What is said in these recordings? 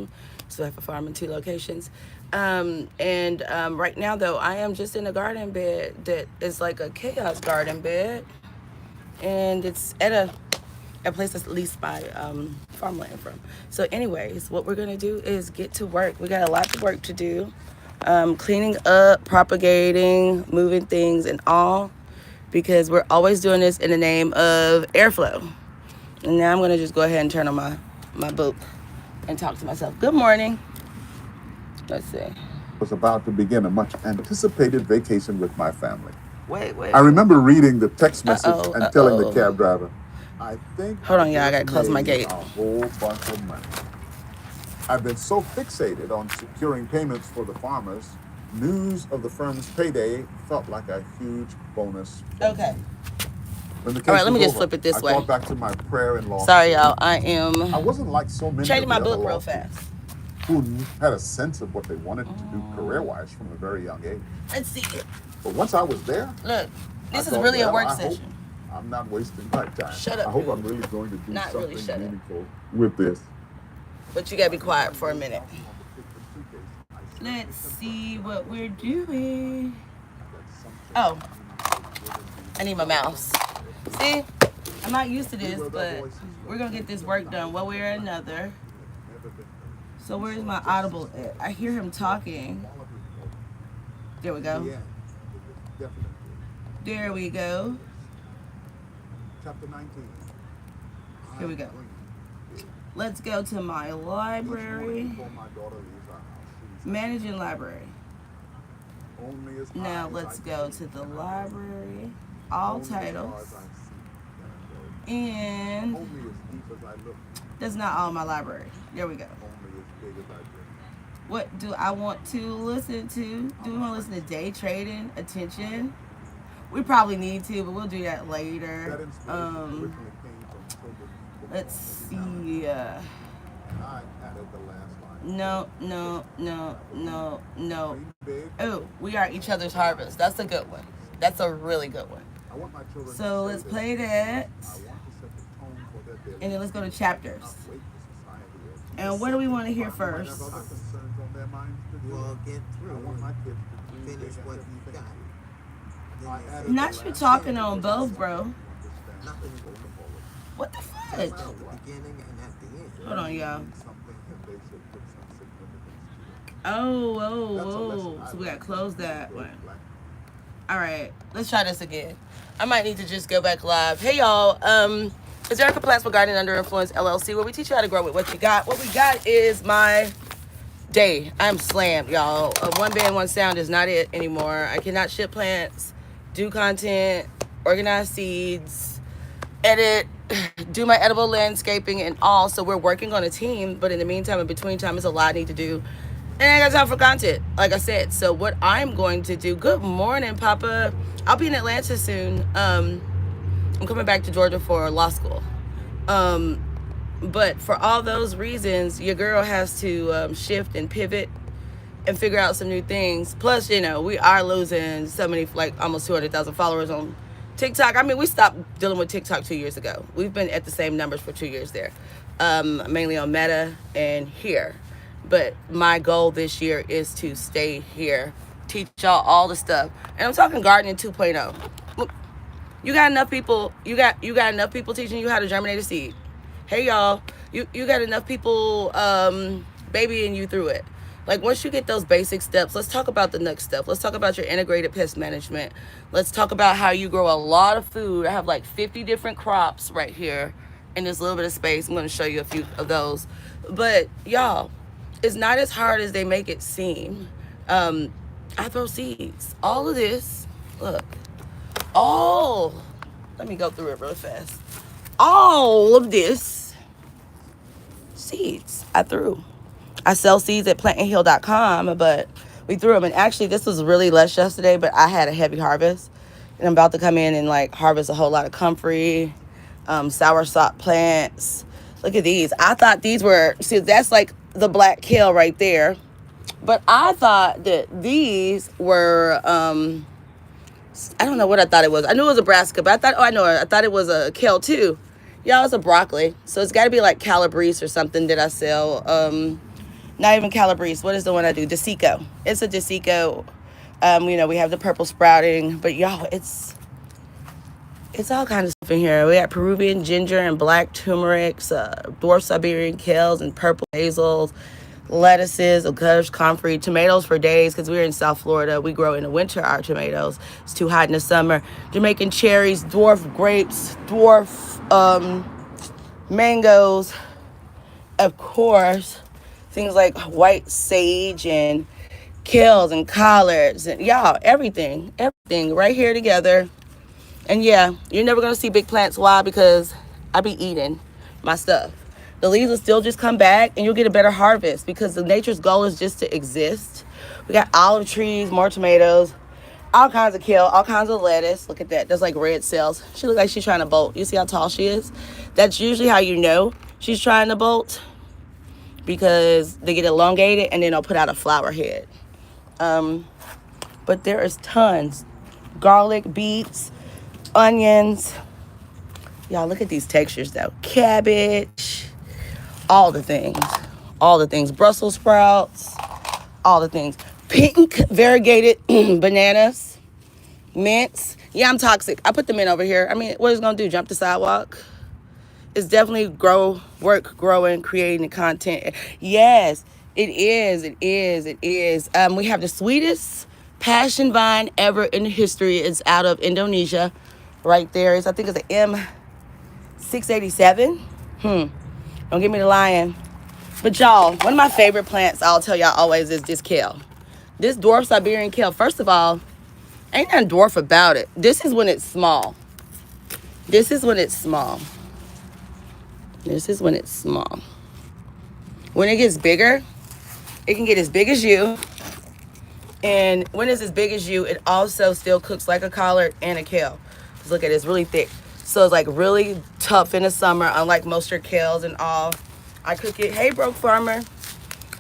farm. So I have a farm in 2 locations. Right now, though, I am just in a garden bed that is like a chaos garden bed. And it's at a place that's leased by farmland from. So anyways, what we're going to do is get to work. We got a lot of work to do. Cleaning up, propagating, moving things and all, because we're always doing this in the name of airflow. And now I'm going to just go ahead and turn on my book and talk to myself. Good morning. Let's see. Was about to begin a much anticipated vacation with my family. Wait. I remember reading the text message and telling the cab driver, I think Hold on, y'all. I got to close my gate. A whole bunch of money. I've been so fixated on securing payments for the farmers, news of the firm's payday felt like a huge bonus. Okay. When the case All right, let me was just over, flip it this way. I thought back to my prayer in law. Sorry, y'all. I wasn't like so many trading of my the book other real law fast. students who had a sense of what they wanted to do career-wise from a very young age. Let's see. But once I was there, Look, this is thought, really a well, work I hope session. I'm not wasting my time. Shut up, I hope dude. I'm really going to do Not really, something shut up. meaningful with this. But you gotta be quiet for a minute. Let's see what we're doing. Oh, I need my mouse. See, I'm not used to this, but we're gonna get this work done one way or another. So where's my audible at? I hear him talking. There we go. There we go. Chapter 19. Here we go. Let's go to my library. Managing library. Now let's go to the library. All titles. And that's not all my library. There we go. What do I want to listen to? Do we want to listen to day trading, attention? We probably need to, but we'll do that later. Let's see. No. Oh, we are each other's harvest. That's a good one. That's a really good one. So let's play that. And then let's go to chapters. And what do we want to hear first? We'll get through. Finish what you got. Not you talking on both, bro. What the fudge? At the beginning and at the end. Hold on, y'all. Oh. So we gotta close that one. All right, let's try this again. I might need to just go back live. Hey, y'all. It's Erica Plants for Gardening Under Influence LLC, where we teach you how to grow with what you got. What we got is my day. I'm slammed, y'all. One band, one sound is not it anymore. I cannot ship plants, do content, organize seeds, edit, do my edible landscaping and all. So we're working on a team, but in the meantime, in between time, it's a lot I need to do. And I got time for content, like I said. So what I'm going to do, good morning, Papa. I'll be in Atlanta soon. I'm coming back to Georgia for law school. But for all those reasons, your girl has to shift and pivot and figure out some new things. Plus, you know, we are losing so many, like almost 200,000 followers on TikTok. I mean, we stopped dealing with TikTok 2 years ago. We've been at the same numbers for 2 years there, mainly on Meta and here. But my goal this year is to stay here, teach y'all all the stuff. And I'm talking gardening 2.0. You got enough people, you got enough people teaching you how to germinate a seed. Hey y'all, you got enough people babying you through it. Like once you get those basic steps, let's talk about the next step. Let's talk about your integrated pest management. Let's talk about how you grow a lot of food. I have like 50 different crops right here in this little bit of space. I'm going to show you a few of those. But y'all, it's not as hard as they make it seem. I throw seeds. All of this, look, let me go through it real fast. All of this seeds I threw. I sell seeds at plantandheal.com, but we threw them. And actually, this was really lush yesterday, but I had a heavy harvest. And I'm about to come in and like harvest a whole lot of comfrey, soursop plants. Look at these. I thought these were, see, that's like the black kale right there. But I thought that these were, I don't know what I thought it was. I knew it was a brassica, but I thought it was a kale too. Y'all, it's a broccoli. So it's got to be like Calabrese or something that I sell. Not even Calabrese. What is the one I do? Desico. It's a Desico. You know, we have the purple sprouting, but y'all, it's all kinds of stuff in here. We got Peruvian ginger and black turmerics, dwarf Siberian kales and purple hazels, lettuces, of comfrey, tomatoes for days because we're in South Florida. We grow in the winter our tomatoes. It's too hot in the summer. Jamaican cherries, dwarf grapes, dwarf mangoes, of course, things like white sage and kales and collards and y'all, everything right here together. And yeah, you're never going to see big plants. Why? Because I be eating my stuff. The leaves will still just come back and you'll get a better harvest because the nature's goal is just to exist. We got olive trees, more tomatoes, all kinds of kale, all kinds of lettuce. Look at that. There's like red cells. She looks like she's trying to bolt. You see how tall she is? That's usually how you know she's trying to bolt because they get elongated and then they'll put out a flower head. But there is tons. Garlic, beets, onions. Y'all look at these textures though. Cabbage, all the things. Brussels sprouts, all the things. Pink variegated bananas, mints. Yeah, I'm toxic. I put the mint over here. I mean, what is it gonna do? Jump the sidewalk? It's definitely growing, creating the content. Yes, it is. We have the sweetest passion vine ever in history. It's out of Indonesia. Right there is, I think it's an M687. Don't give me the lion. But y'all, one of my favorite plants, I'll tell y'all always, is this kale. This dwarf Siberian kale. First of all, ain't nothing dwarf about it. This is when it's small. When it gets bigger, it can get as big as you. And when it's as big as you, it also still cooks like a collard and a kale. Just look at it, it's really thick. So it's like really tough in the summer, unlike most your kales and all. I cook it, hey broke farmer.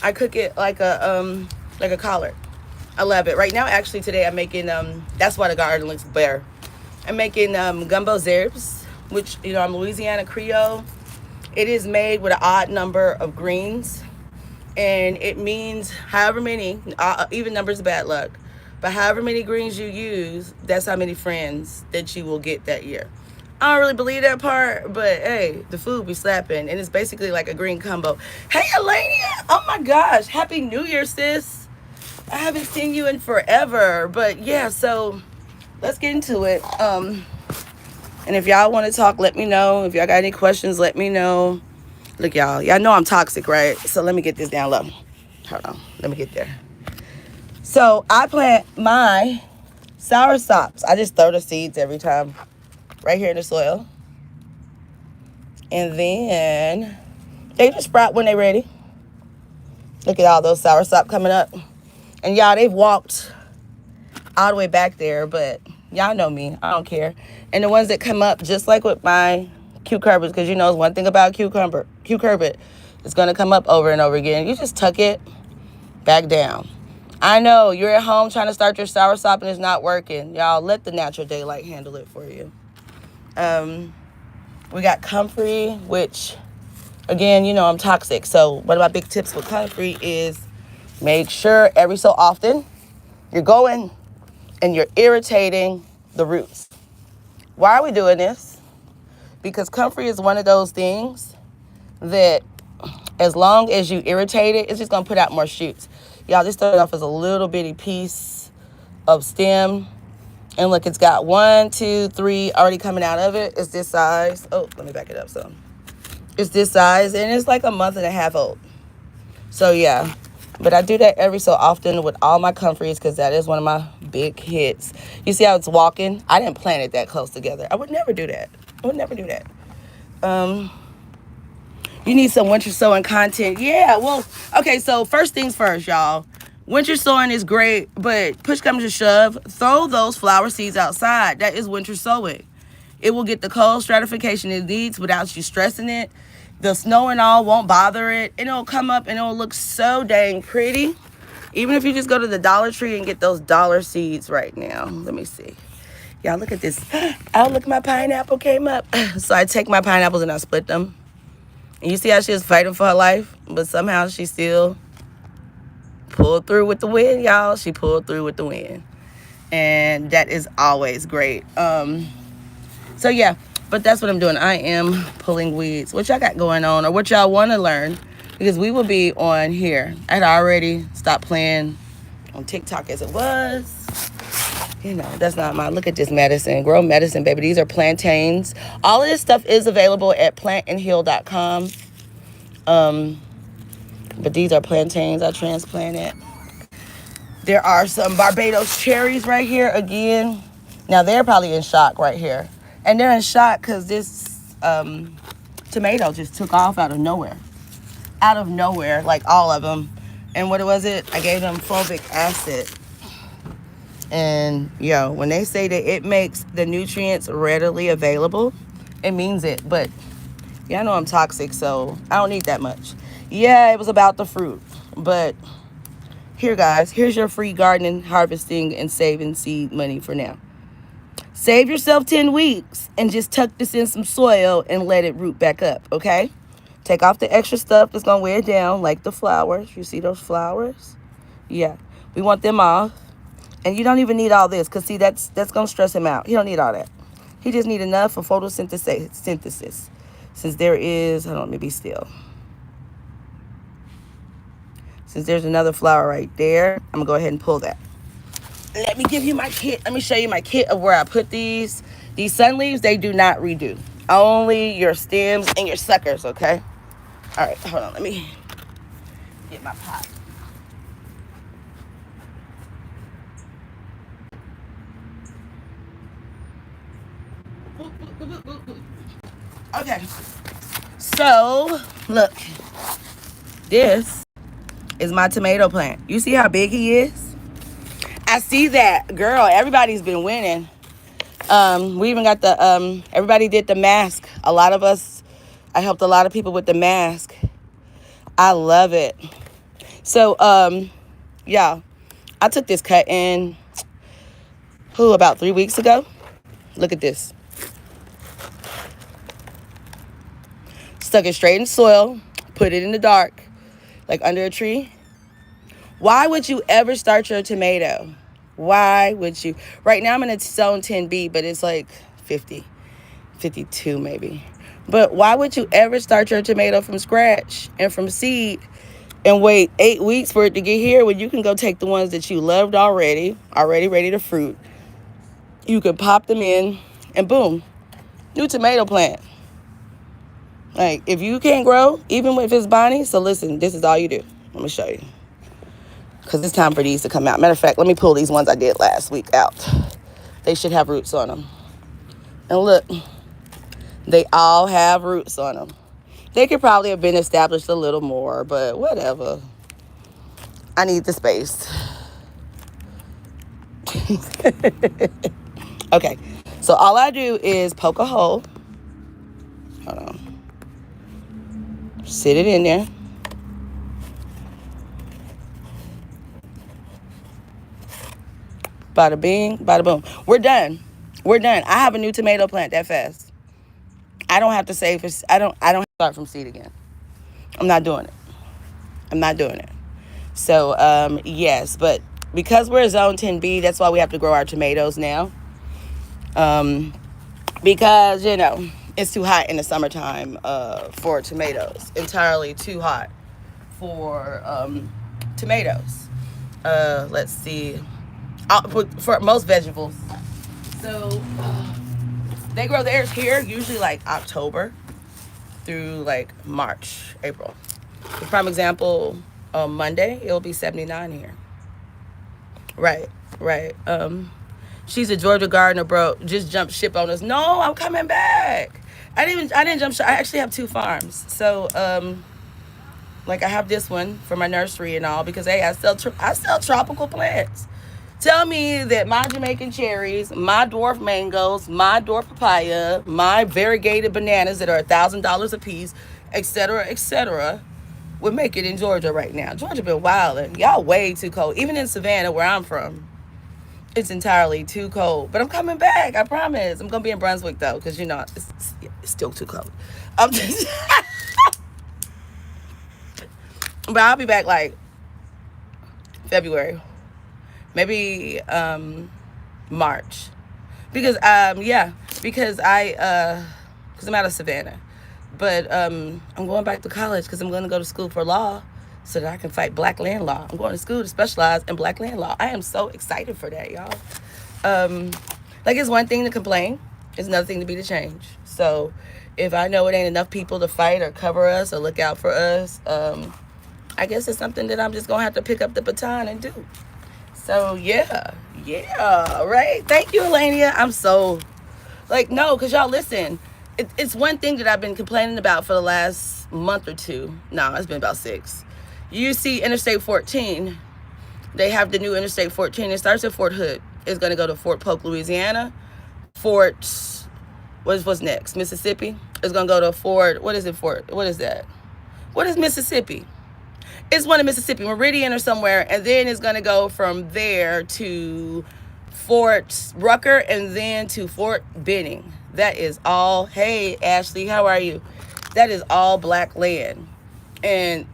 I cook it like a collard. I love it. Right now, actually today I'm making, that's why the garden looks bare. I'm making gumbo zerbs, which, you know, I'm Louisiana Creole. It is made with an odd number of greens. And it means however many, even numbers bad luck, but however many greens you use, that's how many friends that you will get that year. I don't really believe that part, but hey, the food be slapping, and it's basically like a green combo. Hey, Elenia! Oh my gosh, Happy New Year, sis. I haven't seen you in forever, but yeah, so let's get into it. And if y'all want to talk, let me know. If y'all got any questions, let me know. Look, y'all know I'm toxic, right? So let me get this down low. Hold on. Let me get there. So I plant my sour sops. I just throw the seeds every time right here in the soil. And then they just sprout when they're ready. Look at all those sour sop coming up. And y'all, they've walked all the way back there, but y'all know me. I don't care. And the ones that come up, just like with my cucumbers, because you know one thing about cucumber, it's going to come up over and over again. You just tuck it back down. I know you're at home trying to start your soursop and it's not working. Y'all, let the natural daylight handle it for you. We got comfrey, which again, you know I'm toxic. So one of my big tips with comfrey is make sure every so often you're going and you're irritating the roots. Why are we doing this? Because comfrey is one of those things that as long as you irritate it, it's just going to put out more shoots. Y'all, this started off as a little bitty piece of stem. And look, it's got 1, 2, 3 already coming out of it. It's this size. Oh, let me back it up some. It's this size, and it's like a month and a half old. So, yeah. But I do that every so often with all my comfreys because that is one of my big hits. You see how it's walking? I didn't plant it that close together. I would never do that. You need some winter sowing content. Yeah, well, okay, so first things first, y'all. Winter sowing is great, but push comes to shove, throw those flower seeds outside. That is winter sowing. It will get the cold stratification it needs without you stressing it. The snow and all won't bother it. And it'll come up and it'll look so dang pretty. Even if you just go to the Dollar Tree and get those dollar seeds right now. Let me see. Y'all, look at this. Oh, look, my pineapple came up. So I take my pineapples and I split them. And you see how she was fighting for her life, but somehow she still pulled through with the win, y'all. She pulled through with the win. And that is always great. So yeah, but that's what I'm doing. I am pulling weeds. What y'all got going on, or what y'all want to learn? Because we will be on here. I had already stopped playing on TikTok as it was. You know, that's not my, look at this medicine. Grow medicine, baby. These are plantains. All of this stuff is available at plantandheal.com. But these are plantains I transplanted. There are some Barbados cherries right here again. Now they're probably in shock right here. And they're in shock because this tomato just took off out of nowhere. Out of nowhere, like all of them. And what was it? I gave them fulvic acid. And yo, when they say that it makes the nutrients readily available, it means it. But y'all know I'm toxic, so I don't need that much. Yeah, it was about the fruit. But here, guys, here's your free gardening, harvesting, and saving seed money for now. Save yourself 10 weeks and just tuck this in some soil and let it root back up, okay? Take off the extra stuff that's going to weigh it down, like the flowers. You see those flowers? Yeah, we want them off. And you don't even need all this, because, see, that's going to stress him out. He don't need all that. He just need enough for photosynthesis. Since there is, hold on, let me be still. Since there's another flower right there, I'm going to go ahead and pull that. Let me give you my kit. Let me show you my kit of where I put these. These sun leaves, they do not redo. Only your stems and your suckers, okay? All right, hold on. Let me get my pot. Okay, so look, this is my tomato plant. You see how big he is? I see that, girl. Everybody's been winning. We even got the everybody did the mask. A lot of us, I helped a lot of people with the mask. I love it. So yeah, I took this cut in about 3 weeks ago. Look at this. Stuck it straight in soil, put it in the dark, like under a tree. Why would you ever start your tomato? Why would you? Right now I'm in a zone 10B, but it's like 50, 52 maybe. But why would you ever start your tomato from scratch and from seed and wait 8 weeks for it to get here when you can go take the ones that you loved already ready to fruit? You can pop them in and boom, new tomato plant. Like, if you can't grow, even if it's Bonnie, so listen, this is all you do. Let me show you. Because it's time for these to come out. Matter of fact, let me pull these ones I did last week out. They should have roots on them. And look, they all have roots on them. They could probably have been established a little more, but whatever. I need the space. Okay, so all I do is poke a hole. Hold on. Sit it in there. Bada bing, bada boom. We're done. I have a new tomato plant that fast. I don't have to save. I don't start from seed again. I'm not doing it. So yes, but because we're zone 10B, that's why we have to grow our tomatoes now. Because it's too hot in the summertime for tomatoes. Entirely too hot for tomatoes. Let's see. For most vegetables. So they grow theirs here usually like October through like March, April. For prime example, on Monday it'll be 79 here. Right. She's a Georgia gardener, bro. Just jumped ship on us. No, I'm coming back. I didn't jump ship. I actually have 2 farms. So like I have this one for my nursery and all, because hey, I sell tropical plants. Tell me that my Jamaican cherries, my dwarf mangoes, my dwarf papaya, my variegated bananas that are $1,000 a piece, etc., would make it in Georgia right now. Georgia been wilding. Y'all way too cold. Even in Savannah, where I'm from, it's entirely too cold. But I'm coming back. I promise. I'm gonna be in Brunswick though, because it's still too cold. But I'll be back like February, maybe March, because because I'm out of Savannah, but I'm going back to college because I'm going to go to school for law so that I can fight black land law. I'm going to school to specialize in black land law. I am so excited for that, y'all. Like, it's one thing to complain, it's another thing to be the change. So if I know it ain't enough people to fight or cover us or look out for us, I guess it's something that I'm just gonna have to pick up the baton and do. So yeah, right. Thank you, Elenia. I'm so no, because y'all listen. It's one thing that I've been complaining about for the last month or two. No, it's been about 6. You see Interstate 14. They have the new Interstate 14. It starts at Fort Hood. It's going to go to Fort Polk, Louisiana. What's next? Mississippi. It's going to go to Fort, what is it, Fort? What is that? What is Mississippi? It's one in Mississippi, Meridian or somewhere. And then it's going to go from there to Fort Rucker and then to Fort Benning. That is all. Hey, Ashley, how are you? That is all black land. And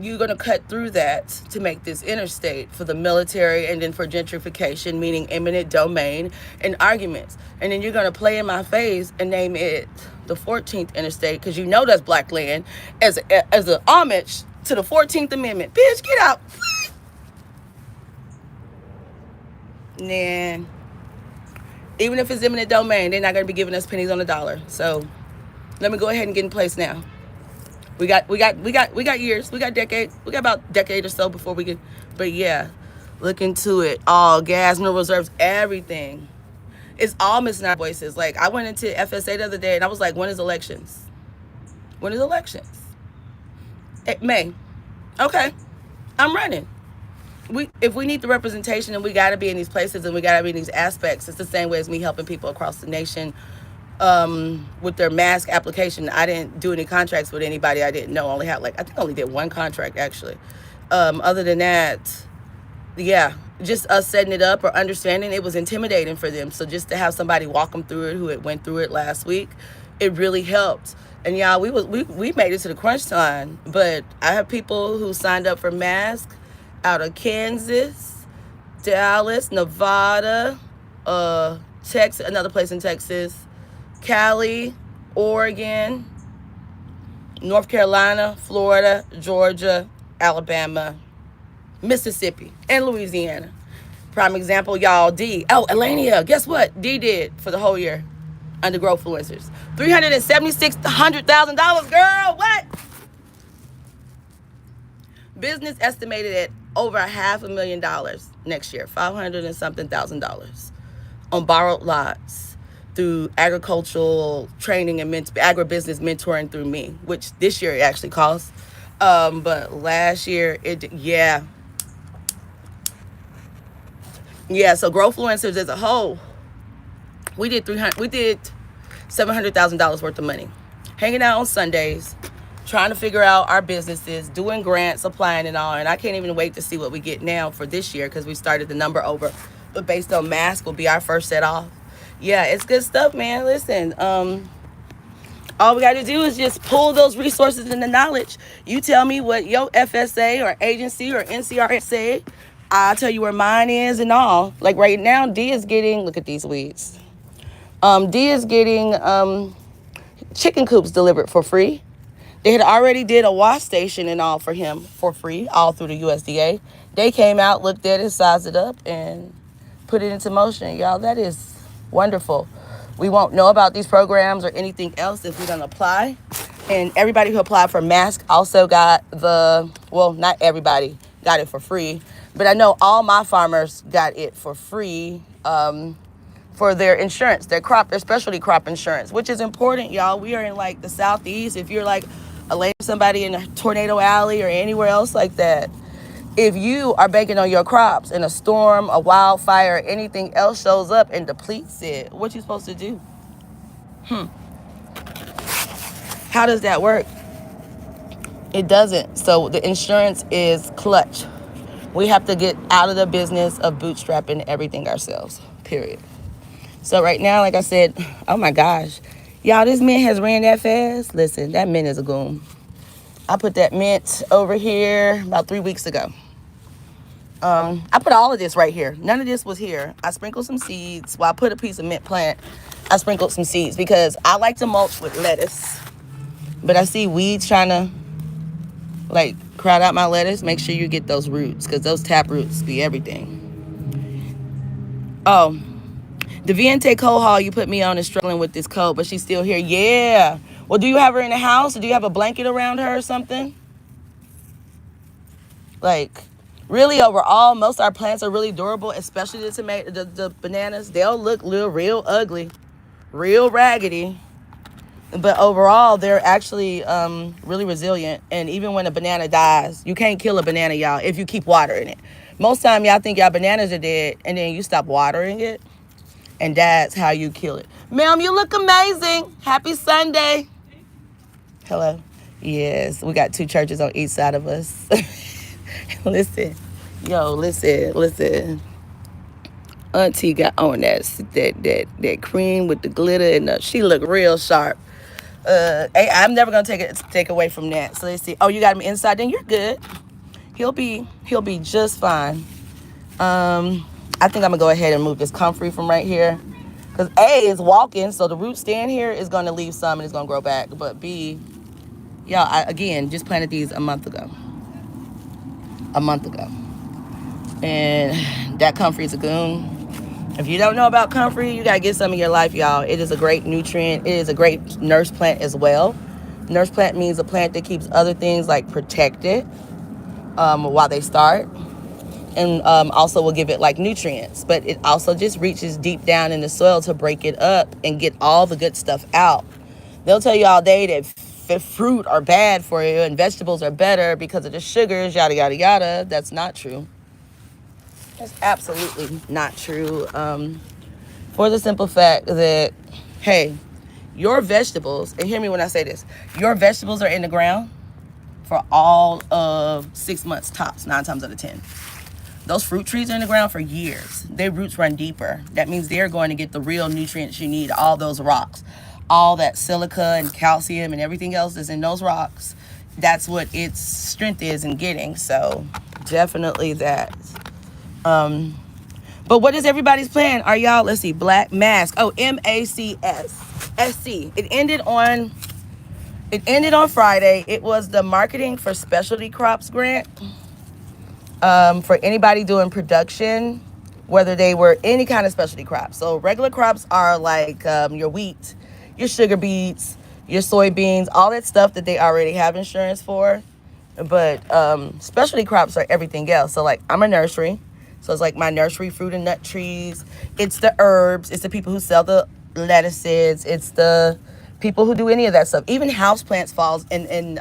you're going to cut through that to make this interstate for the military and then for gentrification, meaning eminent domain and arguments. And then you're going to play in my face and name it the 14th interstate because you know that's black land as an homage to the 14th Amendment. Bitch, get out. Nah. Even if it's eminent domain, they're not going to be giving us pennies on the dollar. So let me go ahead and get in place now. We got years. We got decades. We got about a decade or so before we can. But yeah, look into it. All gas, mineral reserves, everything. It's all missing our voices. Like, I went into FSA the other day and I was like, when is elections? When is elections? May. Okay, I'm running. If we need the representation and we got to be in these places and we got to be in these aspects, it's the same way as me helping people across the nation with their mask application. I didn't do any contracts with anybody I didn't know. I think I only did one contract actually. Other than that, yeah, just us setting it up or understanding it was intimidating for them. So just to have somebody walk them through it who had went through it last week, it really helped. And y'all, we made it to the crunch time. But I have people who signed up for mask out of Kansas, Dallas, Nevada, Texas, another place in Texas, Cali, Oregon, North Carolina, Florida, Georgia, Alabama, Mississippi, and Louisiana. Prime example, y'all, D. Oh, Elenia, guess what? D did for the whole year under Growthfluencers. $376,000, girl, what? Business estimated at over $500,000 next year, 500 and something $1,000 on borrowed lots through agricultural training and agribusiness mentoring through me, which this year it actually cost. But last year yeah. So Growthfluencers as a whole, we did $700,000 worth of money, hanging out on Sundays, trying to figure out our businesses, doing grants, applying and all. And I can't even wait to see what we get now for this year because we started the number over. But based on mask will be our first set off. Yeah, it's good stuff, man. Listen, all we got to do is just pull those resources and the knowledge. You tell me what your FSA or agency or NCRS say. I'll tell you where mine is and all. Like right now, D is getting, look at these weeds. D is getting chicken coops delivered for free. They had already did a wash station and all for him for free, all through the USDA. They came out, looked at it, sized it up, and put it into motion. Y'all, that is wonderful. We won't know about these programs or anything else if we don't apply. And everybody who applied for mask also got not everybody got it for free, but I know all my farmers got it for free for their insurance, their specialty crop insurance, which is important, y'all. We are in like the Southeast. If you're like somebody in a tornado alley or anywhere else like that, if you are banking on your crops and a storm, a wildfire, or anything else shows up and depletes it, what you supposed to do? How does that work? It doesn't. So the insurance is clutch. We have to get out of the business of bootstrapping everything ourselves, period. So right now, like I said, oh my gosh, y'all, this mint has ran that fast. Listen, that mint is a goon. I put that mint over here about 3 weeks ago. I put all of this right here. None of this was here. I sprinkled some seeds. Well, I put a piece of mint plant. I sprinkled some seeds because I like to mulch with lettuce. But I see weeds trying to like crowd out my lettuce. Make sure you get those roots because those tap roots be everything. Oh, the Viente cold haul you put me on is struggling with this cold, but she's still here. Yeah. Well, do you have her in the house or do you have a blanket around her or something? Like, really overall, most of our plants are really durable, especially the tomato, the bananas. They'll look real ugly, real raggedy. But overall, they're actually really resilient. And even when a banana dies, you can't kill a banana, y'all, if you keep watering it. Most time, y'all think y'all bananas are dead, and then you stop watering it, and that's how you kill it. Ma'am, you look amazing. Happy Sunday. Hello. Yes, we got 2 churches on each side of us. Listen. Listen. Auntie got on that cream with the glitter, and she looked real sharp. I'm never gonna take away from that. So let's see. Oh, you got him inside. Then you're good. He'll be just fine. I think I'm gonna go ahead and move this comfrey from right here, because A is walking, so the root stand here is gonna leave some and it's gonna grow back. But B, y'all, I again just planted these a month ago, and that comfrey is a goon. If you don't know about comfrey, you gotta get some in your life, y'all. It is a great nutrient. It is a great nurse plant as well. Nurse plant means a plant that keeps other things like protected while they start, and also will give it like nutrients. But it also just reaches deep down in the soil to break it up and get all the good stuff out. They'll tell you all day that fruit are bad for you and vegetables are better because of the sugars, yada yada yada. That's not true. That's absolutely not true. For the simple fact that, hey, your vegetables, and hear me when I say this, your vegetables are in the ground for all of 6 months tops, 9 times out of 10. Those fruit trees are in the ground for years. Their roots run deeper. That means they're going to get the real nutrients you need, all those rocks, all that silica and calcium and everything else that's in those rocks. That's what its strength is in getting. So definitely that. But what is everybody's plan? Are y'all, let's see, Black Mask. Oh, MACS-SC. It ended on Friday. It was the Marketing for Specialty Crops grant. For anybody doing production, whether they were any kind of specialty crops. So regular crops are like your wheat, your sugar beets, your soybeans, all that stuff that they already have insurance for. But specialty crops are everything else. So like I'm a nursery. So it's like my nursery fruit and nut trees. It's the herbs. It's the people who sell the lettuces. It's the people who do any of that stuff. Even house plants falls in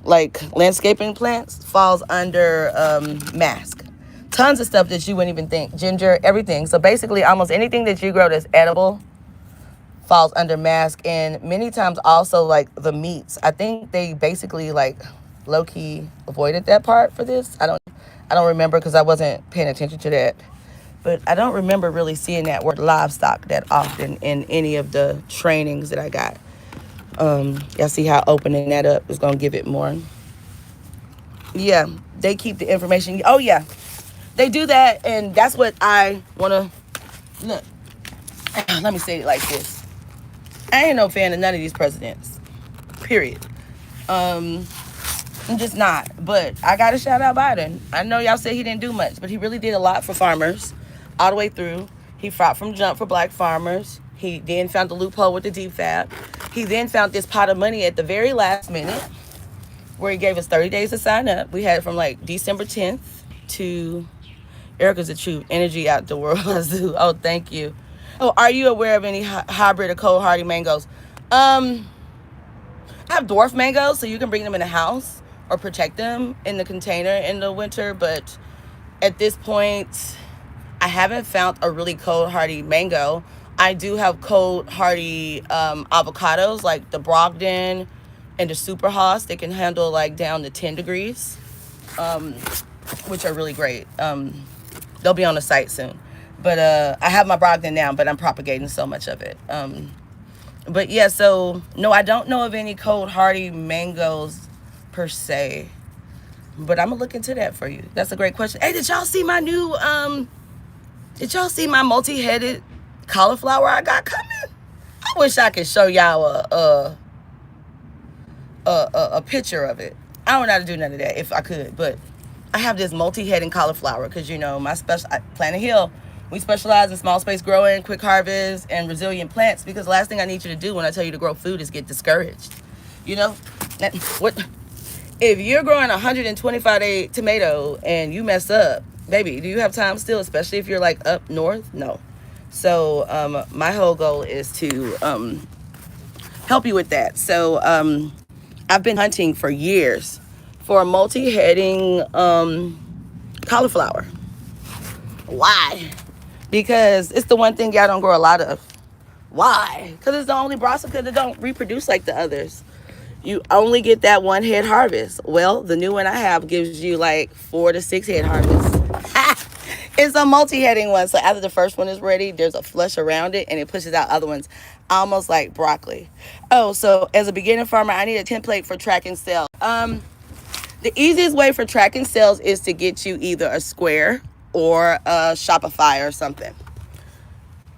like landscaping plants falls under mask. Tons of stuff that you wouldn't even think. Ginger, everything. So basically almost anything that you grow that's edible falls under mask. And many times also like the meats. I think they basically like low-key avoided that part for this. I don't remember because I wasn't paying attention to that. But I don't remember really seeing that word livestock that often in any of the trainings that I got. Y'all see how opening that up is going to give it more. Yeah, they keep the information. Oh, yeah, they do that. And that's what I want to look. Let me say it like this. I ain't no fan of none of these presidents, period. I'm just not. But I got to shout out Biden. I know y'all say he didn't do much, but he really did a lot for farmers all the way through. He fought from jump for black farmers. He then found the loophole with the DFAP. He then found this pot of money at the very last minute where he gave us 30 days to sign up. We had it from like December 10th to Erica's the truth. Energy out the world. Oh, thank you. Oh, are you aware of any hybrid or cold hardy mangoes? I have dwarf mangoes, so you can bring them in the house or protect them in the container in the winter. But at this point, I haven't found a really cold hardy mango. I do have cold hardy avocados like the Brogdon and the Super Haas. They can handle like down to 10 degrees, which are really great. They'll be on the site soon. But I have my Brogdon now, but I'm propagating so much of it. But yeah, so no, I don't know of any cold hardy mangoes per se. But I'm gonna look into that for you. That's a great question. Hey, did y'all see my new did y'all see my multi-headed cauliflower I got coming? I wish I could show y'all a picture of it. I don't know how to do none of that if I could, but I have this multi-heading cauliflower because, you know, my Planet Hill, we specialize in small space growing, quick harvest, and resilient plants, because the last thing I need you to do when I tell you to grow food is get discouraged. You know, what if you're growing a 125-day tomato and you mess up, baby, do you have time still, especially if you're like up north? No. So my whole goal is to help you with that. So I've been hunting for years for a multi-heading cauliflower. Why? Because it's the one thing y'all don't grow a lot of. Why? Because it's the only brassica that don't reproduce like the others. You only get that one head harvest. Well, the new one I have gives you like 4 to 6 head harvest. It's a multi-heading one. So after the first one is ready, there's a flush around it and it pushes out other ones, almost like broccoli. Oh, so as a beginner farmer, I need a template for tracking sales. The easiest way for tracking sales is to get you either a Square or a Shopify or something.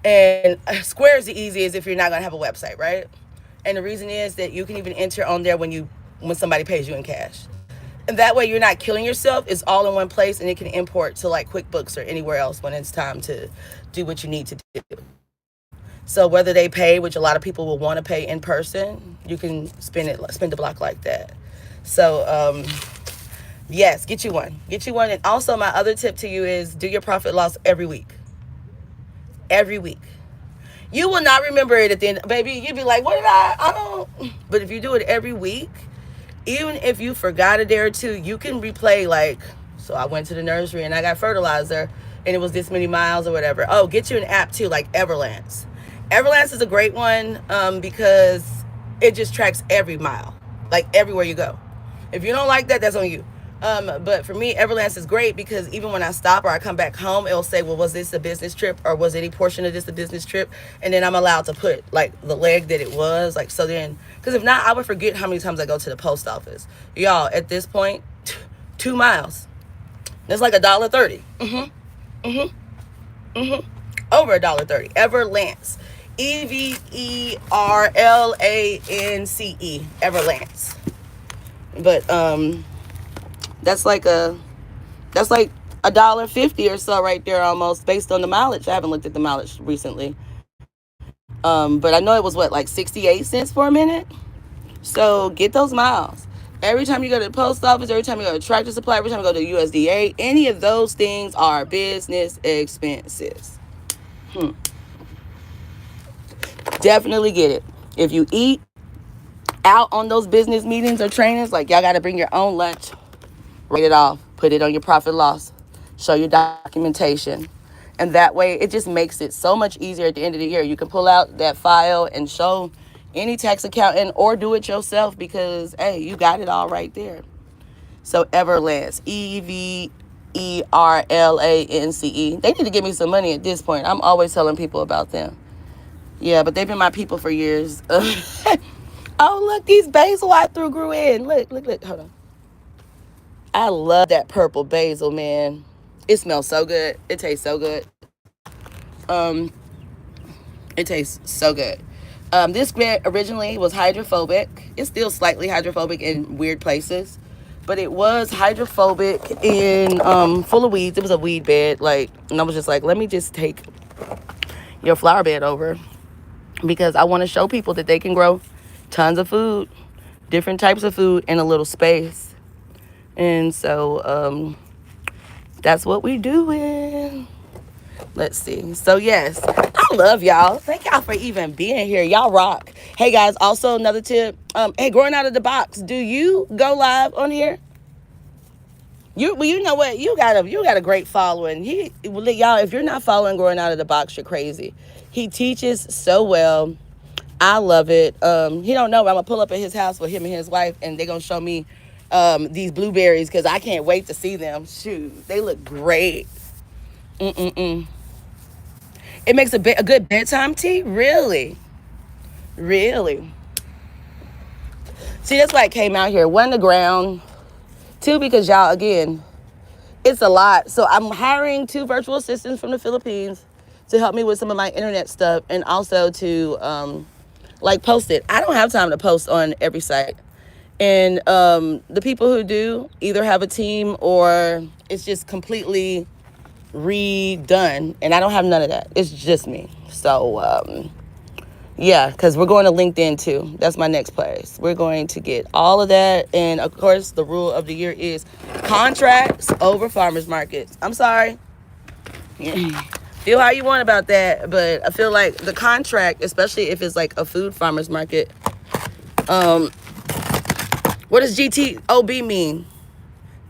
And Square is the easiest if you're not going to have a website, right? And the reason is that you can even enter on there when somebody pays you in cash. And that way you're not killing yourself. It's all in one place and it can import to like QuickBooks or anywhere else when it's time to do what you need to do. So whether they pay, which a lot of people will want to pay in person, you can spend the block like that. So yes, get you one. And also my other tip to you is do your profit loss every week. Every week. You will not remember it at the end, baby. You'd be like, what did I don't. But if you do it every week, even if you forgot a day or two, you can replay like, so I went to the nursery and I got fertilizer and it was this many miles or whatever. Oh, get you an app too, like Everlance. Everlance is a great one because it just tracks every mile, like everywhere you go. If you don't like that, that's on you. But for me, Everlance is great because even when I stop or I come back home, it'll say, well, was this a business trip or was any portion of this a business trip? And then I'm allowed to put like the leg that it was, like, so then, because if not, I would forget how many times I go to the post office. Y'all, at this point, 2 miles. That's like $1.30. Over $1.30. Everlance. Everlance. Everlance. But that's like $1.50 or so right there almost based on the mileage. I haven't looked at the mileage recently. But I know it was like 68 cents for a minute. So get those miles. Every time you go to the post office, every time you go to Tractor Supply, every time you go to USDA, any of those things are business expenses. Definitely get it. If you eat out on those business meetings or trainings, like y'all got to bring your own lunch. Write it off, put it on your profit loss, show your documentation. And that way it just makes it so much easier at the end of the year. You can pull out that file and show any tax accountant or do it yourself because, hey, you got it all right there. So Everlance, Everlance. They need to give me some money at this point. I'm always telling people about them. Yeah, but they've been my people for years. Oh, look, these basil I grew in. Look, hold on. I love that purple basil, man. It smells so good. It tastes so good. It tastes so good. This grant originally was hydrophobic. It's still slightly hydrophobic in weird places, but it was hydrophobic in full of weeds. It was a weed bed, and I was just like, let me just take your flower bed over because I want to show people that they can grow tons of food, different types of food in a little space. And so that's what we doing. Let's see. So yes, I love y'all. Thank y'all for even being here. Y'all rock. Hey guys, also another tip. Hey, growing out of the box. Do you go live on here? You know what? You got a great following. Y'all, if you're not following Growing Out of the Box, you're crazy. He teaches so well. I love it. He don't know, but I'm gonna pull up at his house with him and his wife, and they're gonna show me these blueberries because I can't wait to see them. Shoot, they look great. It makes a good bedtime tea. Really. See, that's why I came out here. One the ground, Two, because y'all, again, it's a lot. So I'm hiring 2 virtual assistants from the Philippines to help me with some of my internet stuff, and also to like post it. I don't have time to post on every site. And the people who do either have a team or it's just completely redone. And I don't have none of that. It's just me. So yeah, because we're going to LinkedIn too. That's my next place. We're going to get all of that. And of course, the rule of the year is contracts over farmers markets. I'm sorry. Feel how you want about that. But I feel like the contract, especially if it's like a food farmers market, what does GTOB mean?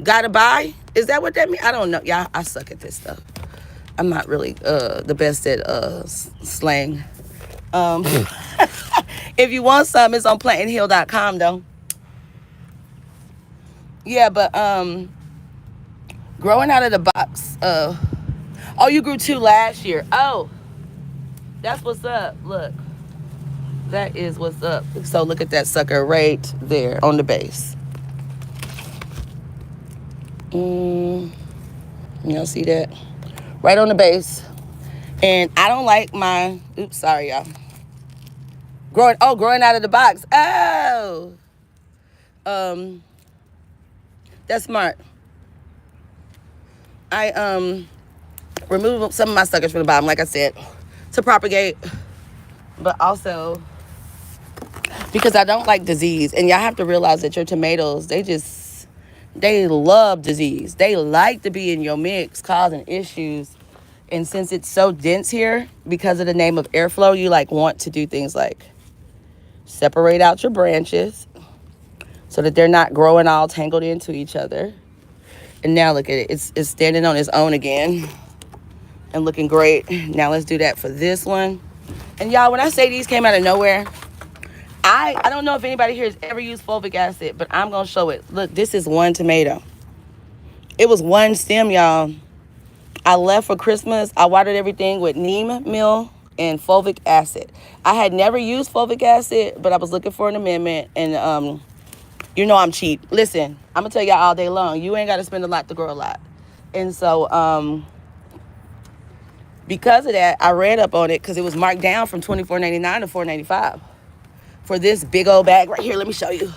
Gotta buy? Is that what that means? I don't know. Yeah, I suck at this stuff. I'm not really the best at slang. If you want some, it's on plantandheal.com though. Yeah, but growing out of the box. Oh, you grew 2 last year. Oh, that's what's up. Look, that is what's up. So look at that sucker right there on the base. Y'all see that? Right on the base. And I don't like my, oops, sorry y'all. Growing out of the box. Oh. That's smart. I removed some of my suckers from the bottom, like I said, to propagate, but also because I don't like disease. And y'all have to realize that your tomatoes, they love disease. They like to be in your mix, causing issues. And since it's so dense here, because of the name of airflow, you like want to do things like separate out your branches so that they're not growing all tangled into each other. And now look at it. It's standing on its own again and looking great. Now let's do that for this one. And y'all, when I say these came out of nowhere, I don't know if anybody here has ever used fulvic acid, but I'm going to show it. Look, this is one tomato. It was one stem, y'all. I left for Christmas. I watered everything with neem meal and fulvic acid. I had never used fulvic acid, but I was looking for an amendment. And you know I'm cheap. Listen, I'm going to tell y'all all day long. You ain't got to spend a lot to grow a lot. And so because of that, I read up on it because it was marked down from $24.99 to $4.95 for this big old bag right here. Let me show you.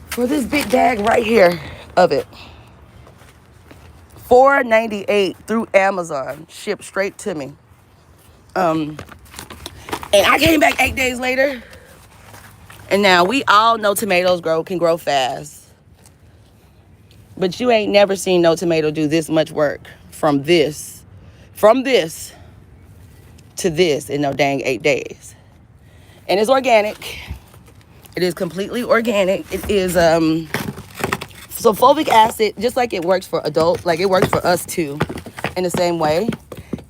For this big bag right here of it. $4.98 through Amazon, shipped straight to me. And I came back 8 days later. And now we all know tomatoes can grow fast. But you ain't never seen no tomato do this much work from this to this in no dang 8 days. And it's organic. It is completely organic. It is so fulvic acid, just like it works for adults, like it works for us too, in the same way.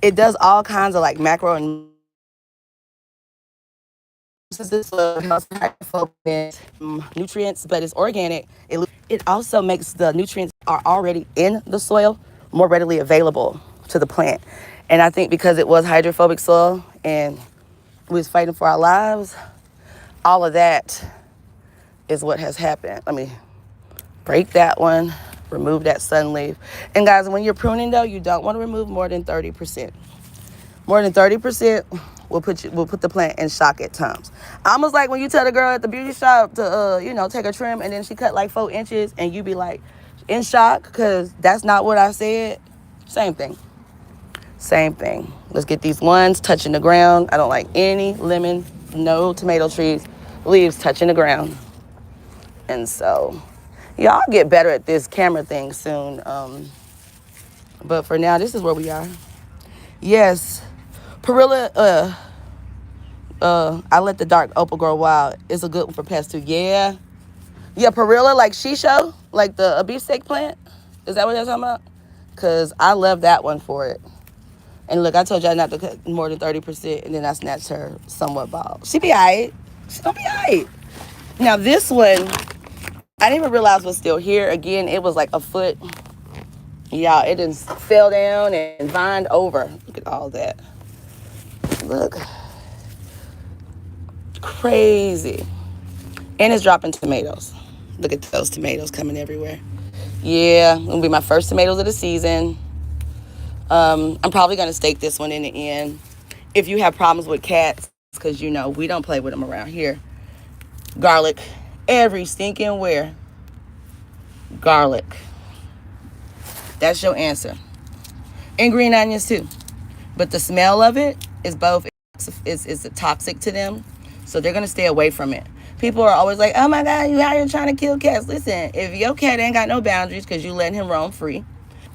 It does all kinds of like macro and nutrients, but it's organic. It also makes the nutrients are already in the soil more readily available to the plant. And I think because it was hydrophobic soil and we was fighting for our lives, all of that is what has happened. Let me break that one, remove that sun leaf. And guys, when you're pruning though, you don't want to remove more than 30%. More than 30% will put the plant in shock at times. Almost like when you tell the girl at the beauty shop to take a trim and then she cut like 4 inches and you be like in shock because that's not what I said. Same thing. Let's get these ones touching the ground. I don't like any lemon, no tomato trees, leaves touching the ground. And so, y'all get better at this camera thing soon. But for now, this is where we are. Yes, Perilla, I let the dark opal grow wild. It's a good one for pests too. Yeah, Perilla, like shisho, like the beefsteak plant. Is that what you're talking about? Because I love that one for it. And look, I told y'all not to cut more than 30%, and then I snatched her somewhat bald. She be all right. She gonna be all right. Now this one, I didn't even realize was still here. Again, it was like a foot. Y'all, it just fell down and vined over. Look at all that. Look. Crazy. And it's dropping tomatoes. Look at those tomatoes coming everywhere. Yeah, it'll be my first tomatoes of the season. I'm probably gonna stake this one in the end. If you have problems with cats, because you know we don't play with them around here. Garlic, every stinking where. Garlic. That's your answer. And green onions too. But the smell of it is both is toxic to them, so they're gonna stay away from it. People are always like, "Oh my God, you out here trying to kill cats?" Listen, if your cat ain't got no boundaries because you letting him roam free,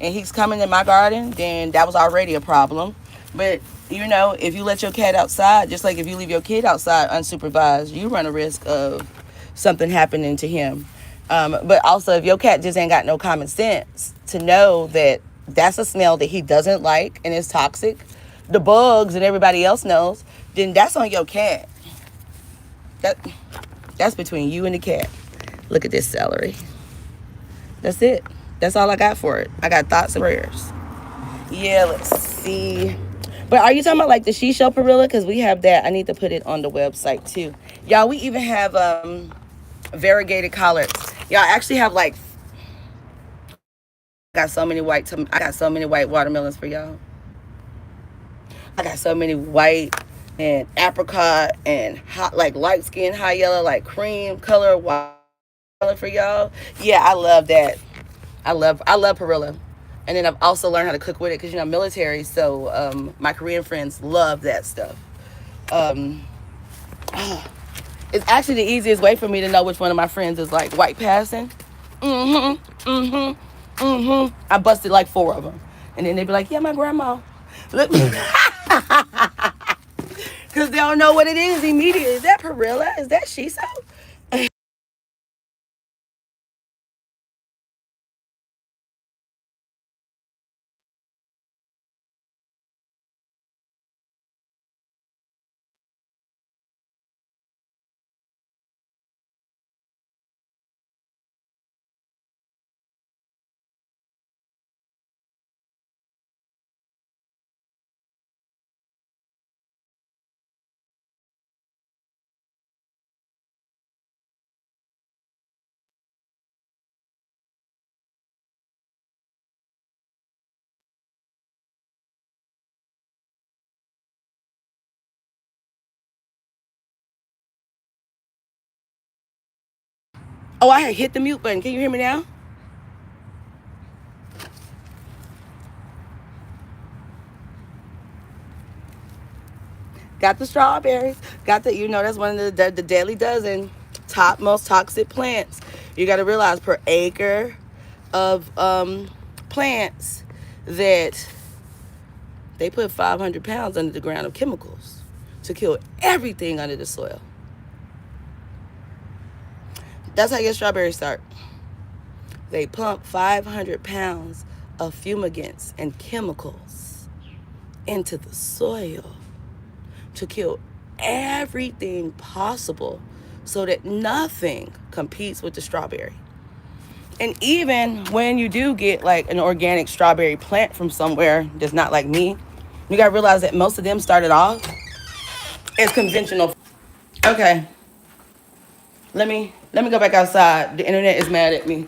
and he's coming in my garden, then that was already a problem. But you know, if you let your cat outside, just like if you leave your kid outside unsupervised, you run a risk of something happening to him. But also, if your cat just ain't got no common sense to know that that's a smell that he doesn't like and is toxic, the bugs and everybody else knows, then that's on your cat. That that's between you and the cat. Look at this celery. That's it. That's all I got for it. I got thoughts and prayers. Yeah, let's see. But are you talking about like the she shell perilla? Because we have that. I need to put it on the website too. Y'all, we even have variegated collards. Y'all actually have like I got so many white watermelons for y'all. I got so many white and apricot and hot like light skin, high yellow, like cream color watermelon for y'all. Yeah, I love that. I love perilla. And then I've also learned how to cook with it because you know military. So my Korean friends love that stuff. Um, it's actually the easiest way for me to know which one of my friends is like white passing. I busted like four of them, and then they'd be like, "Yeah, my grandma." Look, because they don't know what it is immediately. Is that perilla? Is that shiso? Oh, I had hit the mute button. Can you hear me now? Got the strawberries. Got the, you know, that's one of the deadly dozen top most toxic plants. You got to realize per acre of plants that they put 500 pounds under the ground of chemicals to kill everything under the soil. That's how your strawberries start. They pump 500 pounds of fumigants and chemicals into the soil to kill everything possible so that nothing competes with the strawberry. And even when you do get like an organic strawberry plant from somewhere that's not like me, you gotta realize that most of them started off as conventional. Okay, let me go back outside. The internet is mad at me.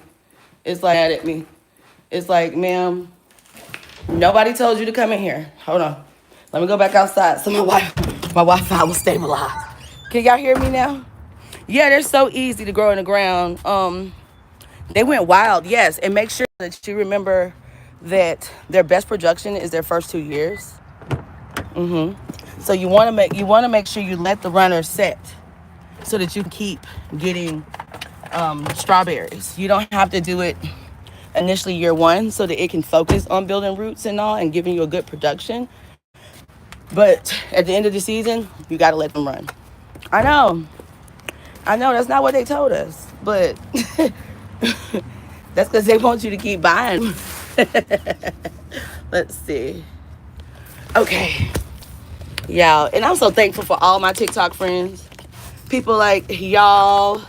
It's like, ma'am, nobody told you to come in here. Hold on. Let me go back outside so my Wi-Fi will stabilize. Can y'all hear me now? Yeah, they're so easy to grow in the ground. They went wild, yes, and make sure that you remember that their best production is their first 2 years. So you want to make sure you let the runner set so that you can keep getting strawberries. You don't have to do it initially year one so that it can focus on building roots and all and giving you a good production. But at the end of the season, you got to let them run. I know. I know that's not what they told us, but that's because they want you to keep buying. Let's see. Okay. Y'all, and I'm so thankful for all my TikTok friends. People like y'all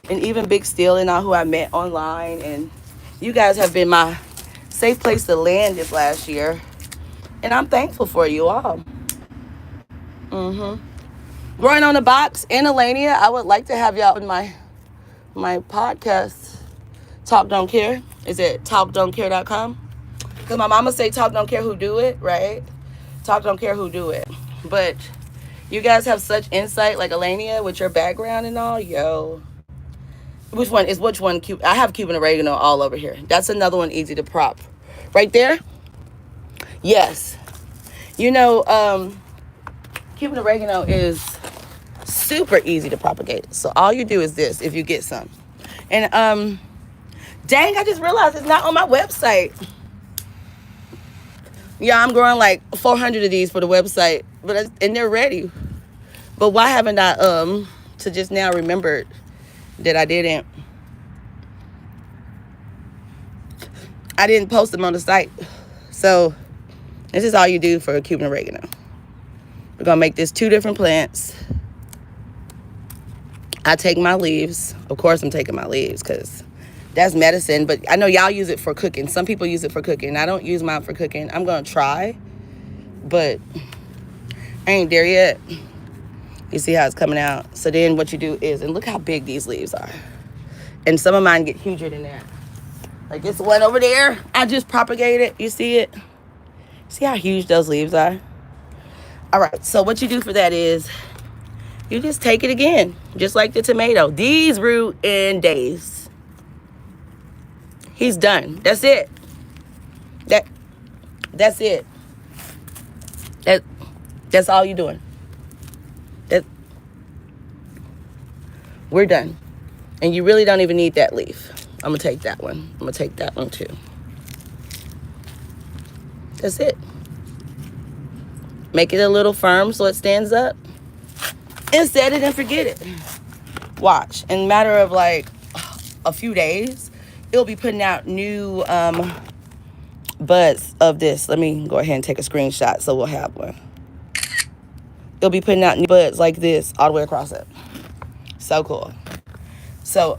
and even Big Steel and all who I met online. And you guys have been my safe place to land this last year. And I'm thankful for you all. Growing on the Box and Elania, I would like to have y'all in my podcast. Talk Don't Care. Is it talkdon'tcare.com? Because my mama say talk don't care who do it, right? Talk don't care who do it. But you guys have such insight, like Elania, with your background and all. Yo. Which one? I have Cuban oregano all over here. That's another one easy to prop. Right there? Yes. You know, Cuban oregano is super easy to propagate. So all you do is this, if you get some. And dang, I just realized it's not on my website. Yeah, I'm growing like 400 of these for the website, and they're ready. But why haven't I to just now remembered that I didn't post them on the site. So this is all you do for a Cuban oregano. We're gonna make this 2 different plants. I take my leaves. Of course I'm taking my leaves because that's medicine, but I know y'all use it for cooking. Some people use it for cooking. I don't use mine for cooking. I'm gonna try, but I ain't there yet. You see how it's coming out? So then what you do is, and look how big these leaves are. And some of mine get huger than that. Like this one over there, I just propagated. You see it? See how huge those leaves are? All right, so what you do for that is you just take it again, just like the tomato. These root in days. He's done. That's it. That's it. That's all you're doing. We're done. And you really don't even need that leaf. I'm going to take that one. I'm going to take that one too. That's it. Make it a little firm so it stands up. And set it and forget it. Watch. In a matter of like a few days, it'll be putting out new buds of this. Let me go ahead and take a screenshot so we'll have one. It'll be putting out new buds like this all the way across it. So cool. So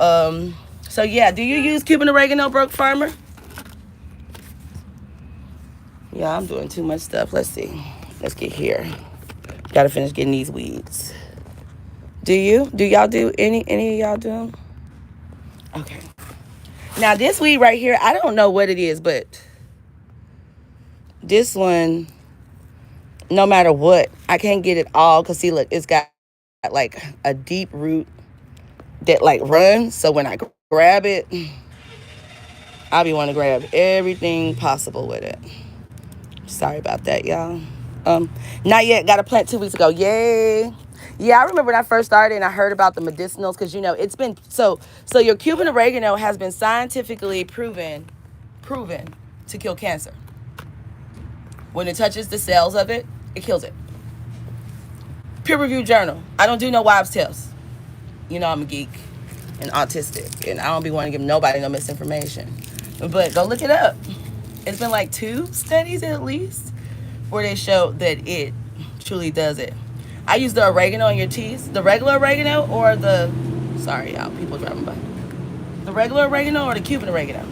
yeah, do you use Cuban oregano, Broke Farmer? Yeah, I'm doing too much stuff. Let's see. Let's get here. Gotta finish getting these weeds. Do you? Do y'all do any of y'all do them? Okay. Now this weed right here, I don't know what it is, but this one, no matter what, I can't get it all because see, look, it's got like a deep root that like runs. So when I grab it, I'll be wanting to grab everything possible with it. Sorry about that, y'all. Not yet. Got a plant 2 weeks ago. Yay. Yeah, I remember when I first started and I heard about the medicinals because, you know, it's been so your Cuban oregano has been scientifically proven to kill cancer. When it touches the cells of it, it kills it. Peer-reviewed journal. I don't do no wives' tales. You know I'm a geek and autistic, and I don't be wanting to give nobody no misinformation. But go look it up. It's been like 2 studies at least where they show that it truly does it. I use the oregano in your teas. The regular oregano or the... Sorry, y'all. People driving by. The regular oregano or the Cuban oregano?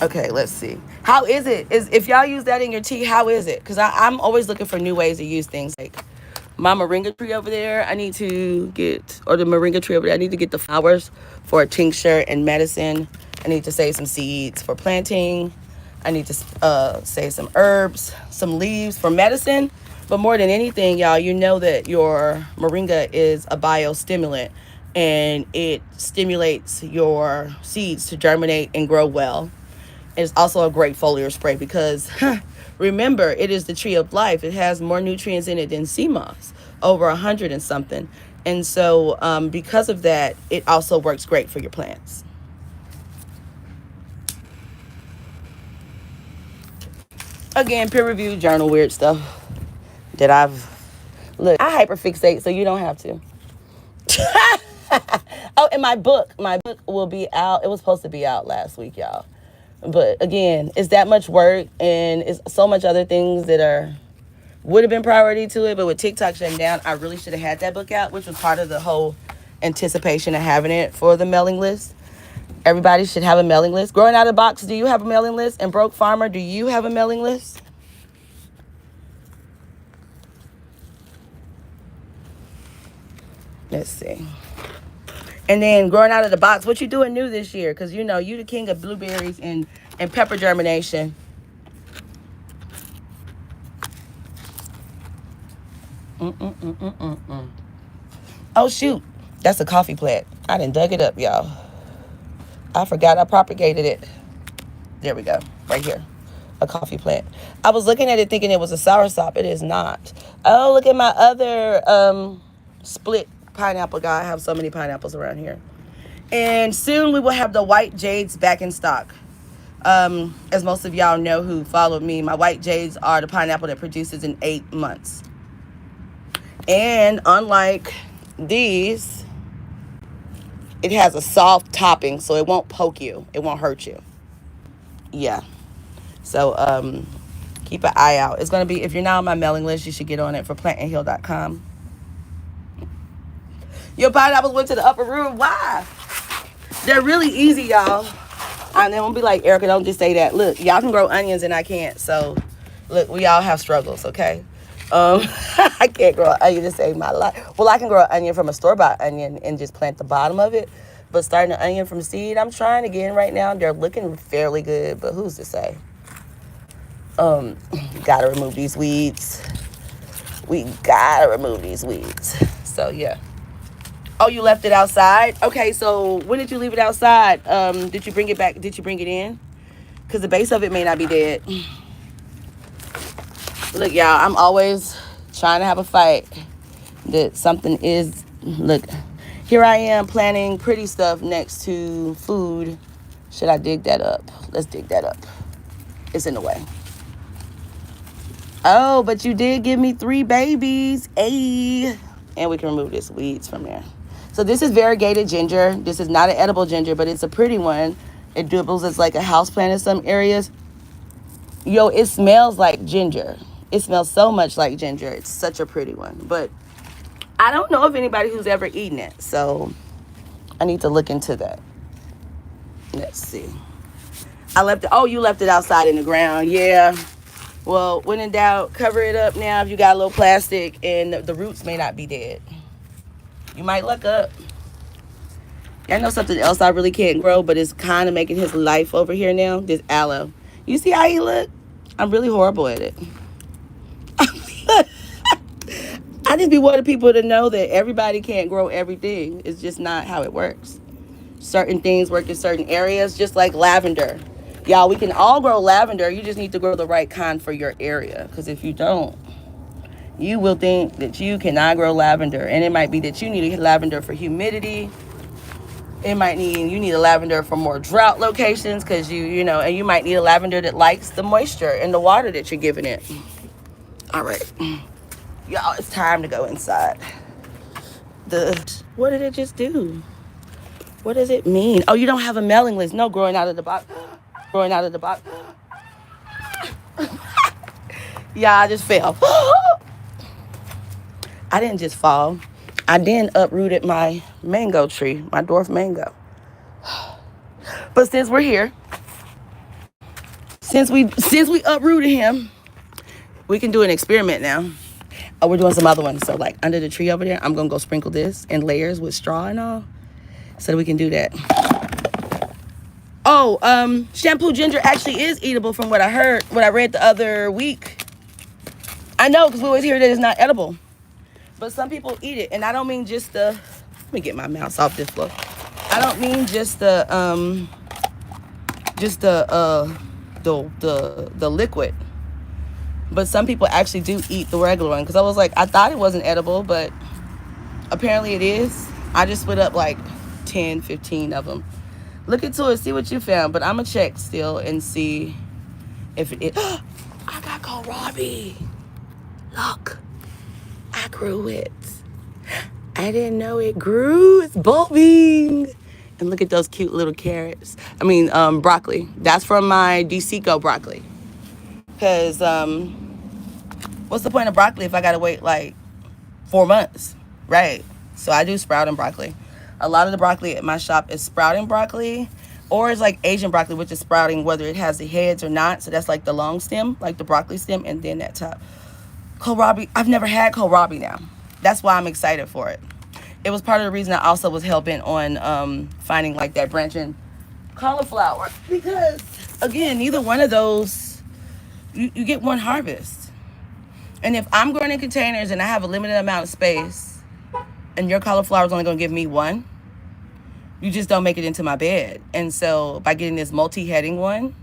Okay, let's see. How is it? If y'all use that in your tea, how is it? Because I'm always looking for new ways to use things. Like my moringa tree over there, I need to get... Or the moringa tree over there, I need to get the flowers for a tincture and medicine. I need to save some seeds for planting. I need to save some herbs, some leaves for medicine. But more than anything, y'all, you know that your moringa is a biostimulant and it stimulates your seeds to germinate and grow well. It's also a great foliar spray because remember, it is the tree of life. It has more nutrients in it than sea moss, over 100 and something. And so because of that, it also works great for your plants. Again, peer-reviewed journal, weird stuff that look, I hyperfixate, so you don't have to. Oh, and my book will be out. It was supposed to be out last week, y'all. But again, it's that much work and it's so much other things that would have been priority to it. But with TikTok shutting down, I really should have had that book out, which was part of the whole anticipation of having it for the mailing list. Everybody should have a mailing list. Growing Out of the Box, do you have a mailing list? And Broke Farmer, do you have a mailing list? Let's see. And then growing out of the box, what you doing new this year? Because, you know, you the king of blueberries and pepper germination. Oh, shoot. That's a coffee plant. I done dug it up, y'all. I forgot I propagated it. There we go. Right here. A coffee plant. I was looking at it thinking it was a soursop. It is not. Oh, look at my other split pineapple guy. I have so many pineapples around here. And soon we will have the white jades back in stock. As most of y'all know who followed me, my white jades are the pineapple that produces in 8 months. And unlike these, it has a soft topping, so it won't poke you. It won't hurt you. Yeah. So keep an eye out. It's going to be, if you're not on my mailing list, you should get on it for plantandheal.com. Your pineapples went to the upper room. Why? They're really easy, y'all. And then we'll be like, Erica, don't just say that. Look, y'all can grow onions and I can't. So, look, we all have struggles, okay? I can't grow an onion to save my life. Well, I can grow an onion from a store-bought onion and just plant the bottom of it. But starting an onion from seed, I'm trying again right now. They're looking fairly good, but who's to say? Gotta remove these weeds. We gotta remove these weeds. So, yeah. Oh, you left it outside? Okay, so when did you leave it outside? Did you bring it back? Did you bring it in? Because the base of it may not be dead. Look, y'all, I'm always trying to have a fight that something is... Look, here I am planting pretty stuff next to food. Should I dig that up? Let's dig that up. It's in the way. Oh, but you did give me 3 babies. Ayy. And we can remove this weeds from there. So this is variegated ginger. This is not an edible ginger, but it's a pretty one. It doubles as like a houseplant in some areas. Yo, it smells like ginger. It smells so much like ginger. It's such a pretty one. But I don't know of anybody who's ever eaten it. So I need to look into that. Let's see. I left it. Oh, you left it outside in the ground. Yeah. Well, when in doubt, cover it up now if you got a little plastic and the roots may not be dead. You might look up. I know something else I really can't grow, but it's kind of making his life over here now. This aloe. You see how he look? I'm really horrible at it. I just be wanting people to know that everybody can't grow everything. It's just not how it works. Certain things work in certain areas, just like lavender. Y'all, we can all grow lavender. You just need to grow the right kind for your area. Because if you don't, you will think that you cannot grow lavender. And it might be that you need a lavender for humidity. It might need, you need a lavender for more drought locations because you know, and you might need a lavender that likes the moisture and the water that you're giving it. All right. Y'all, it's time to go inside. What did it just do? What does it mean? Oh, you don't have a mailing list. No, growing out of the box. Growing out of the box. Yeah, I just fell. I didn't just fall. I then uprooted my mango tree, my dwarf mango. But since we're here, since we uprooted him, we can do an experiment now. Oh, we're doing some other ones. So like under the tree over there, I'm gonna go sprinkle this in layers with straw and all, so that we can do that. Oh, shampoo ginger actually is eatable from what I heard, what I read the other week. I know, because we always hear that it's not edible. But some people eat it, and I don't mean just the, let me get my mouse off this floor. I don't mean just the liquid. But some people actually do eat the regular one, because I was like, I thought it wasn't edible, but apparently it is. I just split up like 10, 15 of them. Look into it, see what you found, but I'm gonna check still and see if it is. I got kohlrabi. Look, I grew it. I didn't know it grew. It's bulbing. And look at those cute little carrots. I mean, broccoli. That's from my DeSico broccoli. Because what's the point of broccoli if I gotta wait like 4 months, right? So I do sprouting broccoli. A lot of the broccoli at my shop is sprouting broccoli, or it's like Asian broccoli, which is sprouting whether it has the heads or not. So that's like the long stem, like the broccoli stem, and then that top. Kohlrabi, I've never had kohlrabi now. That's why I'm excited for it. it was part of the reason I also was hell-bent on finding like that branching cauliflower, because again, neither one of those, you get one harvest. And if I'm growing in containers and I have a limited amount of space and your cauliflower is only going to give me one, you just don't make it into my bed. And so by getting this multi-heading one,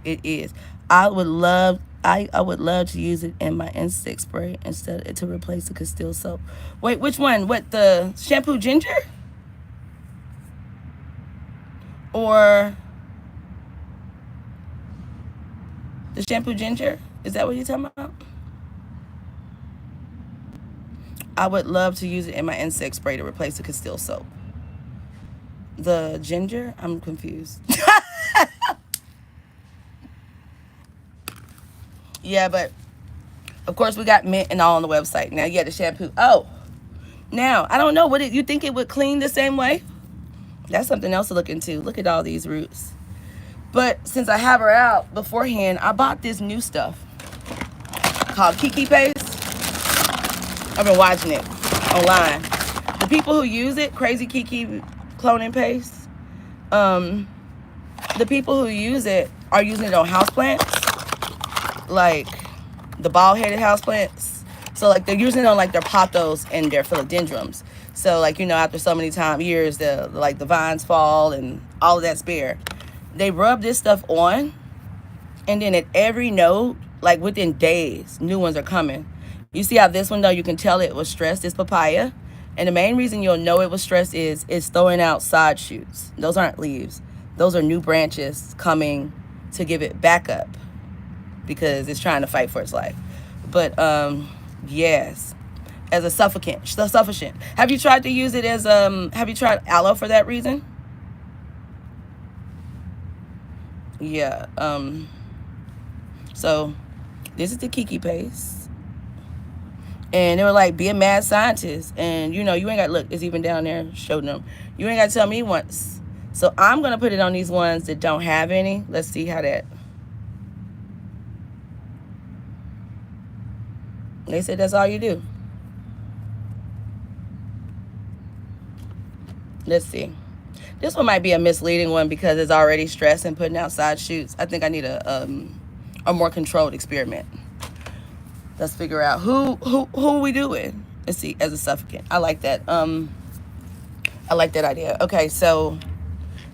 it is. I would love to use it in my insect spray instead to replace the Castile soap. Wait, which one? What, the shampoo ginger? Or the shampoo ginger? Is that what you're talking about? I would love to use it in my insect spray to replace the Castile soap. The ginger? I'm confused. Yeah, but of course we got mint and all on the website. Now, yeah, the shampoo. Oh, now, I don't know. Would it, you think it would clean the same way? That's something else to look into. Look at all these roots. But since I have her out beforehand, I bought this new stuff called Kiki Paste. I've been watching it online. The people who use it, Crazy Kiki cloning paste, the people who use it are using it on houseplants, like the bald-headed houseplants. So like they're using it on like their pothos and their philodendrons. So like, you know, after so many years, the vines fall and all of that's bare. They rub this stuff on, and then at every node, like within days, new ones are coming. You see how this one though, you can tell it was stressed, this papaya. And the main reason you'll know it was stressed is it's throwing out side shoots. Those aren't leaves. Those are new branches coming to give it backup because it's trying to fight for its life. But yes, as a suffocant. Have you tried to use it as have you tried aloe for that reason? Yeah. So this is the Kiki paste. And they were like, be a mad scientist. And, you know, you ain't got, look, it's even down there showing them. You ain't got to tell me once. So I'm going to put it on these ones that don't have any. Let's see how that. They said that's all you do. Let's see. This one might be a misleading one because it's already stressed and putting out side shoots. I think I need a more controlled experiment. Let's figure out who we doing. Let's see, as a suffocant. I like that. I like that idea. Okay, so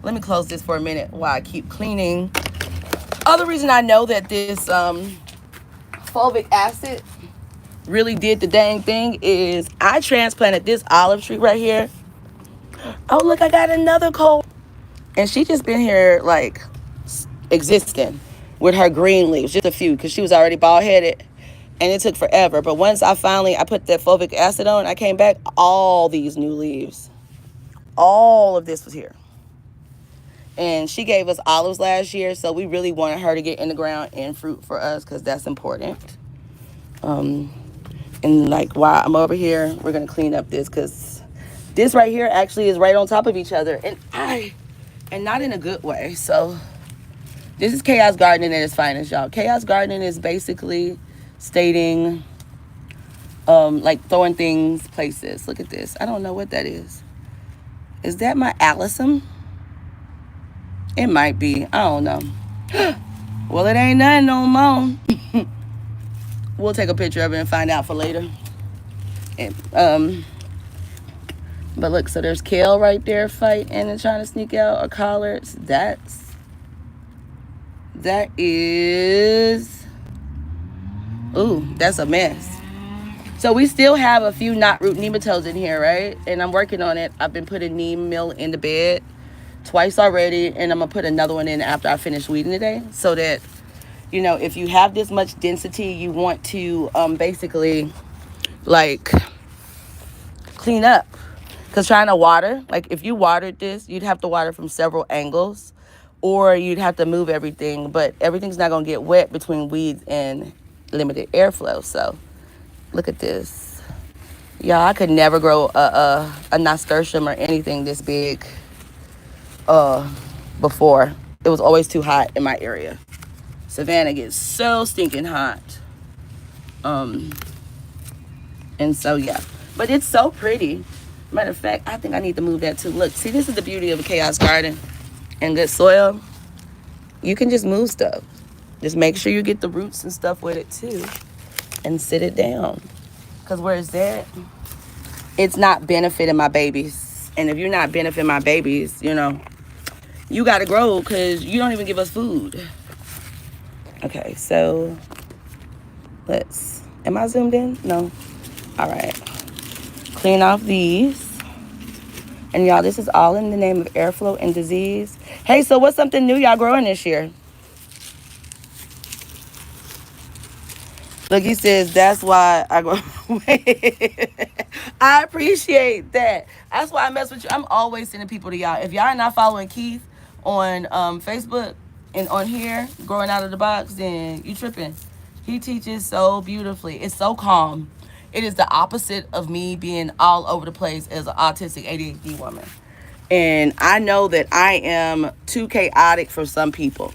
let me close this for a minute while I keep cleaning. Other reason I know that this fulvic acid really did the dang thing is I transplanted this olive tree right here. Oh, look, I got another cold. And she just been here like existing with her green leaves, just a few, because she was already bald-headed. And it took forever. But once I put that fulvic acid on, I came back, all these new leaves. All of this was here. And she gave us olives last year, so we really wanted her to get in the ground and fruit for us because that's important. And like while I'm over here, we're going to clean up this because this right here actually is right on top of each other. And not in a good way. So this is chaos gardening at its finest, y'all. Chaos gardening is basically stating like throwing things places. Look at this. I don't know what that is. Is that my Allison? It might be. I don't know. Well, it ain't nothing no more. We'll take a picture of it and find out for later. And, but look, so there's kale right there fighting and trying to sneak out, or collards. That is, ooh, that's a mess. So we still have a few knot root nematodes in here, right? And I'm working on it. I've been putting neem meal in the bed twice already, and I'm gonna put another one in after I finish weeding today, so that, you know, if you have this much density, you want to basically like clean up. Because trying to water, like if you watered this, you'd have to water from several angles, or you'd have to move everything, but everything's not gonna get wet between weeds and limited airflow. So look at this. Y'all, I could never grow a nasturtium or anything this big before. It was always too hot in my area. Savannah gets so stinking hot. And so, yeah. But it's so pretty. Matter of fact, I think I need to move that too. Look, see, this is the beauty of a chaos garden and good soil. You can just move stuff. Just make sure you get the roots and stuff with it too, and sit it down. Because where it's at, it's not benefiting my babies. And if you're not benefiting my babies, you got to grow because you don't even give us food. Okay, so am I zoomed in? No. All right. Clean off these. And y'all, this is all in the name of airflow and disease. Hey, so what's something new y'all growing this year? Look, he says, that's why I grow. I appreciate that. That's why I mess with you. I'm always sending people to y'all. If y'all are not following Keith on Facebook and on here, Growing Out of the Box, then you tripping. He teaches so beautifully. It's so calm. It is the opposite of me being all over the place as an autistic ADHD woman. And I know that I am too chaotic for some people.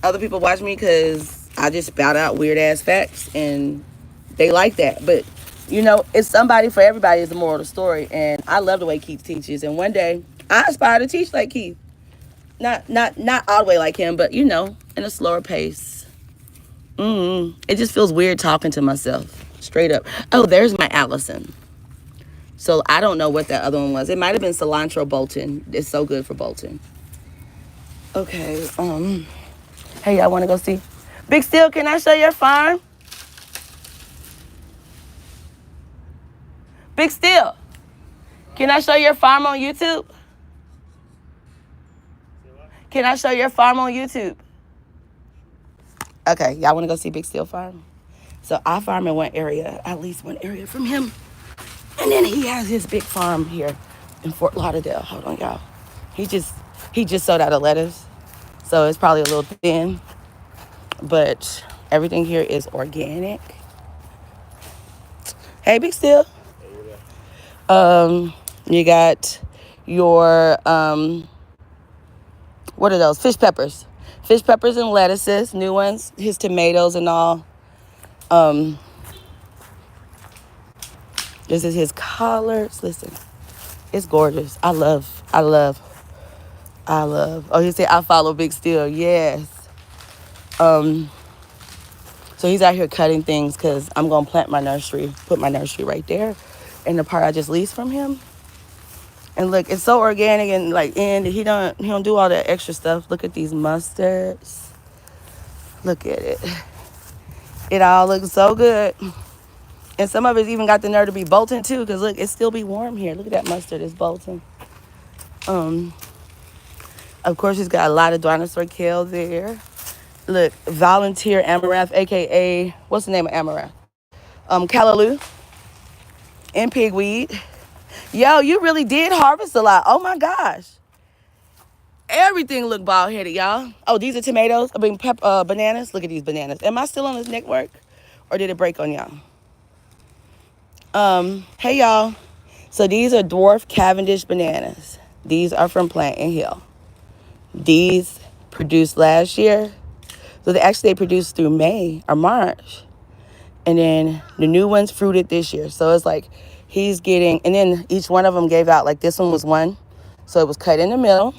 Other people watch me because I just spout out weird ass facts and they like that. But it's somebody for everybody is the moral of the story. And I love the way Keith teaches. And one day I aspire to teach like Keith. Not all the way like him, but in a slower pace. It just feels weird talking to myself. Straight up. Oh, there's my Allison. So I don't know what that other one was. It might have been cilantro Bolton. It's so good for Bolton. Okay. Hey, y'all want to go see? Big Steel, can I show your farm? Big Steel, can I show your farm on YouTube? Can I show your farm on YouTube? Okay, y'all want to go see Big Steel Farm? So I farm in one area, at least one area from him. And then he has his big farm here in Fort Lauderdale. Hold on, y'all. He just sowed out of lettuce. So it's probably a little thin. But everything here is organic. Hey, Big Steel. You got your, what are those? Fish peppers. Fish peppers and lettuces, new ones. His tomatoes and all. This is his collards. Listen, it's gorgeous. I love. Oh, he said I follow Big Steel. Yes. So he's out here cutting things because I'm gonna put my nursery right there, in the part I just leased from him. And look, it's so organic and he don't do all that extra stuff. Look at these mustards. Look at it. It all looks so good. And some of it's even got the nerve to be Bolton too, because look, it still be warm here. Look at that mustard, it's Bolton. Of course, he's got a lot of dinosaur kale there. Look, volunteer amaranth, aka what's the name of amaranth? Callaloo and pigweed. Yo, you really did harvest a lot. Oh my gosh. Everything look bald headed, y'all. Oh, these are tomatoes. Bananas. Look at these bananas. Am I still on this network, or did it break on y'all? Hey y'all. So these are dwarf Cavendish bananas. These are from Plant and Hill. These produced last year. So they produced through May or March. And then the new ones fruited this year. So it's like he's getting, and then each one of them gave out, like this one was one. So it was cut in the middle.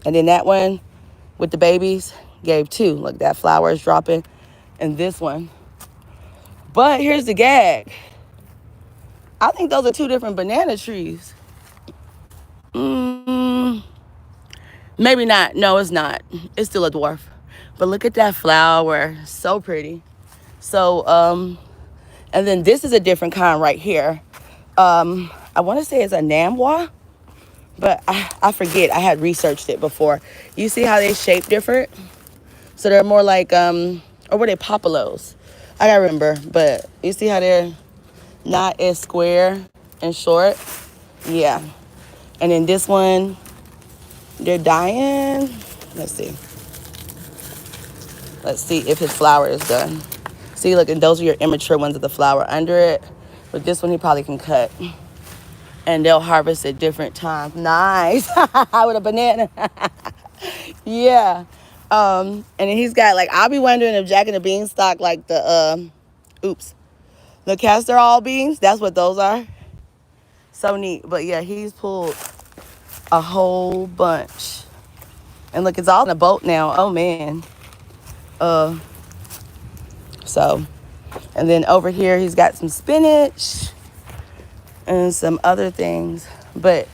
And then that one with the babies gave two. Look, that flower is dropping. And this one. But here's the gag. I think those are two different banana trees. Maybe not. No, it's not. It's still a dwarf. But look at that flower. So pretty. So, and then this is a different kind right here. I want to say it's a Namwa, but I forget. I had researched it before. You see how they shape different? So they're more like, or were they Popolos? I gotta remember. But you see how they're not as square and short? Yeah. And then this one, they're dying. Let's see. Let's see if his flower is done. See, look, and those are your immature ones of the flower under it. But this one he probably can cut. And they'll harvest at different times. Nice. With a banana. Yeah. And then he's got, like, I'll be wondering if Jack and the Beanstalk, like the castor oil beans, that's what those are. So neat. But yeah, he's pulled a whole bunch. And look, it's all in a boat now. Oh man. Uh so and then over here he's got some spinach and some other things. But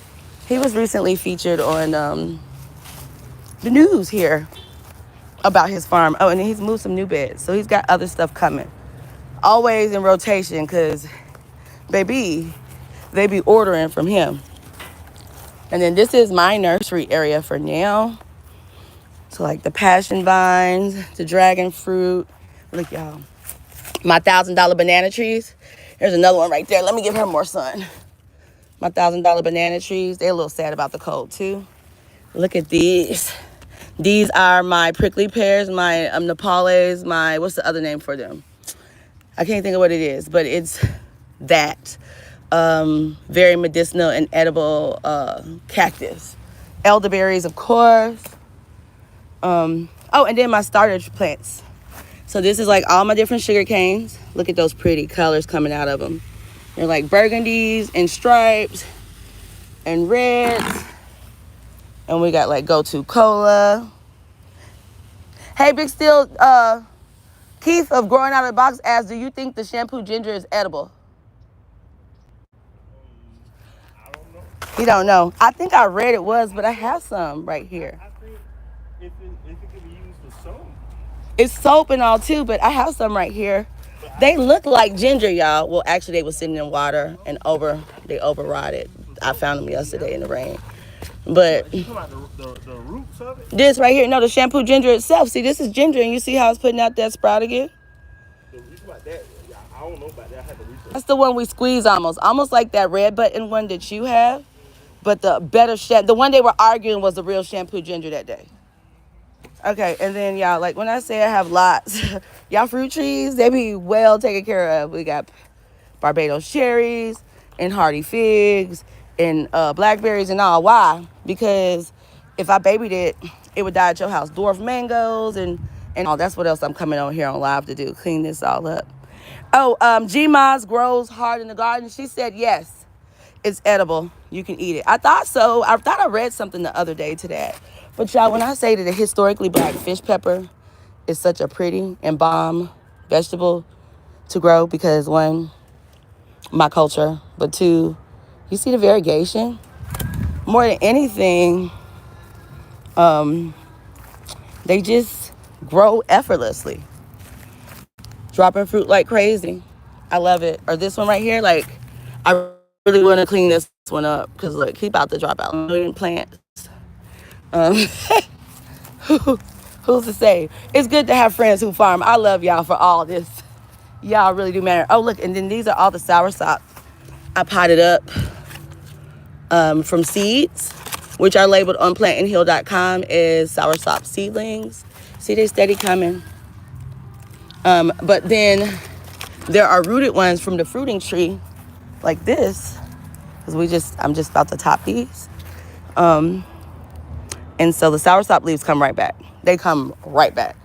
he was recently featured on the news here about his farm. Oh, and he's moved some new beds. So he's got other stuff coming. Always in rotation because, baby, they be ordering from him. And then this is my nursery area for now. So like the passion vines, the dragon fruit. Look, y'all. My $1,000 banana trees. There's another one right there. Let me give her more sun. My $1,000 banana trees. They're a little sad about the cold too. Look at these. These are my prickly pears, my Nepales, my, what's the other name for them? I can't think of what it is, but it's that. Very medicinal and edible cactus. Elderberries, of course. Oh, and then my starter plants. So this is like all my different sugar canes. Look at those pretty colors coming out of them. They're like burgundies and stripes and reds. And we got like go-to cola. Hey, Big Steel, Keith of Growing Out of the Box asked, do you think the shampoo ginger is edible? I don't know. He don't know. I think I read it was, but I have some right here. I think if it can be used for soap. It's soap and all too, but I have some right here. They look like ginger, y'all. Well, actually, they were sitting in water and they overrotted. I found them yesterday in the rain. But You talking about the roots of it? this right here, no, the shampoo ginger itself. See, this is ginger, and you see how it's putting out that sprout again? You talking about that? Yeah, I don't know about that. I had to research. That's the one we squeeze almost like that red button one that you have. But the better the one they were arguing was the real shampoo ginger that day. Okay, and then y'all, like when I say I have lots, y'all fruit trees, they be well taken care of. We got Barbados cherries and hardy figs and blackberries and all. Why? Because if I babied it, it would die at your house. Dwarf mangoes and all. That's what else I'm coming on here on live to do. Clean this all up. Oh, G Moz grows hard in the garden. She said yes, it's edible. You can eat it. I thought so. I thought I read something the other day to that. But y'all, when I say that the historically black fish pepper is such a pretty and bomb vegetable to grow because one, my culture, but two, you see the variegation? More than anything, they just grow effortlessly. Dropping fruit like crazy. I love it. Or this one right here, like, I really want to clean this one up because look, keep out the dropout. Million plants. Who's to say? It's good to have friends who farm. I love y'all for all this. Y'all really do matter. Oh, look, and then these are all the soursop I potted up from seeds, which are labeled on plantandheal.com as soursop seedlings. See, they steady coming. But then there are rooted ones from the fruiting tree, like this, because I'm just about to top these. And so the soursop leaves come right back. They come right back.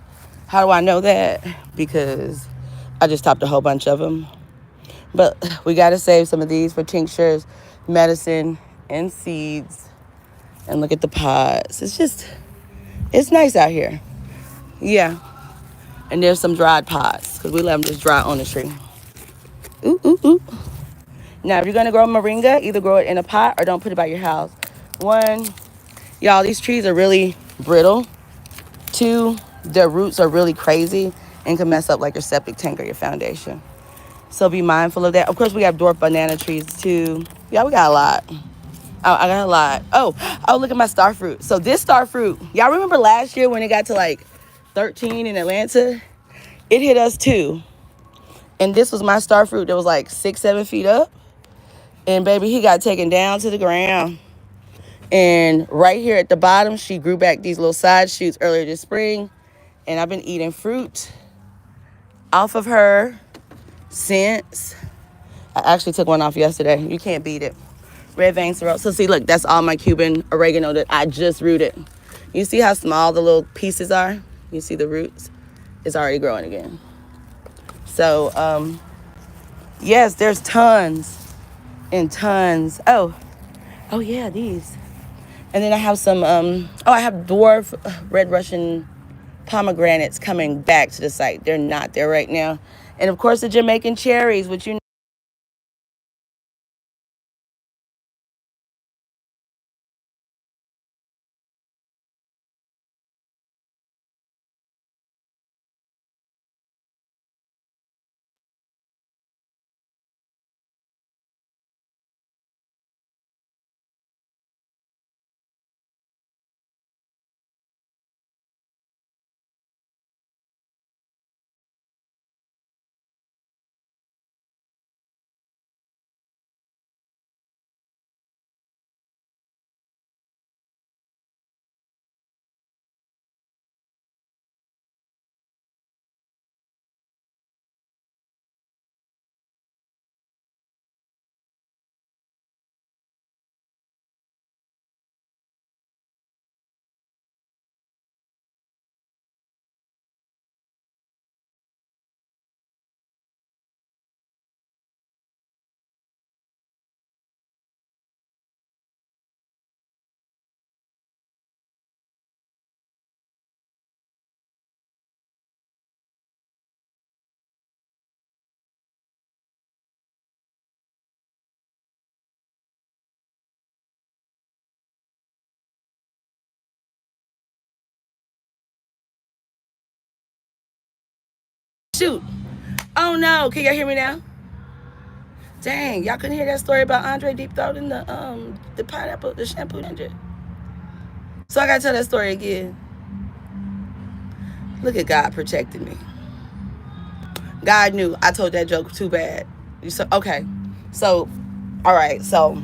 How do I know that? Because I just topped a whole bunch of them. But we got to save some of these for tinctures, medicine, and seeds. And look at the pods. It's nice out here. Yeah. And there's some dried pods because we let them just dry on the tree. Ooh, ooh, ooh. Now, if you're going to grow moringa, either grow it in a pot or don't put it by your house. One, y'all, these trees are really brittle. Two, their roots are really crazy and can mess up like your septic tank or your foundation. So be mindful of that. Of course, we have dwarf banana trees too. Yeah, we got a lot. Oh, I got a lot. Oh, look at my star fruit. So this star fruit, y'all remember last year when it got to like 13 in Atlanta? It hit us too. And this was my star fruit that was like 6-7 feet up. And baby, he got taken down to the ground. And right here at the bottom, she grew back these little side shoots earlier this spring. And I've been eating fruit off of her since. I actually took one off yesterday. You can't beat it. Red vein sorrel. So see, look, that's all my Cuban oregano that I just rooted. You see how small the little pieces are? You see the roots? It's already growing again. So, yes, there's tons in tons. Oh yeah, these. And then I have some, I have dwarf red Russian pomegranates coming back to the site. They're not there right now. And of course the Jamaican cherries, which you know. Shoot. Oh no, can y'all hear me now? Dang, y'all couldn't hear that story about Andre deep throating the pineapple, the shampoo ninja. So I gotta tell that story again. Look at God protecting me. God knew I told that joke too bad. Okay. So, all right. So,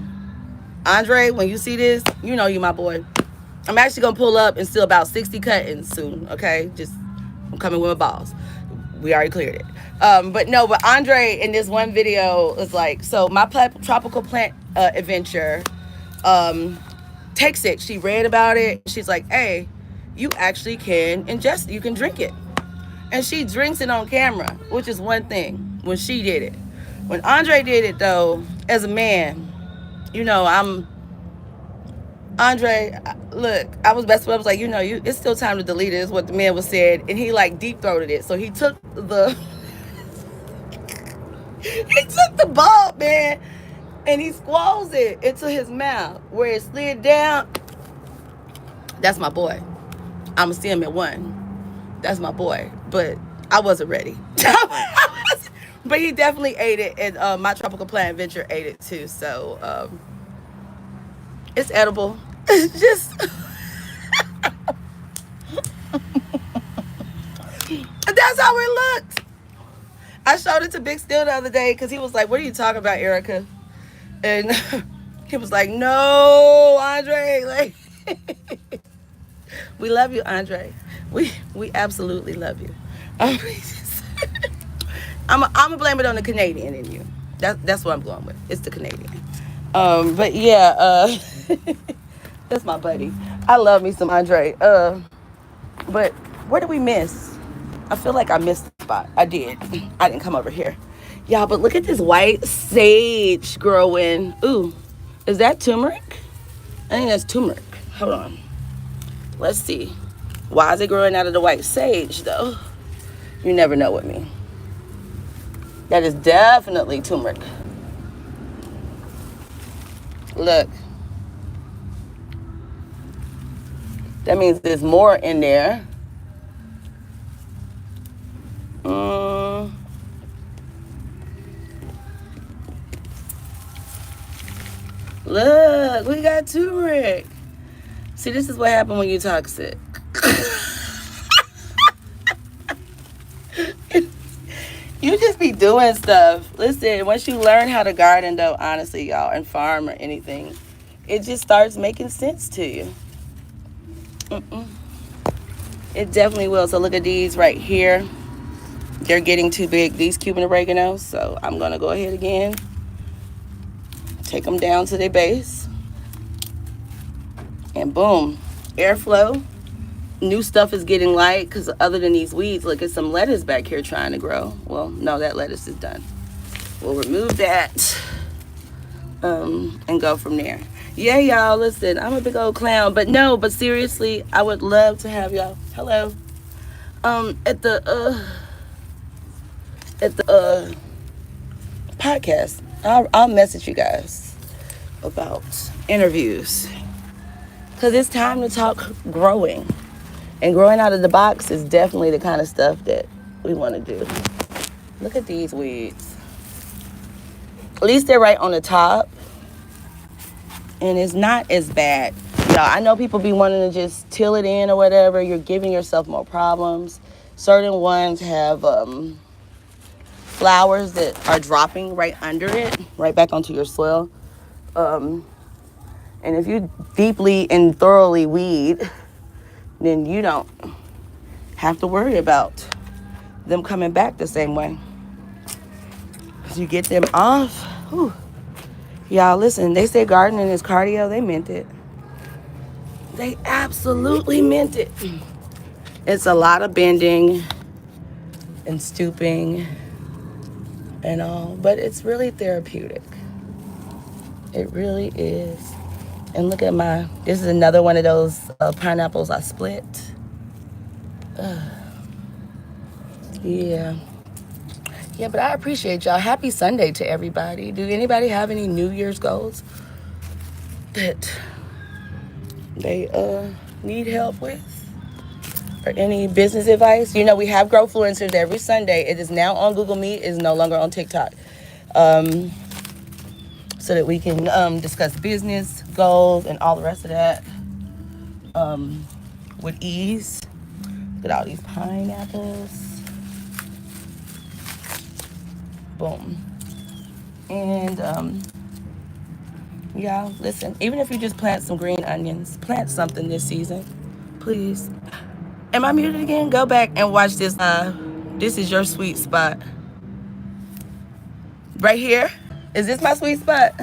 Andre, when you see this, you know you my boy. I'm actually gonna pull up and steal about 60 cuttings soon. Okay, I'm coming with my balls. We already cleared it. But Andre in this one video was like, so my tropical plant adventure takes it. She read about it. She's like, hey, you actually can ingest it. You can drink it. And she drinks it on camera, which is one thing when she did it. When Andre did it, though, as a man, you know, Andre, look, I was best friend. I was like, it's still time to delete it, is what the man was said. And he like deep throated it. So he took the bulb, man, and he squalls it into his mouth where it slid down. That's my boy. I'ma see him at 1. That's my boy. But I wasn't ready. But he definitely ate it, and my tropical plant adventure ate it too. So it's edible. It's just that's how it looked. I showed it to Big Steel the other day because he was like, "What are you talking about, Erica?" And he was like, "No, Andre, like." We love you, Andre. We absolutely love you. I'm gonna blame it on the Canadian in you. That's what I'm going with. It's the Canadian. But yeah, that's my buddy. I love me some Andre. But where did we miss? I feel like I missed the spot. I did. I didn't come over here. Y'all, but look at this white sage growing. Ooh, is that turmeric? I think that's turmeric. Hold on. Let's see. Why is it growing out of the white sage, though? You never know with me. That is definitely turmeric. Look. That means there's more in there. Look, we got turmeric. See, this is what happened when you're toxic. You just be doing stuff. Listen, once you learn how to garden, though, honestly, y'all, and farm or anything, it just starts making sense to you. It definitely will. So look at these right here. They're getting too big, these Cuban oreganos. So I'm going to go ahead again. Take them down to their base. And boom, airflow. New stuff is getting light because other than these weeds, look at some lettuce back here trying to grow. Well, no, that lettuce is done. We'll remove that. and go from there. Yeah, y'all, listen, I'm a big old clown, but no, but seriously, I would love to have y'all. Hello. At the podcast. I'll message you guys about interviews because it's time to talk growing, and growing out of the box is definitely the kind of stuff that we want to do. Look at these weeds. At least they're right on the top, and it's not as bad. Y'all, I know people be wanting to just till it in or whatever. You're giving yourself more problems. Certain ones have flowers that are dropping right under it, right back onto your soil. And if you deeply and thoroughly weed, then you don't have to worry about them coming back the same way. As you get them off, whew. Y'all, listen, they say gardening is cardio. They meant it. They absolutely meant it. It's a lot of bending and stooping and all, but it's really therapeutic. It really is. And look at this is another one of those pineapples I split. Yeah. Yeah, but I appreciate y'all. Happy Sunday to everybody. Do anybody have any New Year's goals that they need help with? Or any business advice? You know, we have Growfluencers every Sunday. It is now on Google Meet. It is no longer on TikTok. So that we can discuss business goals and all the rest of that with ease. Look at all these pineapples. Boom. And y'all, listen, even if you just plant some green onions, plant something this season, please. Am I muted again? Go back and watch this. This is your sweet spot. Right here. Is this my sweet spot?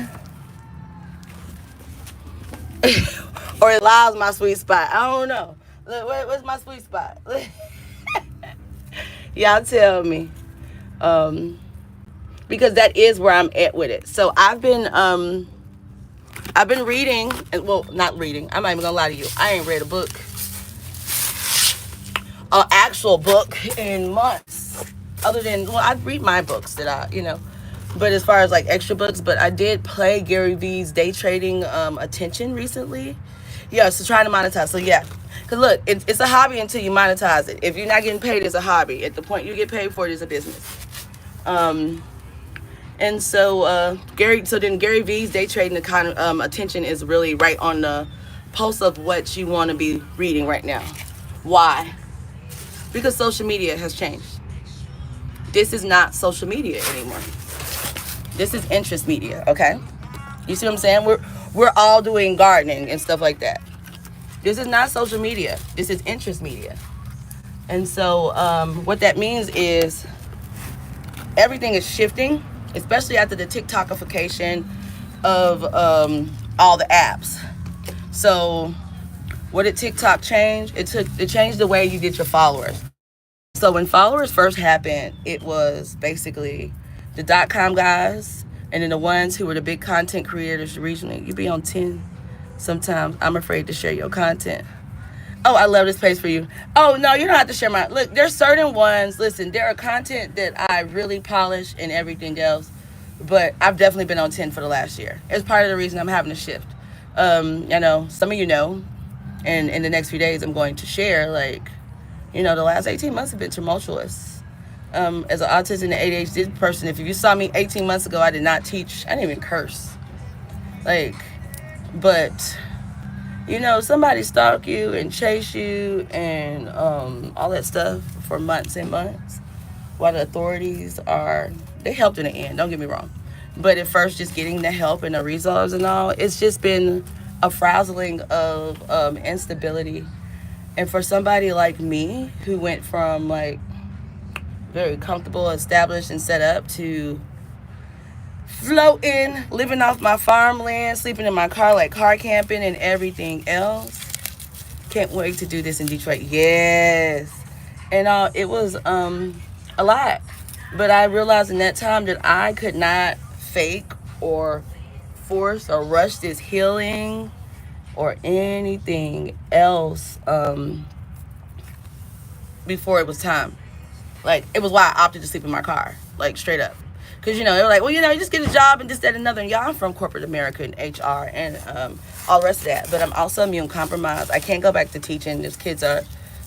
Or it allows my sweet spot. I don't know. Look, what's my sweet spot? Y'all tell me. Because that is where I'm at with it. So I've been reading, well, not reading. I'm not even gonna lie to you. I ain't read a book, an actual book in months. Other than, well, I read my books that but as far as like extra books, but I did play Gary Vee's day trading attention recently. Yeah, so trying to monetize. So yeah, because look, it's a hobby until you monetize it. If you're not getting paid, it's a hobby. At the point you get paid for it, it's a business. And so Gary Vee's day trading attention is really right on the pulse of what you want to be reading right now. Why? Because social media has changed. This is not social media anymore. This is interest media, okay? You see what I'm saying? We're all doing gardening and stuff like that. This is not social media. This is interest media. And so what that means is everything is shifting, especially after the TikTokification of all the apps. So what did TikTok change? It changed the way you get your followers. So when followers first happened, it was basically the .com guys and then the ones who were the big content creators regionally. You be on 10 sometimes. I'm afraid to share your content. Oh, I love this page for you. Oh, no, you don't have to share my... Look, there's certain ones. Listen, there are content that I really polish and everything else. But I've definitely been on 10 for the last year. It's part of the reason I'm having a shift. I know, some of you know, and in the next few days I'm going to share, like, the last 18 months have been tumultuous. As an autism and ADHD person, if you saw me 18 months ago, I did not teach. I didn't even curse. But... somebody stalk you and chase you and all that stuff for months and months while the authorities they helped in the end, don't get me wrong. But at first, just getting the help and the resolves and all, it's just been a frazzling of instability. And for somebody like me who went from like very comfortable, established, and set up to floating, living off my farmland, sleeping in my car, like car camping and everything else. Can't wait to do this in Detroit. Yes. And it was a lot. But I realized in that time that I could not fake or force or rush this healing or anything else before it was time. Like, it was why I opted to sleep in my car, like, straight up. Because, they were like, well, you just get a job and this, that, and another. And y'all, I'm from corporate America and HR and all the rest of that. But I'm also immune compromised. I can't go back to teaching. These kids are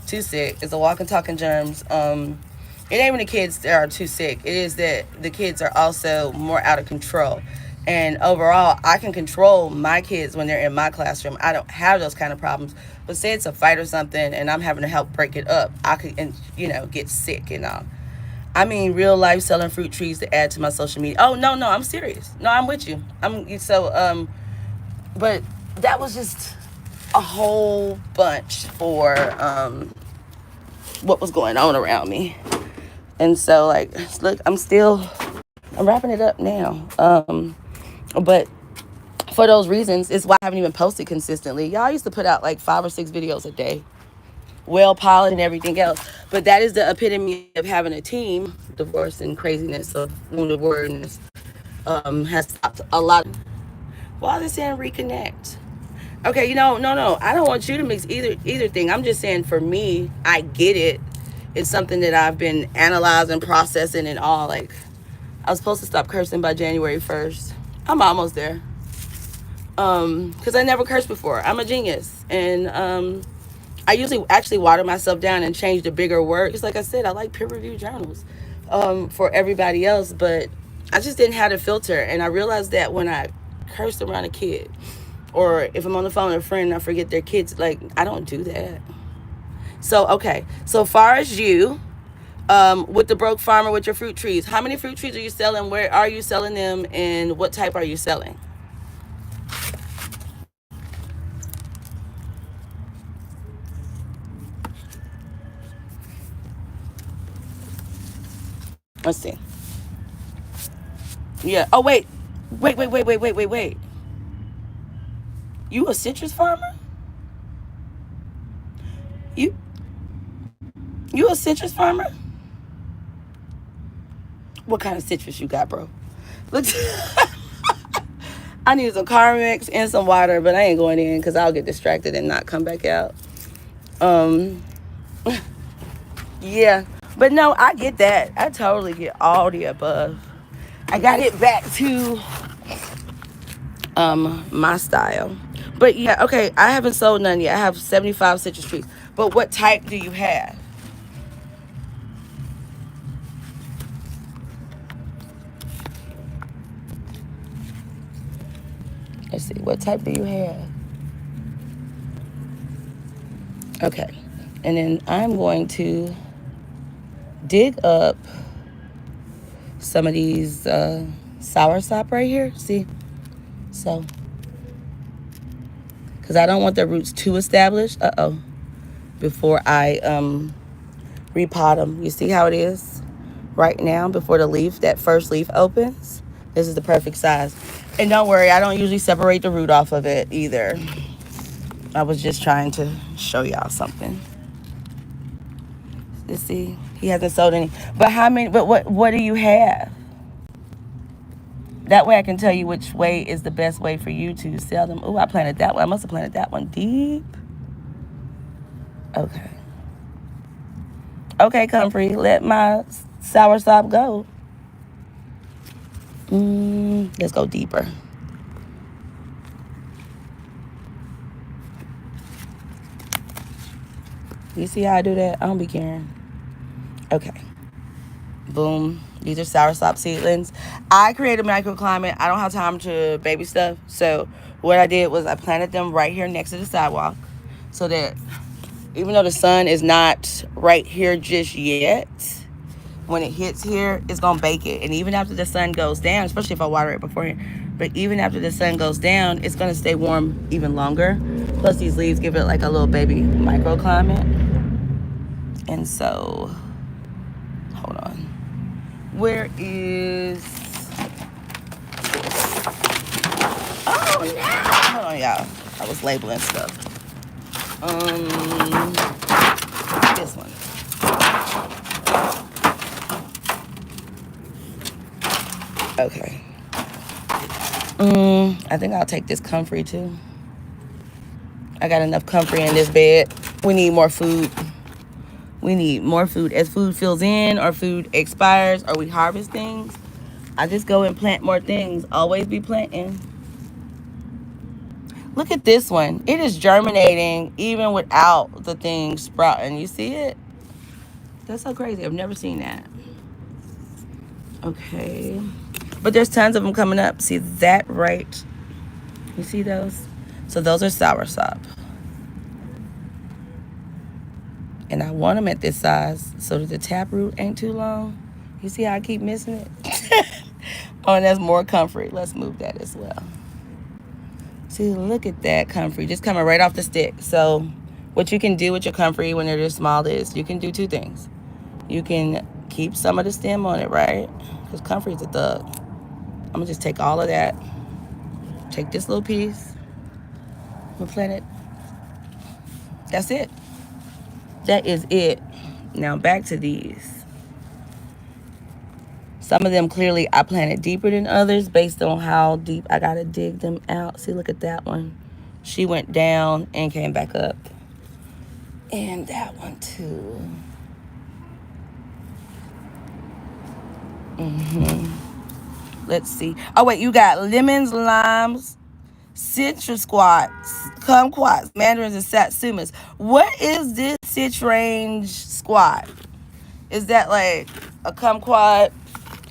too sick. It's a walking, talking germs. It ain't even the kids that are too sick. It is that the kids are also more out of control. And overall, I can control my kids when they're in my classroom. I don't have those kind of problems. But say it's a fight or something and I'm having to help break it up, I could, get sick and all. I mean, real life selling fruit trees to add to my social media. Oh, no, I'm serious. No, I'm with you. But that was just a whole bunch for what was going on around me. And so, like, look, I'm wrapping it up now. But for those reasons, it's why I haven't even posted consistently. Y'all used to put out like 5 or 6 videos a day, well polished and everything else. But that is the epitome of having a team. Divorce and craziness of wounded wordness has stopped a lot. Why are they saying reconnect? Okay, no. I don't want you to mix either thing. I'm just saying, for me, I get it. It's something that I've been analyzing, processing, and all. Like, I was supposed to stop cursing by January 1st. I'm almost there. Because I never cursed before. I'm a genius. And I usually actually water myself down and change the bigger words. Like I said, I like peer-reviewed journals for everybody else. But I just didn't have the filter. And I realized that when I cursed around a kid, or if I'm on the phone with a friend and I forget their kids, like, I don't do that. So, okay. So far as you, with the broke farmer with your fruit trees, how many fruit trees are you selling? Where are you selling them? And what type are you selling? Let's see. Yeah. Oh, wait. Wait. You a citrus farmer? You a citrus farmer? What kind of citrus you got, bro? Look, I need some Carmex and some water, but I ain't going in because I'll get distracted and not come back out. Yeah. But no, I get that. I totally get all the above. I got it back to my style. But yeah, okay, I haven't sold none yet. I have 75 citrus trees. But what type do you have? Let's see, what type do you have? Okay. And then I'm going to dig up some of these soursop right here. See? So, because I don't want the roots too established. Before I repot them. You see how it is right now before that first leaf opens? This is the perfect size. And don't worry, I don't usually separate the root off of it either. I was just trying to show y'all something. You see, he hasn't sold any. But how many? But what do you have? That way I can tell you which way is the best way for you to sell them. Oh, I planted that one. I must have planted that one deep. Okay. Okay, Comfrey, let my soursop go. Let's go deeper. You see how I do that? I don't be caring. Okay. Boom. These are soursop seedlings. I created a microclimate. I don't have time to baby stuff. So what I did was I planted them right here next to the sidewalk so that even though the sun is not right here just yet, when it hits here, it's going to bake it. And even after the sun goes down, especially if I water it beforehand, but even after the sun goes down, it's going to stay warm even longer. Plus these leaves give it like a little baby microclimate. And so, hold on. Where is... Oh, no! Hold on, y'all. I was labeling stuff. This one. Okay. I think I'll take this comfrey too. I got enough comfrey in this bed. We need more food. We need more food. As food fills in or food expires or we harvest things, I just go and plant more things. Always be planting. Look at this one. It is germinating even without the thing sprouting. You see it? That's so crazy. I've never seen that. Okay. But there's tons of them coming up. See that right? You see those? So those are soursop. And I want them at this size so that the taproot ain't too long. You see how I keep missing it? Oh, and that's more comfrey. Let's move that as well. See, look at that comfrey. Just coming right off the stick. So what you can do with your comfrey when they're this small is you can do two things. You can keep some of the stem on it, right? Because comfrey's a thug. I'm going to just take all of that. Take this little piece. I'm going to plant it. That's it. That is it. Now back to these. Some of them clearly I planted deeper than others based on how deep I got to dig them out. See, look at that one. She went down and came back up. And that one too. Let's see. Oh, wait, you got lemons, limes, citrus squats, kumquats, mandarins, and satsumas. What is this citrus squat? Is that like a kumquat,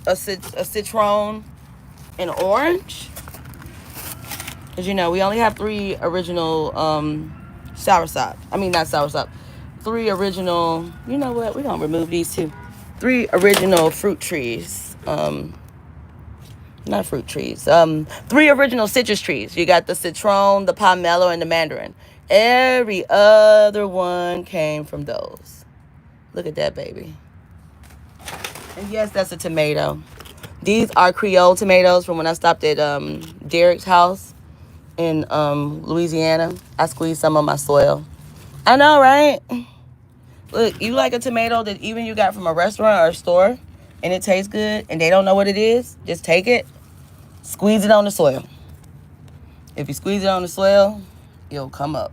a citron, and orange? Because, you know, we only have 3 original soursop. I mean, not soursop. 3 original, you know what? We're going to remove these too. 3 original fruit trees. Not fruit trees. 3 original citrus trees. You got the citron, the pomelo, and the mandarin. Every other one came from those. Look at that, baby. And yes, that's a tomato. These are Creole tomatoes from when I stopped at Derek's house in Louisiana. I squeezed some on my soil. I know, right? Look, you like a tomato that even you got from a restaurant or a store and it tastes good and they don't know what it is, just take it, squeeze it on the soil. If you squeeze it on the soil, it'll come up.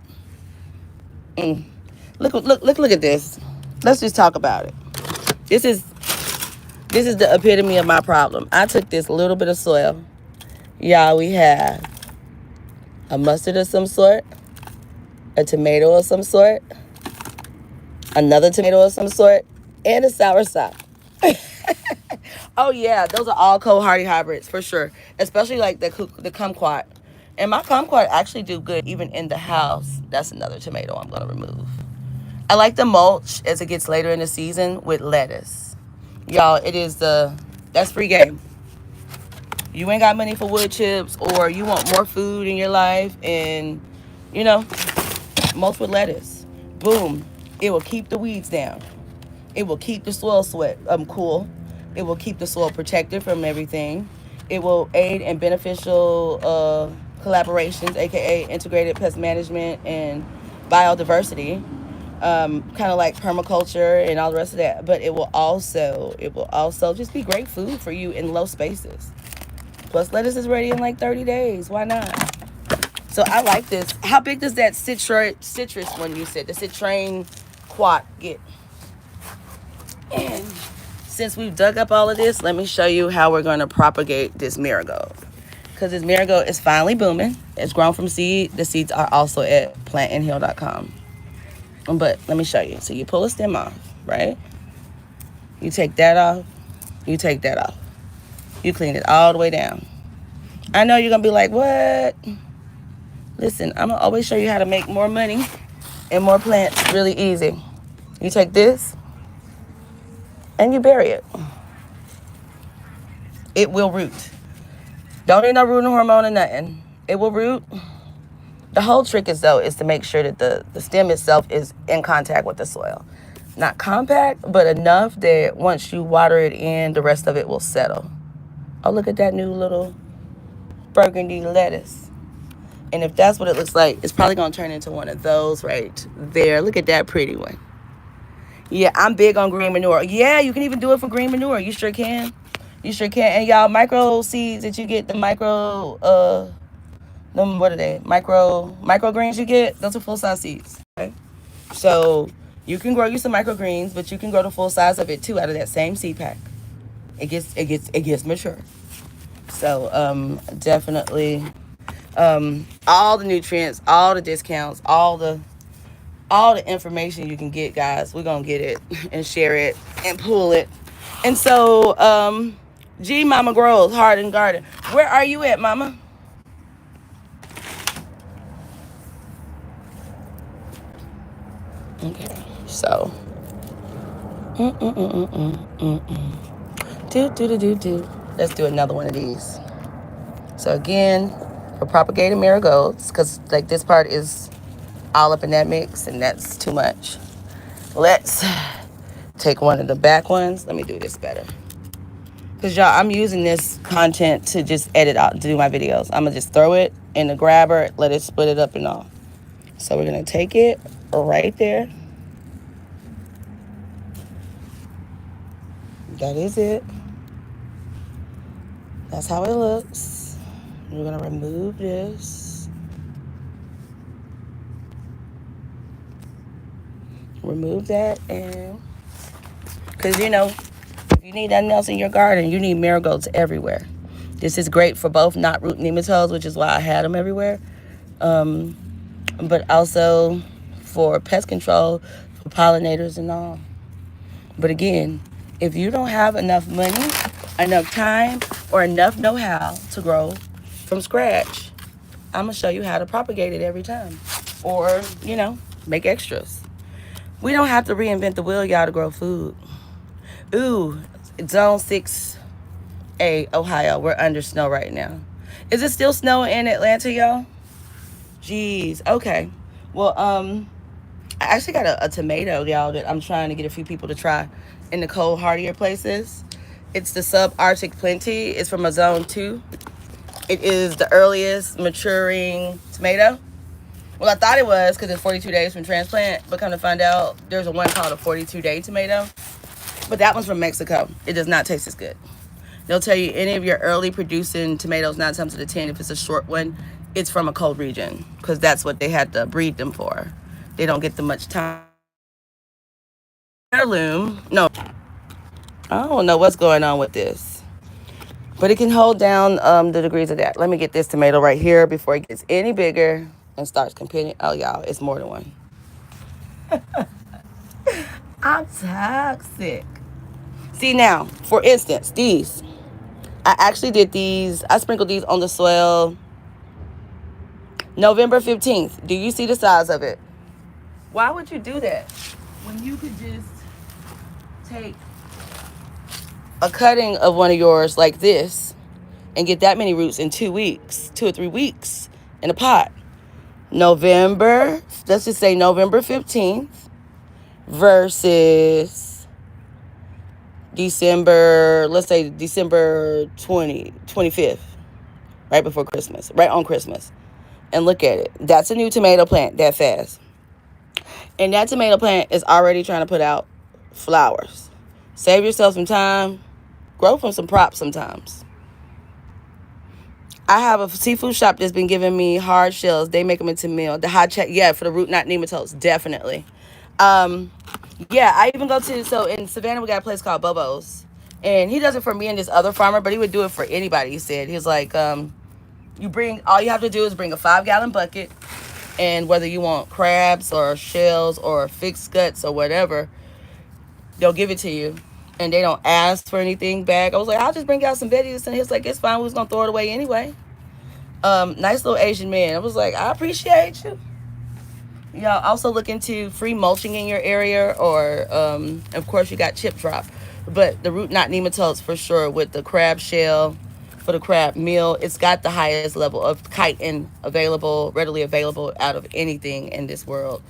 Look at this. Let's just talk about it. This is the epitome of my problem. I took this little bit of soil. Y'all, we have a mustard of some sort, a tomato of some sort, another tomato of some sort, and a soursop. Oh yeah, those are all cold hardy hybrids for sure, especially like the kumquat. And my kumquat actually do good even in the house. That's another tomato I'm gonna remove. I like the mulch as it gets later in the season with lettuce. Y'all, that's free game. You ain't got money for wood chips or you want more food in your life and, you know, mulch with lettuce. Boom. It will keep the weeds down. It will keep the soil cool. It will keep the soil protected from everything. It will aid in beneficial collaborations, aka integrated pest management and biodiversity, kind of like permaculture and all the rest of that. But it will also just be great food for you in low spaces. Plus, lettuce is ready in like 30 days. Why not? So I like this. How big does that citrus one you said, the citrine quat, get? And since we've dug up all of this, let me show you how we're going to propagate this marigold. Because this marigold is finally booming. It's grown from seed. The seeds are also at plantandheal.com. But let me show you. So you pull a stem off, right? You take that off. You take that off. You clean it all the way down. I know you're going to be like, what? Listen, I'm going to always show you how to make more money and more plants really easy. You take this and you bury it. It will root. Don't need no rooting hormone or nothing. It will root. The whole trick is to make sure that the stem itself is in contact with the soil. Not compact, but enough that once you water it in, the rest of it will settle. Oh, look at that new little burgundy lettuce. And if that's what it looks like, it's probably going to turn into one of those right there. Look at that pretty one. Yeah, I'm big on green manure. Yeah, you can even do it for green manure. You sure can. You sure can. And y'all, micro seeds that you get, the micro, them, what are they? Microgreens you get, those are full size seeds. Okay? So you can grow you some microgreens, but you can grow the full size of it too out of that same seed pack. It gets mature. So definitely all the nutrients, all the discounts, all the information you can get, guys. We're gonna get it and share it and pull it. And so G Mama Grows Garden Garden. Where are you at, Mama? Okay, so do. Let's do another one of these. So again, for propagated marigolds, because like this part is all up in that mix and that's too much. Let's take one of the back ones. Let me do this better. Because y'all, I'm using this content to just edit out, to do my videos. I'm going to just throw it in the grabber, let it split it up and all. So we're going to take it right there. That is it. That's how it looks. We're going to remove this. Remove that. And because, you know, if you need nothing else in your garden, you need marigolds everywhere. This is great for both knot root nematodes, which is why I had them everywhere. But also for pest control, for pollinators and all. But again, if you don't have enough money, enough time, or enough know-how to grow from scratch, I'm going to show you how to propagate it every time. Or, you know, make extras. We don't have to reinvent the wheel, y'all, to grow food. Ooh, Zone 6A, Ohio. We're under snow right now. Is it still snowing in Atlanta, y'all? Jeez. Okay. Well, I actually got a tomato, y'all, that I'm trying to get a few people to try in the cold, hardier places. It's the Subarctic Plenty. It's from a Zone 2. It is the earliest maturing tomato. Well, I thought it was because it's 42 days from transplant, but come to find out, there's a one called a 42-day tomato. But that one's from Mexico. It does not taste as good. They'll tell you any of your early producing tomatoes, 9 times out of 10, if it's a short one, it's from a cold region because that's what they had to breed them for. They don't get the much time. Heirloom. No, I don't know what's going on with this, but it can hold down the degrees of that. Let me get this tomato right here before it gets any bigger and starts competing. Oh, y'all, it's more than one. I'm toxic. See now, for instance, these. I actually did these. I sprinkled these on the soil November 15th. Do you see the size of it? Why would you do that when you could just take a cutting of one of yours like this and get that many roots in 2 weeks, 2 or 3 weeks in a pot? November, let's just say November 15th versus December, let's say December 25th, right before Christmas, right on Christmas. And look at it. That's a new tomato plant that fast. And that tomato plant is already trying to put out flowers. Save yourself some time. Grow from some props sometimes. I have a seafood shop that's been giving me hard shells. They make them into meal. The hot check, yeah, for the root knot nematodes, definitely. Yeah, I even go to, so in Savannah, we got a place called Bobo's. And he does it for me and this other farmer, but he would do it for anybody, he said. He was like, all you have to do is bring a 5-gallon bucket. And whether you want crabs or shells or fixed guts or whatever, they'll give it to you. And they don't ask for anything back. I was like, I'll just bring out some veggies. And he's like, it's fine. We was going to throw it away anyway. Nice little Asian man. I was like, I appreciate you. Y'all also look into free mulching in your area, or of course you got chip drop. But the root knot nematodes for sure, with the crab shell for the crab meal, it's got the highest level of chitin readily available out of anything in this world.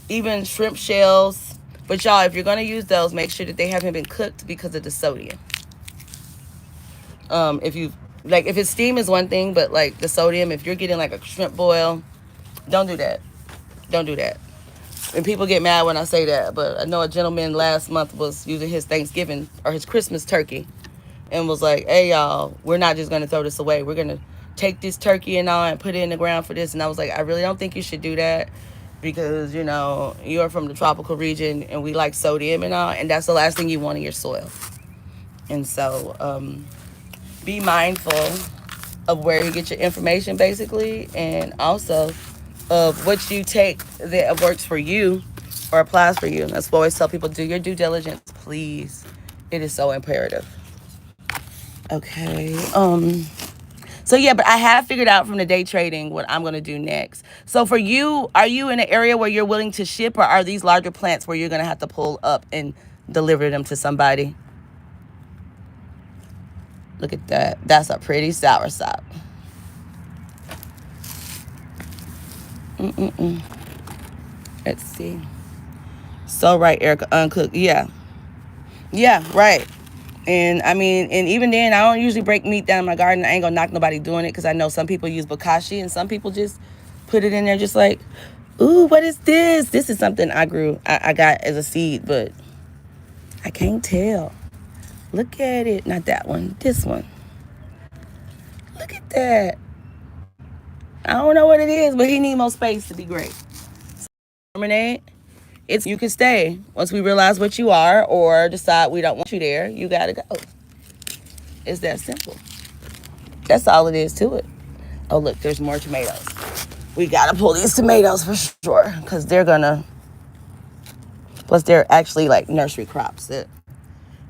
Even shrimp shells. But y'all, if you're gonna use those, make sure that they haven't been cooked because of the sodium. If it's steam is one thing, but like the sodium, if you're getting like a shrimp boil, don't do that. Don't do that. And people get mad when I say that, but I know a gentleman last month was using his Thanksgiving or his Christmas turkey and was like, hey, y'all, we're not just going to throw this away. We're going to take this turkey and all and put it in the ground for this. And I was like, I really don't think you should do that because, you know, you're from the tropical region and we like sodium and all. And that's the last thing you want in your soil. And so be mindful of where you get your information, basically, and also of what you take that works for you or applies for you. And that's what I always tell people, do your due diligence, please. It is so imperative. Okay. So yeah, but I have figured out from the day trading what I'm going to do next. So for you, are you in an area where you're willing to ship, or are these larger plants where you're going to have to pull up and deliver them to somebody? Look at that. That's a pretty soursop. Let's see. So right, Erica, uncooked. Yeah. Yeah, right. And I mean, and even then, I don't usually break meat down in my garden. I ain't gonna knock nobody doing it because I know some people use bokashi and some people just put it in there just like, ooh, what is this? This is something I grew, I got as a seed, but I can't tell. Look at it. Not that one. This one. Look at that. I don't know what it is, but he need more space to be great. Terminate. It's you can stay. Once we realize what you are or decide we don't want you there, you gotta go. It's that simple. That's all it is to it. Oh, look, there's more tomatoes. We gotta pull these tomatoes for sure because they're gonna, plus they're actually like nursery crops that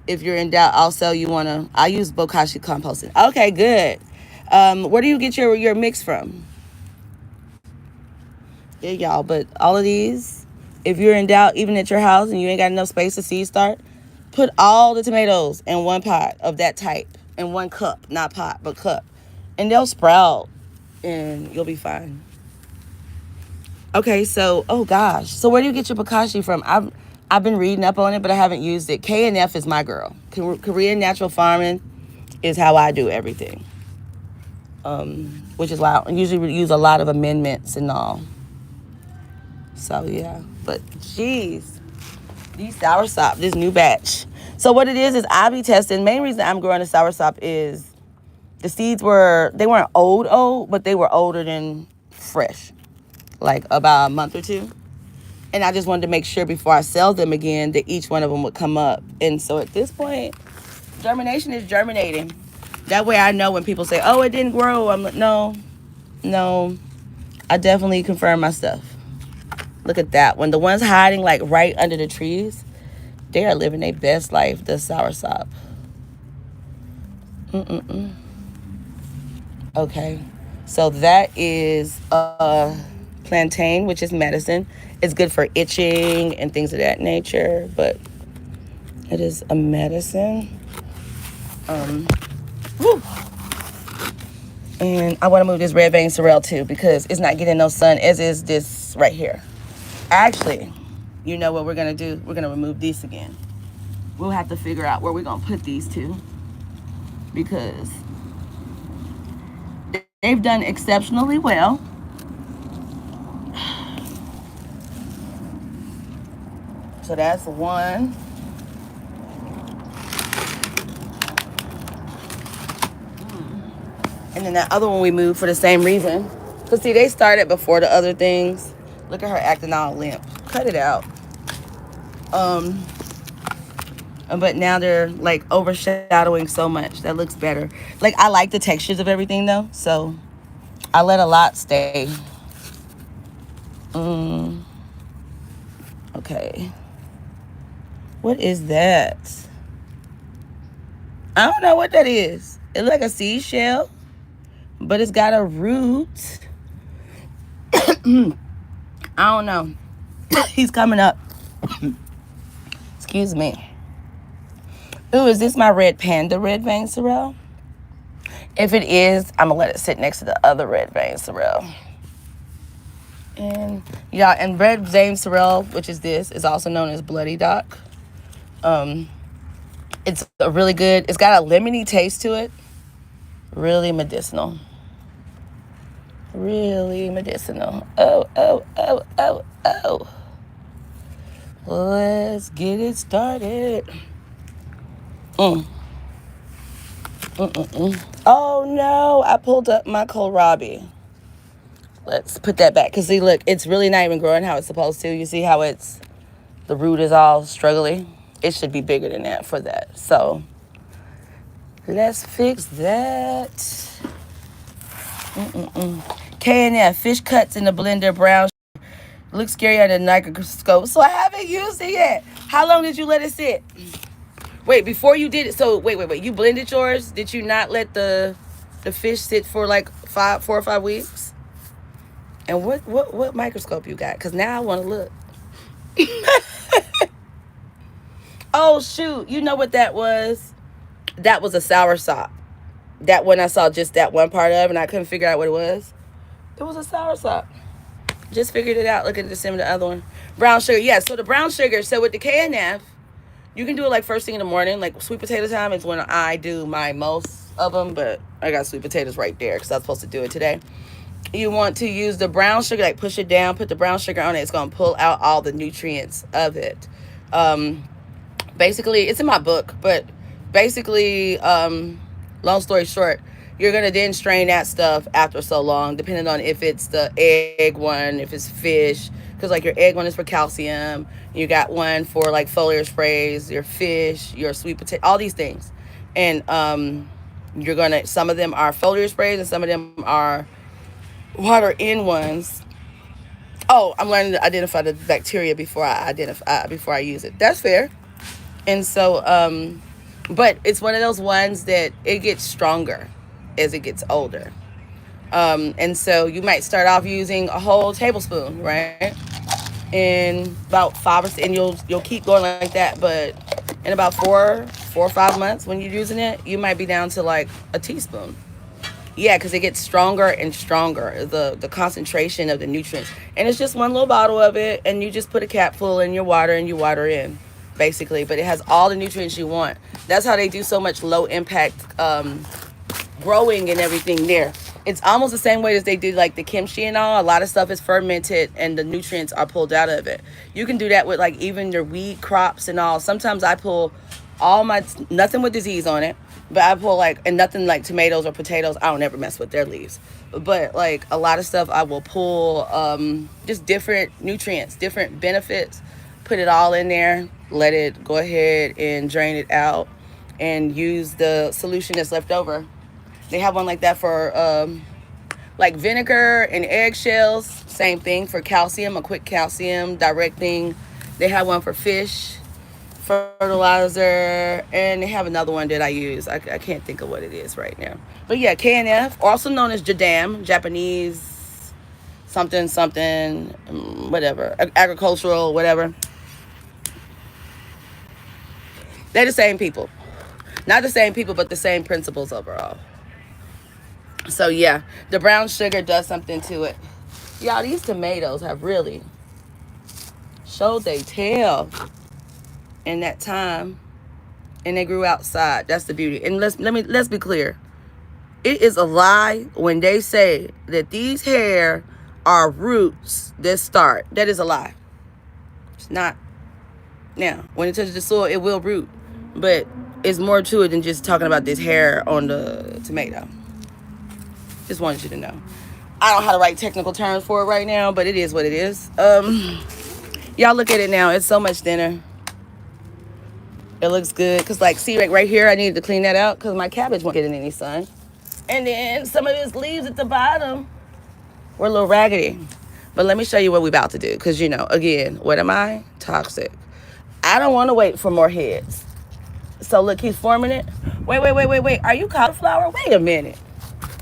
if you're in doubt, also you wanna, I use bokashi composting. Okay, good. Where do you get your mix from? Yeah, y'all, but all of these, if you're in doubt, even at your house and you ain't got enough space to seed start, put all the tomatoes in one pot of that type, in one cup, not pot, but cup. And they'll sprout and you'll be fine. Okay, so, oh gosh. So where do you get your bokashi from? I've been reading up on it, but I haven't used it. K&F is my girl. Korean Natural Farming is how I do everything. Which is why I usually use a lot of amendments and all. So yeah, but geez, these soursop, this new batch. So what it is I be testing. Main reason I'm growing a soursop is the seeds they weren't old, but they were older than fresh, like about a month or two. And I just wanted to make sure before I sell them again that each one of them would come up. And so at this point, germination is germinating. That way I know when people say, oh, it didn't grow. I'm like, no, I definitely confirm my stuff. Look at that. When the ones hiding like right under the trees, they are living their best life, the soursop. Okay. So that is plantain, which is medicine. It's good for itching and things of that nature, but it is a medicine. Woo. And I want to move this red vein sorrel too because it's not getting no sun, as is this right here. Actually, you know what we're going to do? We're going to remove these again. We'll have to figure out where we're going to put these two because they've done exceptionally well. So that's one. And then that other one we moved for the same reason. Because see, they started before the other things. Look at her acting all limp. Cut it out. But now they're like overshadowing so much. That looks better. Like I like the textures of everything though. So I let a lot stay. Okay. What is that? I don't know what that is. It looks like a seashell, but it's got a root. I don't know. He's coming up. Excuse me. Ooh, is this my red panda red vein sorrel? If it is, I'm gonna let it sit next to the other red vein sorrel. And yeah, and red vein sorrel, which is this, is also known as bloody dock. It's a really good, it's got a lemony taste to it. Really medicinal. Really medicinal. Oh. get it started. Mm. Oh no, I pulled up my kohlrabi. Let's put that back. Because see, look, it's really not even growing how it's supposed to. You see how the root is all struggling? It should be bigger than that for that. So let's fix that. K&F, fish cuts in the blender, brown. Looks scary under the microscope. So I haven't used it yet. How long did you let it sit? Wait, before you did it, so wait. You blended yours? Did you not let the fish sit for like 4 or 5 weeks? And what microscope you got? Because now I want to look. Oh, shoot. You know what that was? That was a soursop. That one I saw just that one part of, and I couldn't figure out what it was. It was a soursop. Just figured it out. Look at the other one. Brown sugar. Yeah, so the brown sugar. So with the K&F, you can do it like first thing in the morning. Like sweet potato time is when I do my most of them. But I got sweet potatoes right there because I was supposed to do it today. You want to use the brown sugar. Like push it down. Put the brown sugar on it. It's going to pull out all the nutrients of it. Basically, it's in my book. But basically, long story short, you're going to then strain that stuff after so long. Depending on if it's the egg one, if it's fish. Because like your egg one is for calcium. You got one for like foliar sprays, your fish, your sweet potato, all these things. And you're going to, some of them are foliar sprays and some of them are water in ones. Oh, I'm learning to identify the bacteria before I use it. That's fair. And so, but it's one of those ones that it gets stronger as it gets older. And so you might start off using a whole tablespoon, right? In about 5 or 6, and you'll keep going like that. But in about 4 or 5 months when you're using it, you might be down to like a teaspoon. Yeah, because it gets stronger and stronger, the concentration of the nutrients. And it's just one little bottle of it, and you just put a cap full in your water, and you water in, basically. But it has all the nutrients you want. That's how they do so much low impact growing and everything there. It's almost the same way as they do like the kimchi and all. A lot of stuff is fermented and the nutrients are pulled out of it. You can do that with like even your weed crops and all. Sometimes I pull all my, nothing with disease on it, but I pull like, and nothing like tomatoes or potatoes. I don't ever mess with their leaves. But like a lot of stuff I will pull just different nutrients, different benefits, put it all in there, let it go ahead and drain it out and use the solution that's left over. They have one like that for like vinegar and eggshells. Same thing for calcium, a quick calcium direct thing. They have one for fish, fertilizer, and they have another one that I use. I can't think of what it is right now. But yeah, K&F, also known as Jadam, Japanese something, whatever, agricultural, whatever. They're the same people. Not the same people, but the same principles overall. So yeah, the brown sugar does something to it. Y'all, these tomatoes have really showed they tail in that time, and they grew outside. That's the beauty. And let's be clear. It is a lie when they say that these hair are roots that start. That is a lie. It's not. Now, when it touches the soil, it will root, but it's more to it than just talking about this hair on the tomato. Just wanted you to know. I don't have the right technical terms for it right now, but it is what it is. Y'all look at it now. It's so much thinner. It looks good. Because like, see right here, I needed to clean that out because my cabbage wasn't getting any sun. And then some of its leaves at the bottom were a little raggedy. But let me show you what we're about to do. Because, you know, again, what am I? Toxic. I don't want to wait for more heads. So look, he's forming it. Wait. Are you cauliflower? Wait a minute.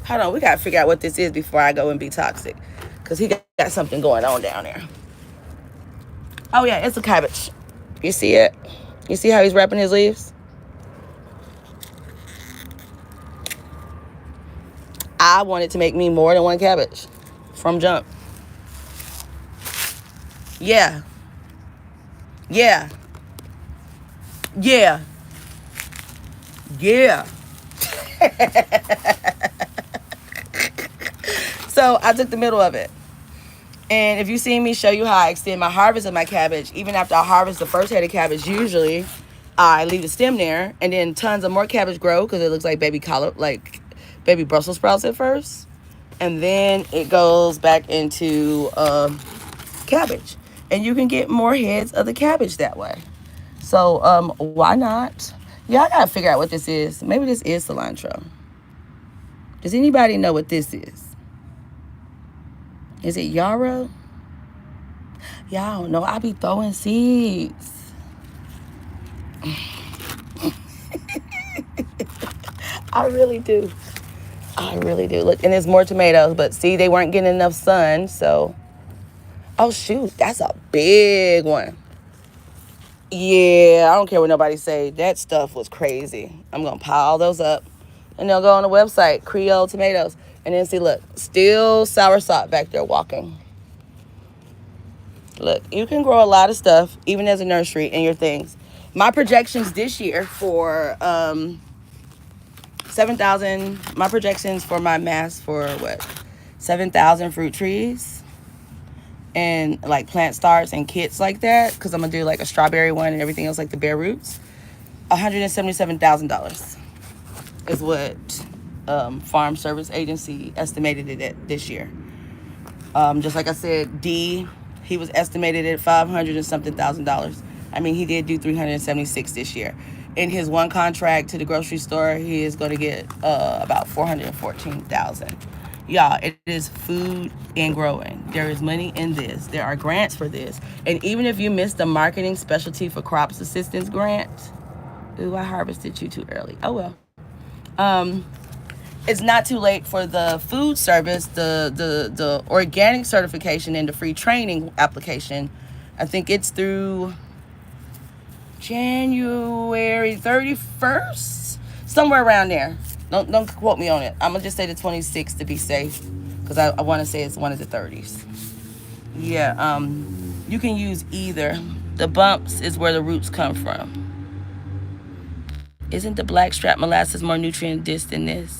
Hold on, we got to figure out what this is before I go and be toxic. Because he got something going on down there. Oh, yeah, it's a cabbage. You see it? You see how he's wrapping his leaves? I wanted to make me more than one cabbage from jump. Yeah. So I took the middle of it And if you see me show you how I extend my harvest of my cabbage, even after I harvest the first head of cabbage, usually I leave the stem there, and then tons of more cabbage grow because it looks like baby Brussels sprouts at first, and then it goes back into cabbage, and you can get more heads of the cabbage that way. So why not? Yeah, I gotta figure out what this is. Maybe this is cilantro. Does anybody know what this is? Is it yarrow? Yeah, I don't know. I be throwing seeds. I really do. I really do. Look, and there's more tomatoes, but see, they weren't getting enough sun, so. Oh, shoot. That's a big one. Yeah, I don't care what nobody say. That stuff was crazy. I'm going to pile those up. And they'll go on the website, Creole tomatoes. And then see, look, still soursop back there walking. Look, you can grow a lot of stuff, even as a nursery, in your things. My projections this year for 7,000, my projections for my mass for what? 7,000 fruit trees and like plant starts and kits like that, because I'm going to do like a strawberry one and everything else like the bare roots. $177,000 is what Farm Service Agency estimated it at this year. Just like I said, D, he was estimated at $500 and something thousand. I mean, he did do 376 this year. In his one contract to the grocery store, he is going to get about 414,000. Y'all, it is food and growing. There is money in this. There are grants for this. And even if you missed the marketing specialty for crops assistance grant, ooh, I harvested you too early. Oh well. It's not too late for the food service, the organic certification and the free training application. I think it's through January 31st, somewhere around there. Don't quote me on it. I'm gonna just say the 26th to be safe, because I want to say it's one of the 30s. Yeah, you can use either. The bumps is where the roots come from. Isn't the blackstrap molasses more nutrient dense than this?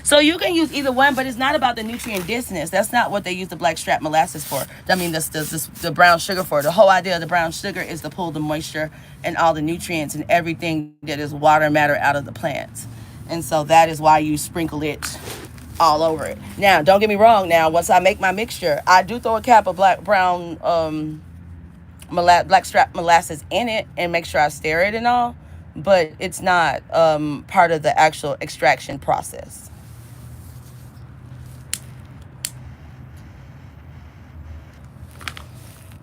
So you can use either one, but it's not about the nutrient denseness. That's not what they use the blackstrap molasses for. I mean, the brown sugar for. The whole idea of the brown sugar is to pull the moisture and all the nutrients and everything that is water matter out of the plants. And so that is why you sprinkle it all over it. Now, don't get me wrong. Now, once I make my mixture, I do throw a cap of blackstrap molasses in it and make sure I stir it and all. But it's not part of the actual extraction process.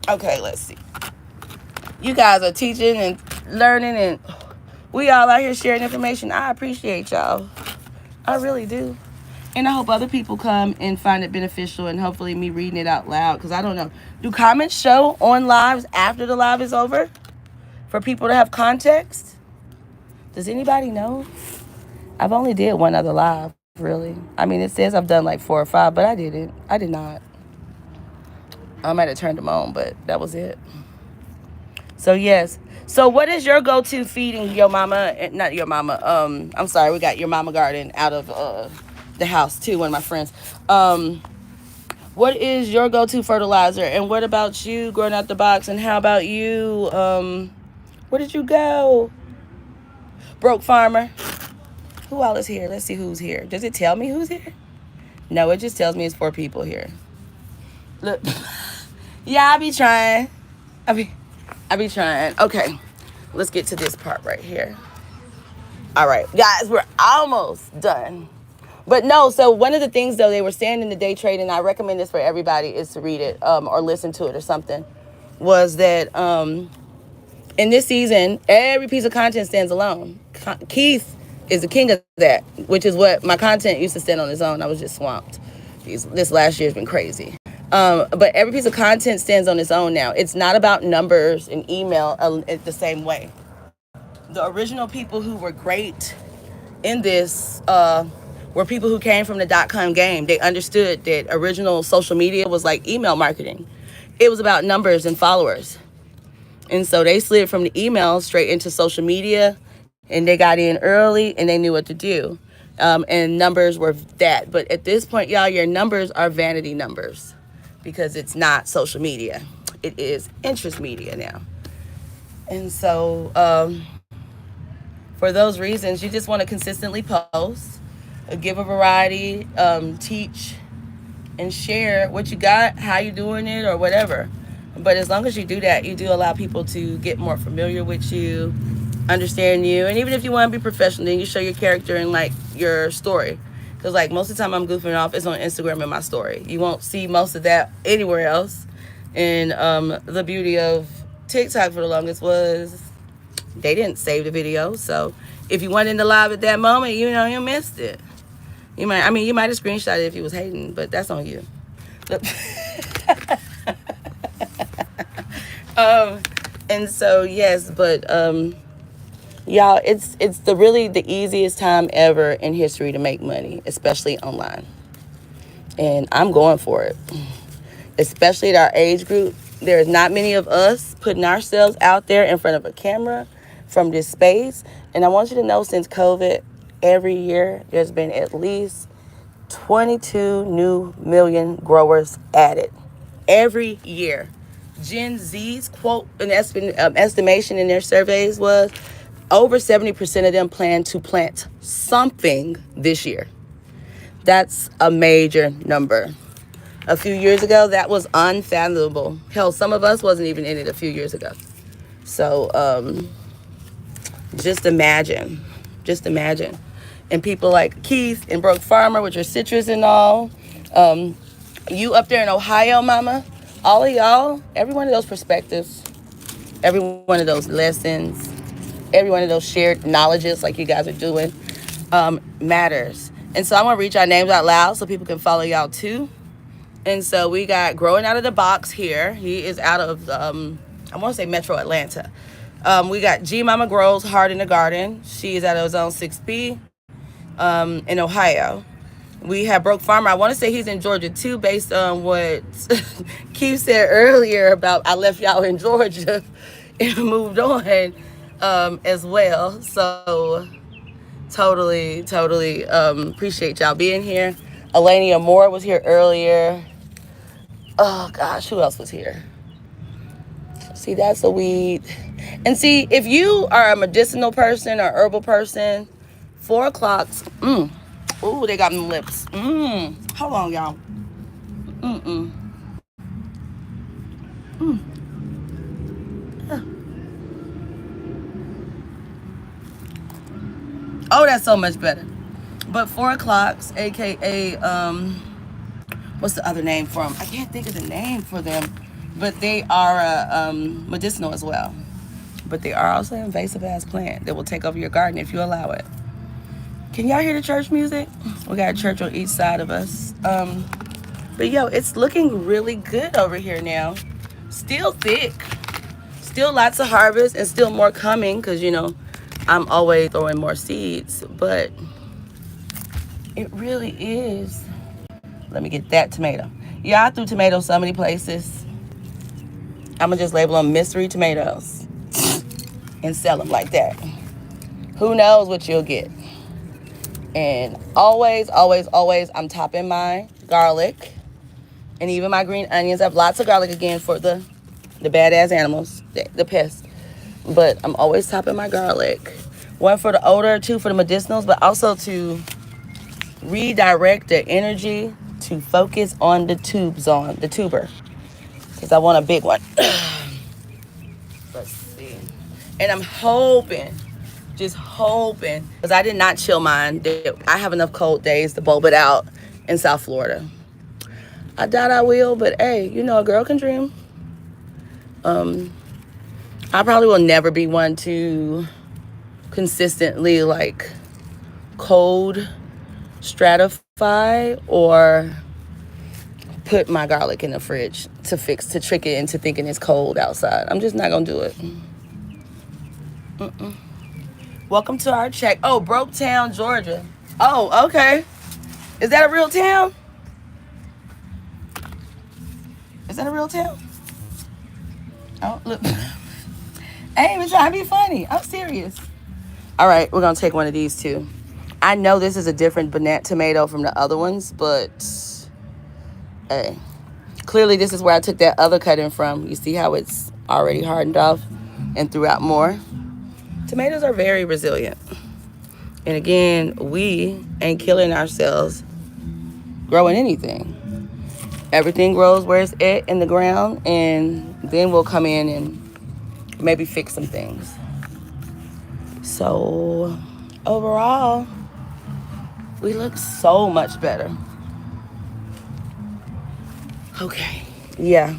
Okay, let's see. You guys are teaching and learning, and we all out here sharing information. I appreciate y'all. I really do. And I hope other people come and find it beneficial, and hopefully me reading it out loud, because I don't know. Do comments show on lives after the live is over for people to have context? Does anybody know? I've only did one other live, really. I mean, it says I've done like 4 or 5, but I didn't. I did not. I might have turned them on, but that was it. So, yes. So, what is your go-to feeding your mama? Not your mama. I'm sorry. We got your mama garden out of the house, too, one of my friends. What is your go-to fertilizer? And what about you growing out the box? And how about you? Where did you go? Broke Farmer. Who all is here? Let's see who's here. Does it tell me who's here? No, it just tells me it's 4 people here. Look. Yeah, I be trying. I be trying. Okay. Let's get to this part right here. All right. Guys, we're almost done. But no, so one of the things, though, they were saying in the day trade, and I recommend this for everybody, is to read it or listen to it or something, was that in this season, every piece of content stands alone. Keith is the king of that, which is what my content used to stand on its own. I was just swamped. This last year has been crazy. But every piece of content stands on its own now. It's not about numbers and email the same way. The original people who were great in this were people who came from the .com game. They understood that original social media was like email marketing. It was about numbers and followers. And so they slid from the email straight into social media, and they got in early and they knew what to do. And numbers were that. But at this point, y'all, your numbers are vanity numbers. because it's not social media. It is interest media now. And so, for those reasons, you just want to consistently post, give a variety, teach, and share what you got, how you doing it, or whatever. But as long as you do that, you do allow people to get more familiar with you, understand you, and even if you want to be professional, then you show your character in like your story. Because like most of the time I'm goofing off, it's on Instagram in my story. You won't see most of that anywhere else. And the beauty of TikTok for the longest was they didn't save the video. So if you weren't in the live at that moment, you know, you missed it. You might have screenshot it if you was hating, but that's on you. And so yes, but y'all, it's the really the easiest time ever in history to make money, especially online. And I'm going for it. Especially at our age group. There's not many of us putting ourselves out there in front of a camera from this space. And I want you to know, since COVID, every year there's been at least 22 new million growers added. Every year. Gen Z's quote, an estimation in their surveys was over 70% of them plan to plant something this year. That's a major number. A few years ago, that was unfathomable. Hell, some of us wasn't even in it a few years ago. So just imagine. And people like Keith and Broke Farmer with your citrus and all. You up there in Ohio, mama. All of y'all, every one of those perspectives, every one of those lessons, every one of those shared knowledges like you guys are doing matters. And so I want to read y'all names out loud so people can follow y'all too. And so we got Growing Out of the Box here. He is out of, I want to say Metro Atlanta. We got G Mama Grows Heart in the Garden. She is out of Zone 6B in Ohio. We have Broke Farmer. I want to say he's in Georgia too, based on what Keith said earlier about I left y'all in Georgia and moved on as well. So totally appreciate y'all being here. Elenia Moore was here earlier. Oh gosh, who else was here? See, that's a weed. And see, if you are a medicinal person or herbal person, 4 o'clock. Ooh, they got them lips. Hold on, y'all. Oh, that's so much better. But 4 o'clocks, aka what's the other name for them? I can't think of the name for them, but they are medicinal as well. But they are also an invasive ass plant that will take over your garden if you allow it. Can y'all hear the church music? We got a church on each side of us. But yo, it's looking really good over here now. Still thick. Still lots of harvest and still more coming because, you know, I'm always throwing more seeds. But it really is. Let me get that tomato. Yeah, I threw tomatoes so many places. I'm going to just label them mystery tomatoes and sell them like that. Who knows what you'll get. And always, I'm topping my garlic and even my green onions. I have lots of garlic again for the badass animals, the pests. But I'm always topping my garlic. 1 for the odor, 2 for the medicinals, but also to redirect the energy to focus on the tuber. Because I want a big one. Let's see. And I'm hoping, just hoping, because I did not chill mine. I have enough cold days to bulb it out in South Florida. I doubt I will, but hey, you know, a girl can dream. I probably will never be one to consistently like cold stratify or put my garlic in the fridge to trick it into thinking it's cold outside. I'm just not gonna do it. Welcome to our check. Oh, Broketown, Georgia. Oh, okay. Is that a real town? Is that a real town? Oh, look. I ain't even trying to be funny. I'm serious. All right, we're going to take one of these too. I know this is a different banana tomato from the other ones, but hey. Clearly, this is where I took that other cutting from. You see how it's already hardened off and threw out more. Tomatoes are very resilient. And again, we ain't killing ourselves growing anything. Everything grows where it's at in the ground, and then we'll come in and maybe fix some things. So overall, we look so much better. Okay, yeah,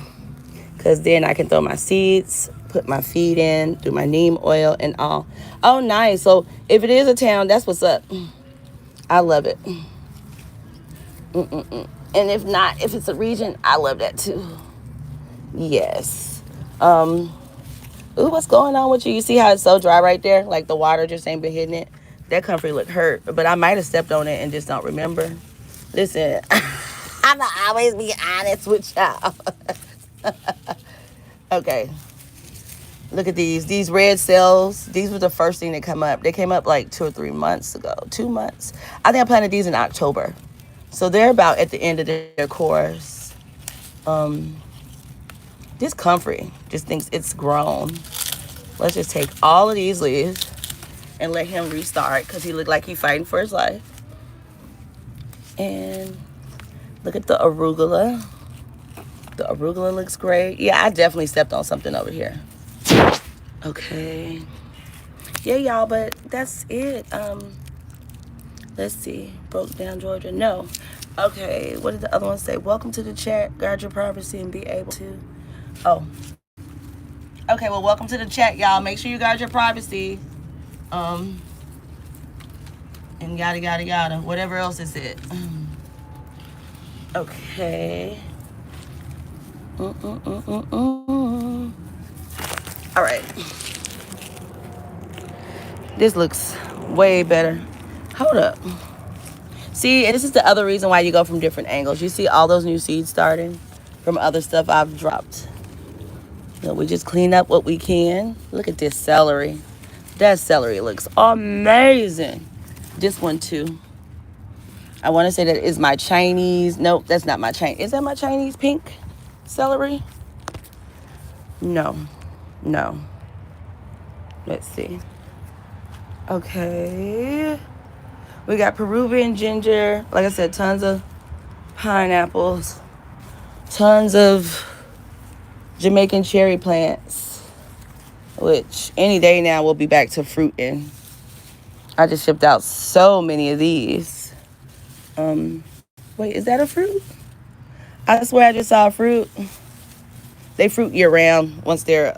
because then I can throw my seeds, put my feed in, do my neem oil and all. Oh, nice. So if it is a town, that's what's up. I love it. And if not, if it's a region, I love that too. Yes. Ooh, what's going on with you? You see how it's so dry right there? Like the water just ain't been hitting it. That comfrey look hurt, but I might have stepped on it and just don't remember. Listen, I'ma always be honest with y'all. Okay. Look at these red cells. These were the first thing that come up. They came up like 2 or 3 months ago. 2 months. I think I planted these in October. So they're about at the end of their course. This comfrey just thinks it's grown. Let's just take all of these leaves and let him restart because he looked like he's fighting for his life. And look at the arugula. The arugula looks great. Yeah, I definitely stepped on something over here. Okay. Yeah, y'all, but that's it. Let's see. Broke down Georgia. No. Okay, what did the other one say? Welcome to the chat. Guard your privacy and be able to. Oh. Okay, well, welcome to the chat, y'all. Make sure you guard your privacy. And yada, yada, yada. Whatever else is it. Okay. All right. This looks way better. Hold up. See, and this is the other reason why you go from different angles. You see all those new seeds starting from other stuff I've dropped. So we just clean up what we can. Look at this celery. That celery looks amazing. This one too. I want to say that is my Chinese. Nope, that's not my Chinese. Is that my Chinese pink celery? No. Let's see. Okay. We got Peruvian ginger. Like I said, tons of pineapples. Tons of Jamaican cherry plants. Which any day now we'll be back to fruiting. I just shipped out so many of these. Wait, is that a fruit? I swear I just saw a fruit. They fruit year round once they're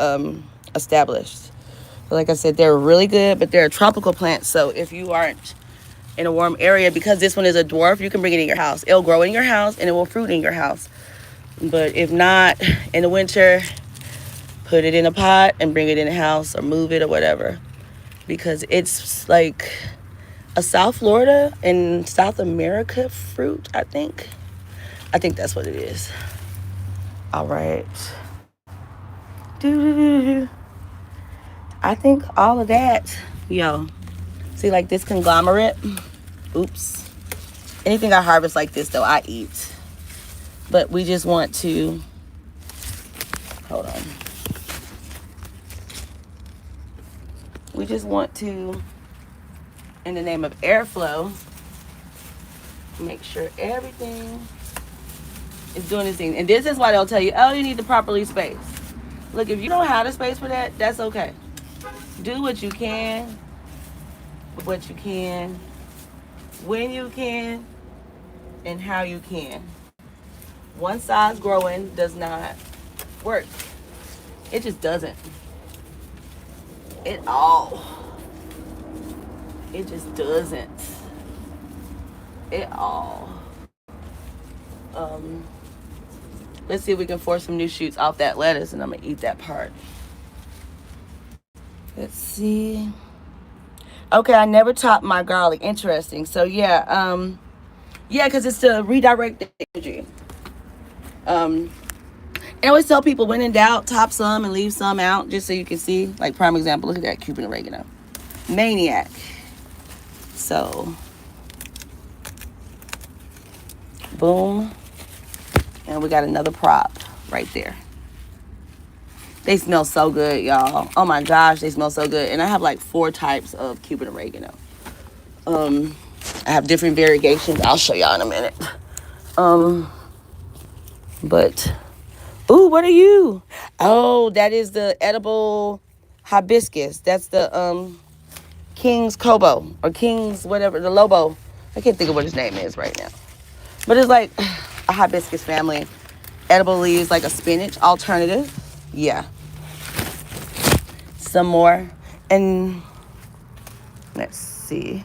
established. But like I said, they're really good, but they're a tropical plant. So if you aren't in a warm area, because this one is a dwarf, you can bring it in your house. It'll grow in your house and it will fruit in your house. But if not, in the winter, put it in a pot and bring it in the house or move it or whatever. Because it's like a South Florida and South America fruit, I think. I think that's what it is. All right. I think all of that, yo. See, like this conglomerate. Oops. Anything I harvest like this, though, I eat. But we just want to, hold on. We just want to, in the name of airflow, make sure everything is doing its thing. And this is why they'll tell you, oh, you need to properly space. Look, if you don't have the space for that, that's okay. Do what you can, when you can, and how you can. One size growing does not work. It just doesn't. It just doesn't. At all. Let's see if we can force some new shoots off that lettuce, and I'm gonna eat that part. Let's see. Okay, I never topped my garlic. Interesting. So yeah, because it's to redirect the energy. And I always tell people, when in doubt, top some and leave some out, just so you can see. Like, prime example, look at that Cuban oregano. Maniac. So, boom. And And we got another prop right there. They smell so good, y'all. Oh my gosh, they smell so good. And I have like 4 types of Cuban oregano. I have different variegations. I'll show y'all in a minute. But, ooh, what are you? Oh, that is the edible hibiscus. That's the King's Kobo or King's whatever, the Lobo. I can't think of what his name is right now. But it's like a hibiscus family. Edible leaves, like a spinach alternative. Yeah. Some more. And let's see.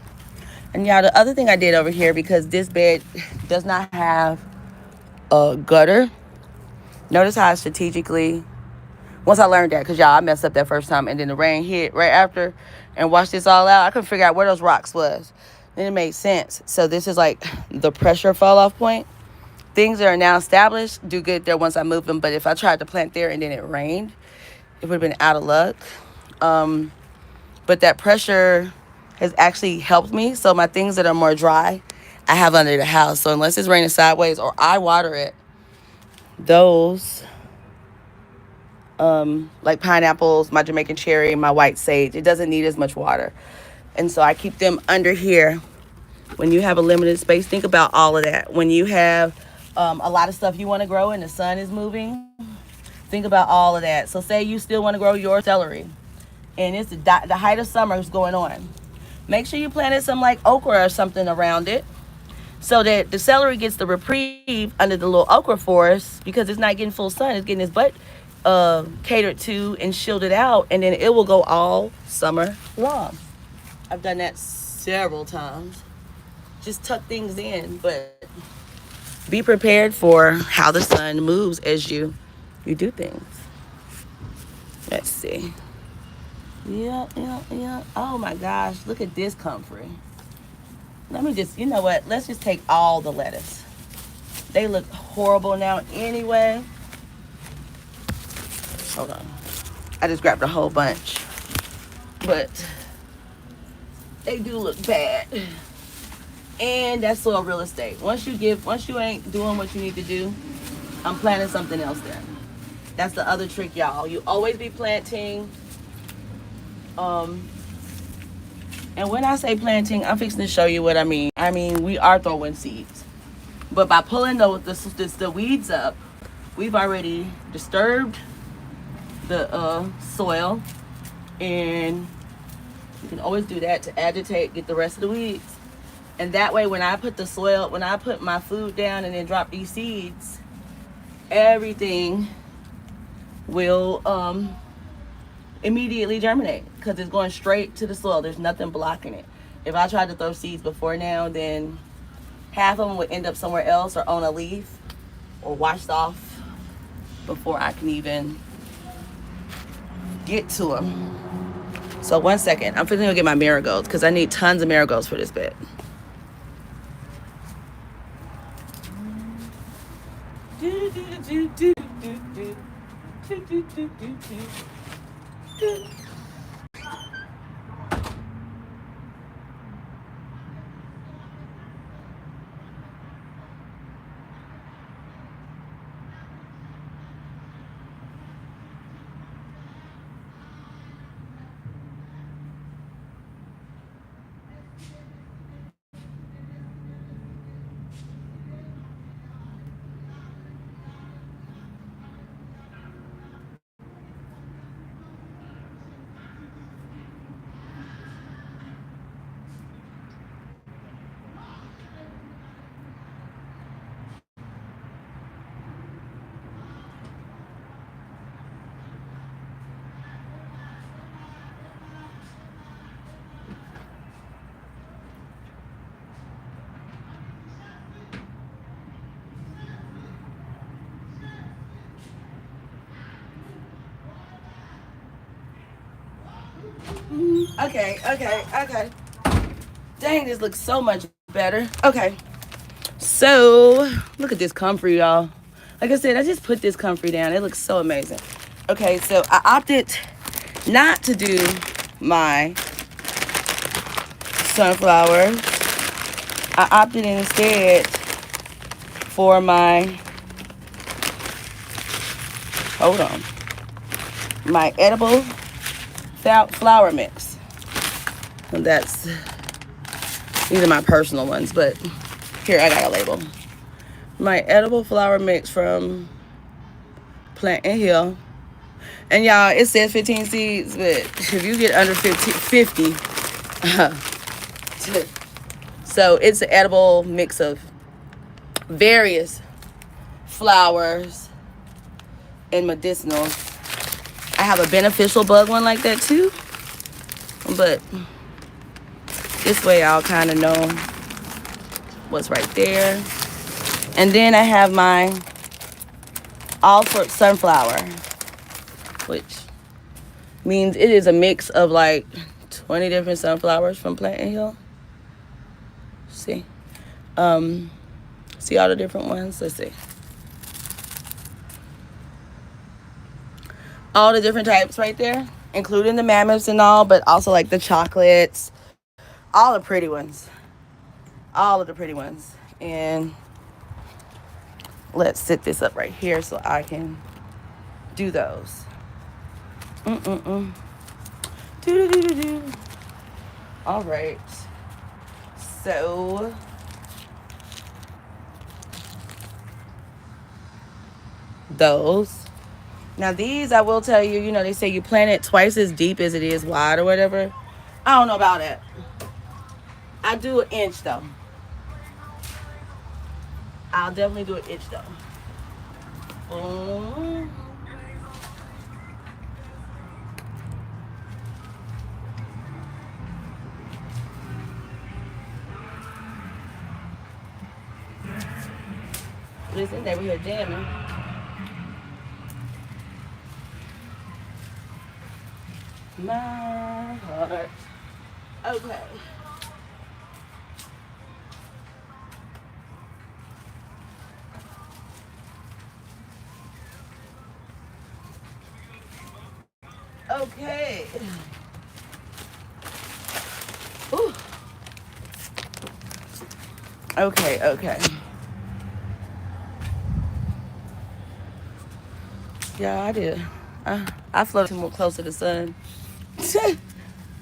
And yeah, the other thing I did over here, because this bed does not have a gutter. Notice how I strategically, once I learned that, because y'all, I messed up that first time, and then the rain hit right after and washed this all out. I couldn't figure out where those rocks was. Then it made sense. So this is like the pressure fall off point. Things that are now established do good there once I move them. But if I tried to plant there and then it rained, it would have been out of luck. But that pressure has actually helped me. So my things that are more dry, I have under the house. So unless it's raining sideways or I water it, those, like pineapples, my Jamaican cherry, my white sage, it doesn't need as much water. And so I keep them under here. When you have a limited space, think about all of that. When you have a lot of stuff you want to grow and the sun is moving, think about all of that. So say you still want to grow your celery and it's the height of summer is going on. Make sure you planted some like okra or something around it so that the celery gets the reprieve under the little okra forest, because it's not getting full sun. It's getting its butt catered to and shielded out, and then it will go all summer long. I've done that several times. Just tuck things in, but be prepared for how the sun moves as you do things. Let's see. Yeah. Oh my gosh, look at this comfrey. Let me just, you know what? Let's just take all the lettuce. They look horrible now anyway. Hold on. I just grabbed a whole bunch. But they do look bad. And that's soil real estate. Once you ain't doing what you need to do, I'm planting something else there. That's the other trick, y'all. You always be planting. And when I say planting, I'm fixing to show you what I mean. I mean, we are throwing seeds. But by pulling the weeds up, we've already disturbed the soil. And you can always do that to agitate, get the rest of the weeds. And that way, when I put my food down and then drop these seeds, everything will immediately germinate because it's going straight to the soil. There's nothing blocking it. If I tried to throw seeds before now, then half of them would end up somewhere else or on a leaf or washed off before I can even get to them. So 1 second, I'm finna go get my marigolds because I need tons of marigolds for this bed. Okay. Dang, this looks so much better. Okay. So, look at this comfrey, y'all. Like I said, I just put this comfrey down. It looks so amazing. Okay, so I opted not to do my sunflowers. I opted instead for my hold on, my edible flour mix. And these are my personal ones, but here I got a label. My edible flour mix from Plant and Hill. And y'all, it says 15 seeds, but if you get under 50, so it's an edible mix of various flowers and medicinals. I have a beneficial bug one like that too, but this way I'll kind of know what's right there. And then I have my all for sunflower, which means it is a mix of like 20 different sunflowers from Plant and Hill. See? See all the different ones? Let's see. All the different types right there, including the mammoths and all, but also like the chocolates, all the pretty ones. All of the pretty ones. And let's sit this up right here so I can do those. Do. All right. So those. Now these, I will tell you, they say you plant it twice as deep as it is wide or whatever. I don't know about that. I do an inch though. I'll definitely do an inch though. Listen, they were here jamming. My heart. Okay. Okay. Ooh. Okay. Yeah, I did. I floated more close to the sun.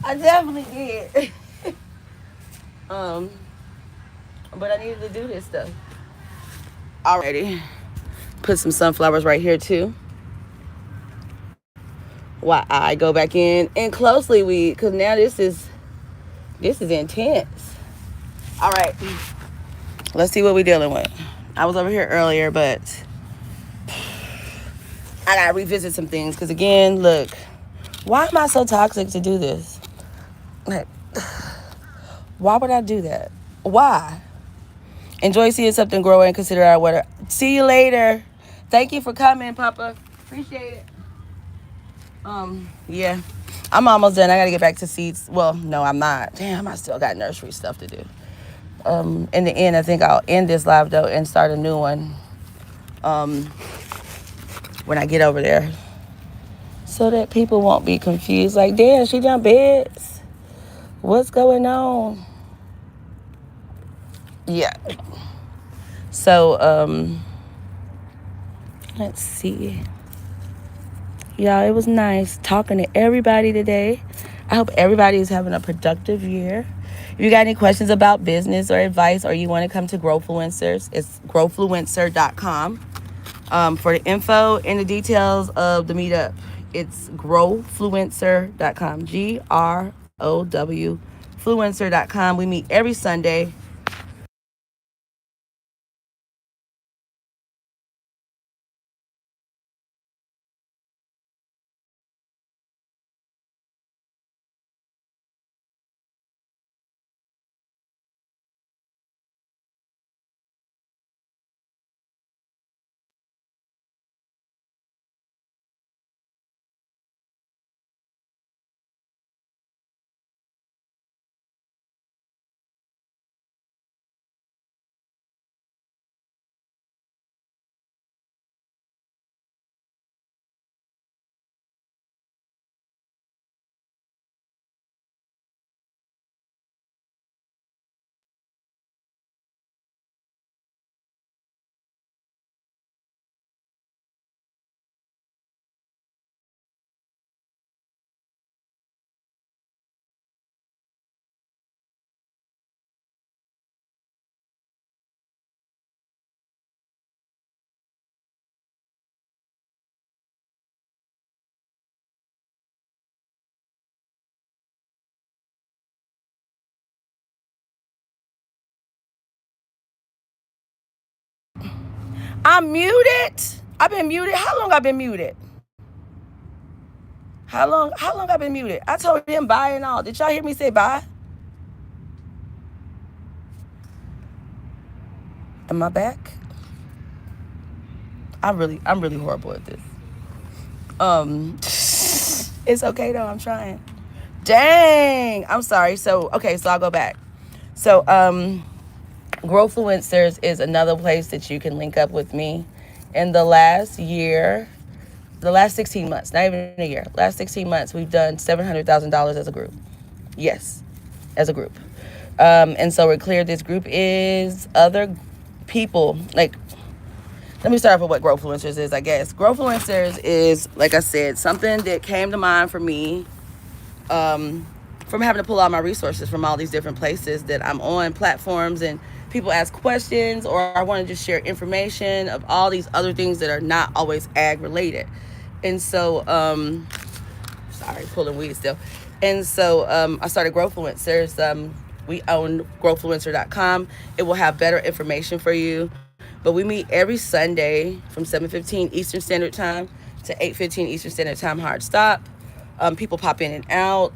I definitely did. But I needed to do this stuff. Alrighty. Put some sunflowers right here too. While I go back in and closely weed, because now this is intense. All right. Let's see what we're dealing with. I was over here earlier, but I gotta revisit some things. Because again, look, why am I so toxic to do this? Like, why would I do that? Why? Enjoy seeing something grow and consider our weather. See you later. Thank you for coming, Papa. Appreciate it. Yeah. I'm almost done. I gotta get back to seeds. Well, no, I'm not. Damn, I still got nursery stuff to do. In the end, I think I'll end this live though and start a new one. When I get over there. So that people won't be confused. Like, damn, she done beds. What's going on? Yeah. So, let's see. Y'all, it was nice talking to everybody today. I hope everybody is having a productive year. If you got any questions about business or advice, or you want to come to Growfluencers, it's growfluencer.com. For the info and the details of the meetup, it's growfluencer.com. GROW fluencer.com. We meet every Sunday. I'm muted. I've been muted. How long I been muted? How long I been muted? I told him bye and all. Did y'all hear me say bye? Am I back? I'm really horrible at this. It's okay though, I'm trying. Dang, I'm sorry. So I'll go back. So Growthfluencers is another place that you can link up with me. In the last 16 months, not even a year, last 16 months, we've done $700,000 as a group. Yes, as a group. And so we're clear this group is other people. Like, let me start off with what Growthfluencers is, I guess. Growthfluencers is, like I said, something that came to mind for me from having to pull all my resources from all these different places that I'm on platforms, and people ask questions, or I want to just share information of all these other things that are not always ag related. And so, sorry, pulling weed still. And so I started Growthfluencers. We own growthfluencer.com. It will have better information for you. But we meet every Sunday from 7:15 Eastern Standard Time to 8:15 Eastern Standard Time, hard stop. People pop in and out.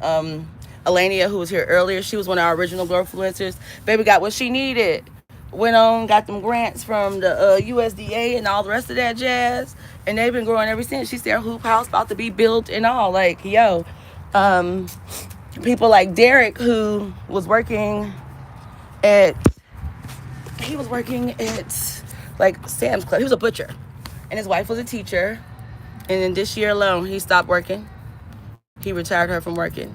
Elania, who was here earlier, she was one of our original Growthfluencers. Baby got what she needed. Went on, got them grants from the USDA and all the rest of that jazz. And they've been growing ever since. She's their hoop house about to be built and all. Like, yo. People like Derek, who was working at like Sam's Club. He was a butcher, and his wife was a teacher. And in this year alone, he stopped working. He retired her from working.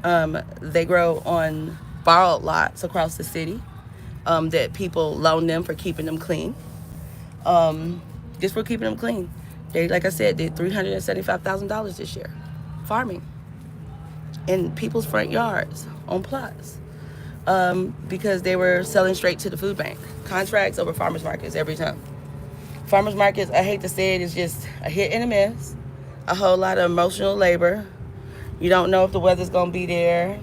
They grow on borrowed lots across the city that people loan them for keeping them clean. Just for keeping them clean. They, like I said, did $375,000 this year farming in people's front yards on plots. Because they were selling straight to the food bank. Contracts over farmers markets every time. Farmers markets, I hate to say it, is just a hit and a miss. A whole lot of emotional labor. You don't know if the weather's going to be there.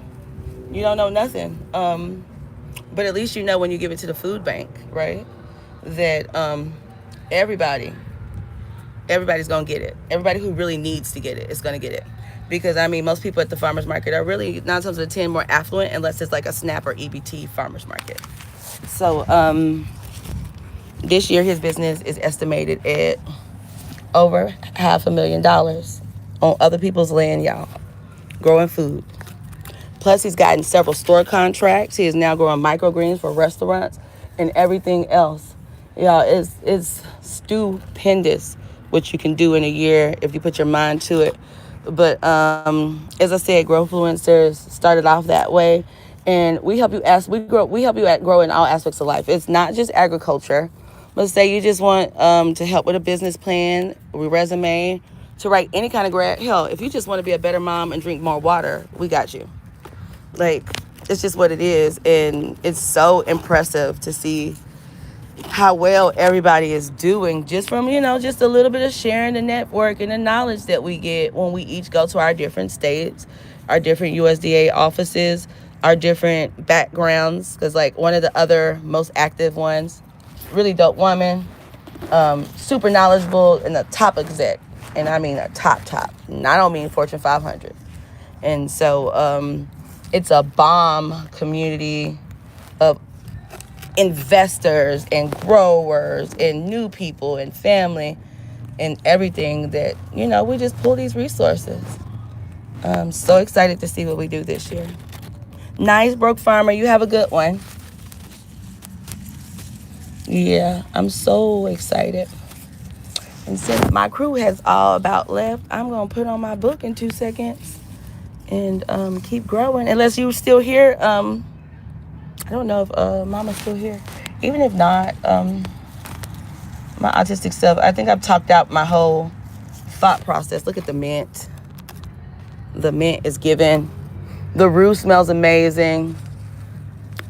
You don't know nothing. But at least you know when you give it to the food bank, right? That everybody's going to get it. Everybody who really needs to get it is going to get it. Because, I mean, most people at the farmers market are really 9 times out of 10 more affluent unless it's like a SNAP or EBT farmers market. So, this year his business is estimated at over $500,000 on other people's land, y'all, growing food. Plus, he's gotten several store contracts. He is now growing microgreens for restaurants and everything else. Y'all, it's stupendous what you can do in a year if you put your mind to it. But as I said, Growthfluencers started off that way, and we help you grow in all aspects of life. It's not just agriculture. Let's say you just want to help with a business plan, a resume, to write any kind of grant. Hell, if you just want to be a better mom and drink more water, we got you. Like, it's just what it is, and it's so impressive to see how well everybody is doing just from, just a little bit of sharing the network and the knowledge that we get when we each go to our different states, our different USDA offices, our different backgrounds. Because, like, one of the other most active ones, really dope woman, super knowledgeable, and a top exec. And I mean a top. And I don't mean Fortune 500. And so it's a bomb community of investors and growers and new people and family and everything that, we just pull these resources. I'm so excited to see what we do this year. Nice, Broke Farmer. You have a good one. Yeah, I'm so excited. And since my crew has all about left, I'm going to put on my book in 2 seconds and keep growing. Unless you're still here. I don't know if Mama's still here. Even if not, my autistic self, I think I've talked out my whole thought process. Look at the mint. The mint is given. The roux smells amazing.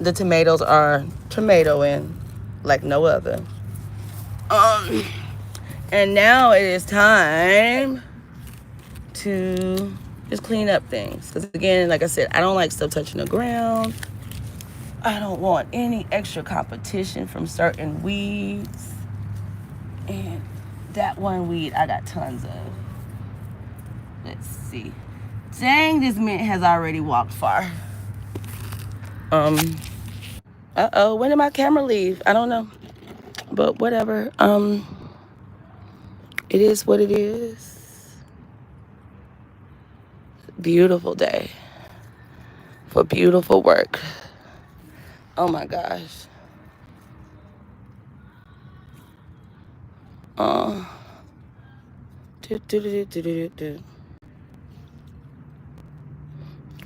The tomatoes are tomatoing like no other. And now it is time to just clean up things. Because again, like I said, I don't like stuff touching the ground. I don't want any extra competition from certain weeds. And that one weed I got tons of. Let's see. Dang, this mint has already walked far. Uh-oh, when did my camera leave? I don't know. But whatever. It is what it is. Beautiful day for beautiful work. Oh my gosh.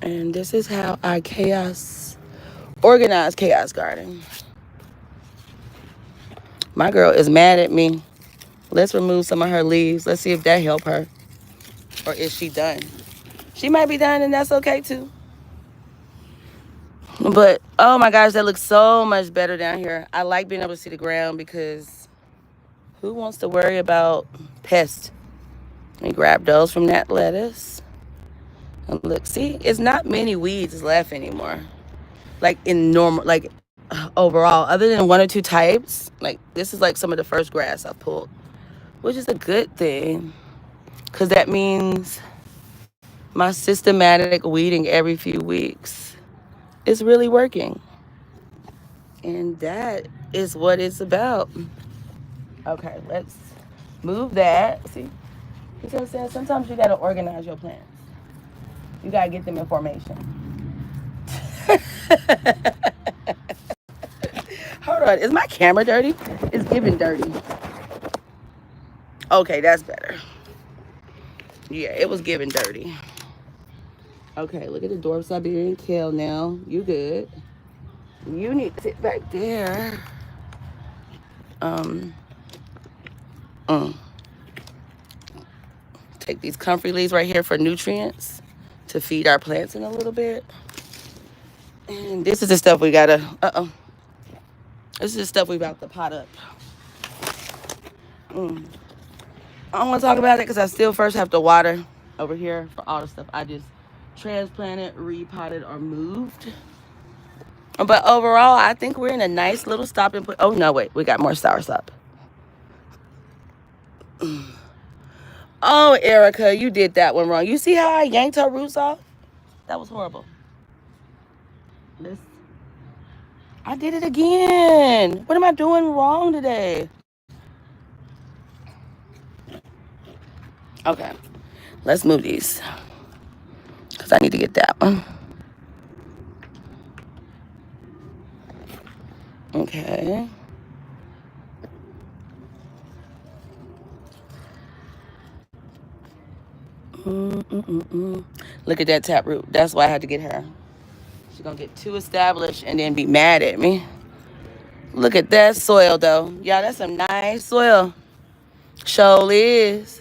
And this is how I organize chaos garden. My girl is mad at me. Let's remove some of her leaves. Let's see if that help her. Or is she done? She might be done, and that's okay too. But oh my gosh, that looks so much better down here. I like being able to see the ground because who wants to worry about pests? Let me grab those from that lettuce. And look, see, it's not many weeds left anymore. Like in normal, like overall, other than one or two types. Like this is like some of the first grass I pulled, which is a good thing because that means my systematic weeding every few weeks is really working. And that is what it's about. Okay, let's move that. See, you see what I'm saying? Sometimes you gotta organize your plants. You gotta get them in formation. Hold on, is my camera dirty? It's giving dirty. Okay, that's better. Yeah, it was giving dirty. Okay, look at the dwarf Siberian kale now. You good. You need to sit back there. Take these comfrey leaves right here for nutrients to feed our plants in a little bit. And this is the stuff we gotta, this is the stuff we about to pot up. I don't want to talk about it because I still first have to water over here for all the stuff I just transplanted, repotted, or moved. But overall, I think we're in a nice little stopping point. Oh, no, wait. We got more soursop. Oh, Erica, you did that one wrong. You see how I yanked her roots off? That was horrible. I did it again. What am I doing wrong today? Okay. Let's move these. Because I need to get that one. Okay. Look at that taproot. That's why I had to get her. She's going to get too established and then be mad at me. Look at that soil, though. Y'all, that's some nice soil. Sure is.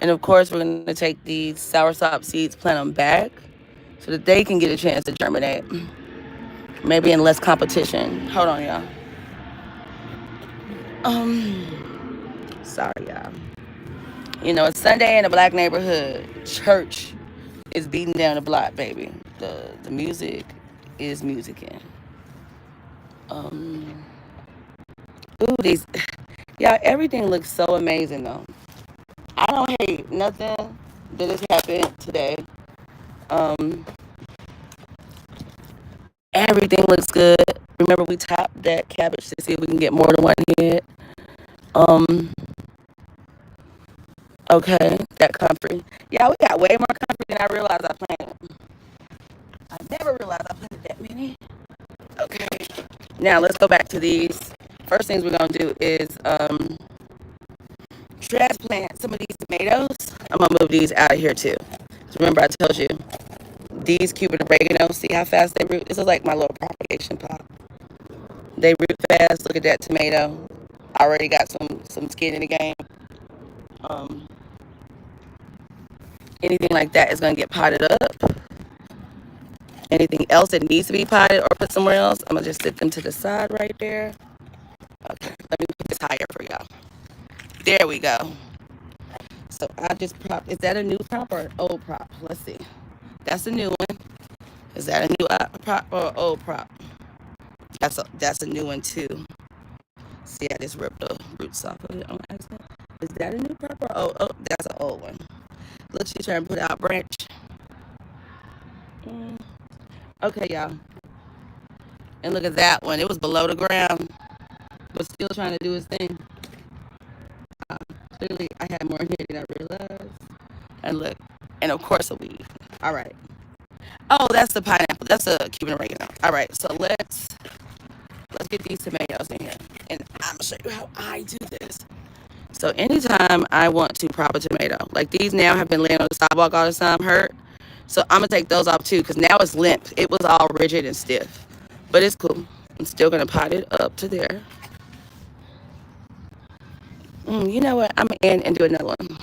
And, of course, we're going to take these soursop seeds, plant them back so that they can get a chance to germinate. Maybe in less competition. Hold on, y'all. Sorry, y'all. You know, it's Sunday in a black neighborhood. Church is beating down the block, baby. The music is musicking. Ooh, these, y'all, everything looks so amazing, though. I don't hate nothing that has happened today. Everything looks good. Remember, we topped that cabbage to see if we can get more than one head. Okay, that comfrey. Yeah, we got way more comfrey than I realized I planted. I never realized I planted that many. Okay, now let's go back to these. First things we're gonna do is transplant some of these tomatoes. I'm gonna move these out of here too. So remember I told you, these Cuban oregano, see how fast they root? This is like my little propagation pot. They root fast. Look at that tomato. Already got some skin in the game. Anything like that is going to get potted up. Anything else that needs to be potted or put somewhere else, I'm going to just sit them to the side right there. Okay, let me put this higher for y'all. There we go. So I just prop. Is that a new prop or an old prop? Let's see. That's a new one. Is that a new prop or an old prop? That's a new one too. See, I just ripped the roots off of it on accident. Is that a new purple? Oh, that's an old one. Look, she's trying to put out branch. Okay, y'all. And look at that one. It was below the ground, but still trying to do its thing. Clearly, I had more in here than I realized. And look, and of course a weed. All right. Oh, that's the pineapple. That's a Cuban oregano. All right, so let's get these tomatoes in here, and I'm gonna show you how I do this. So anytime I want to prop a tomato, like these now have been laying on the sidewalk all the time, hurt. So I'm gonna take those off too, because now it's limp. It was all rigid and stiff, but it's cool. I'm still gonna pot it up to there. You know what? I'm gonna end and do another one.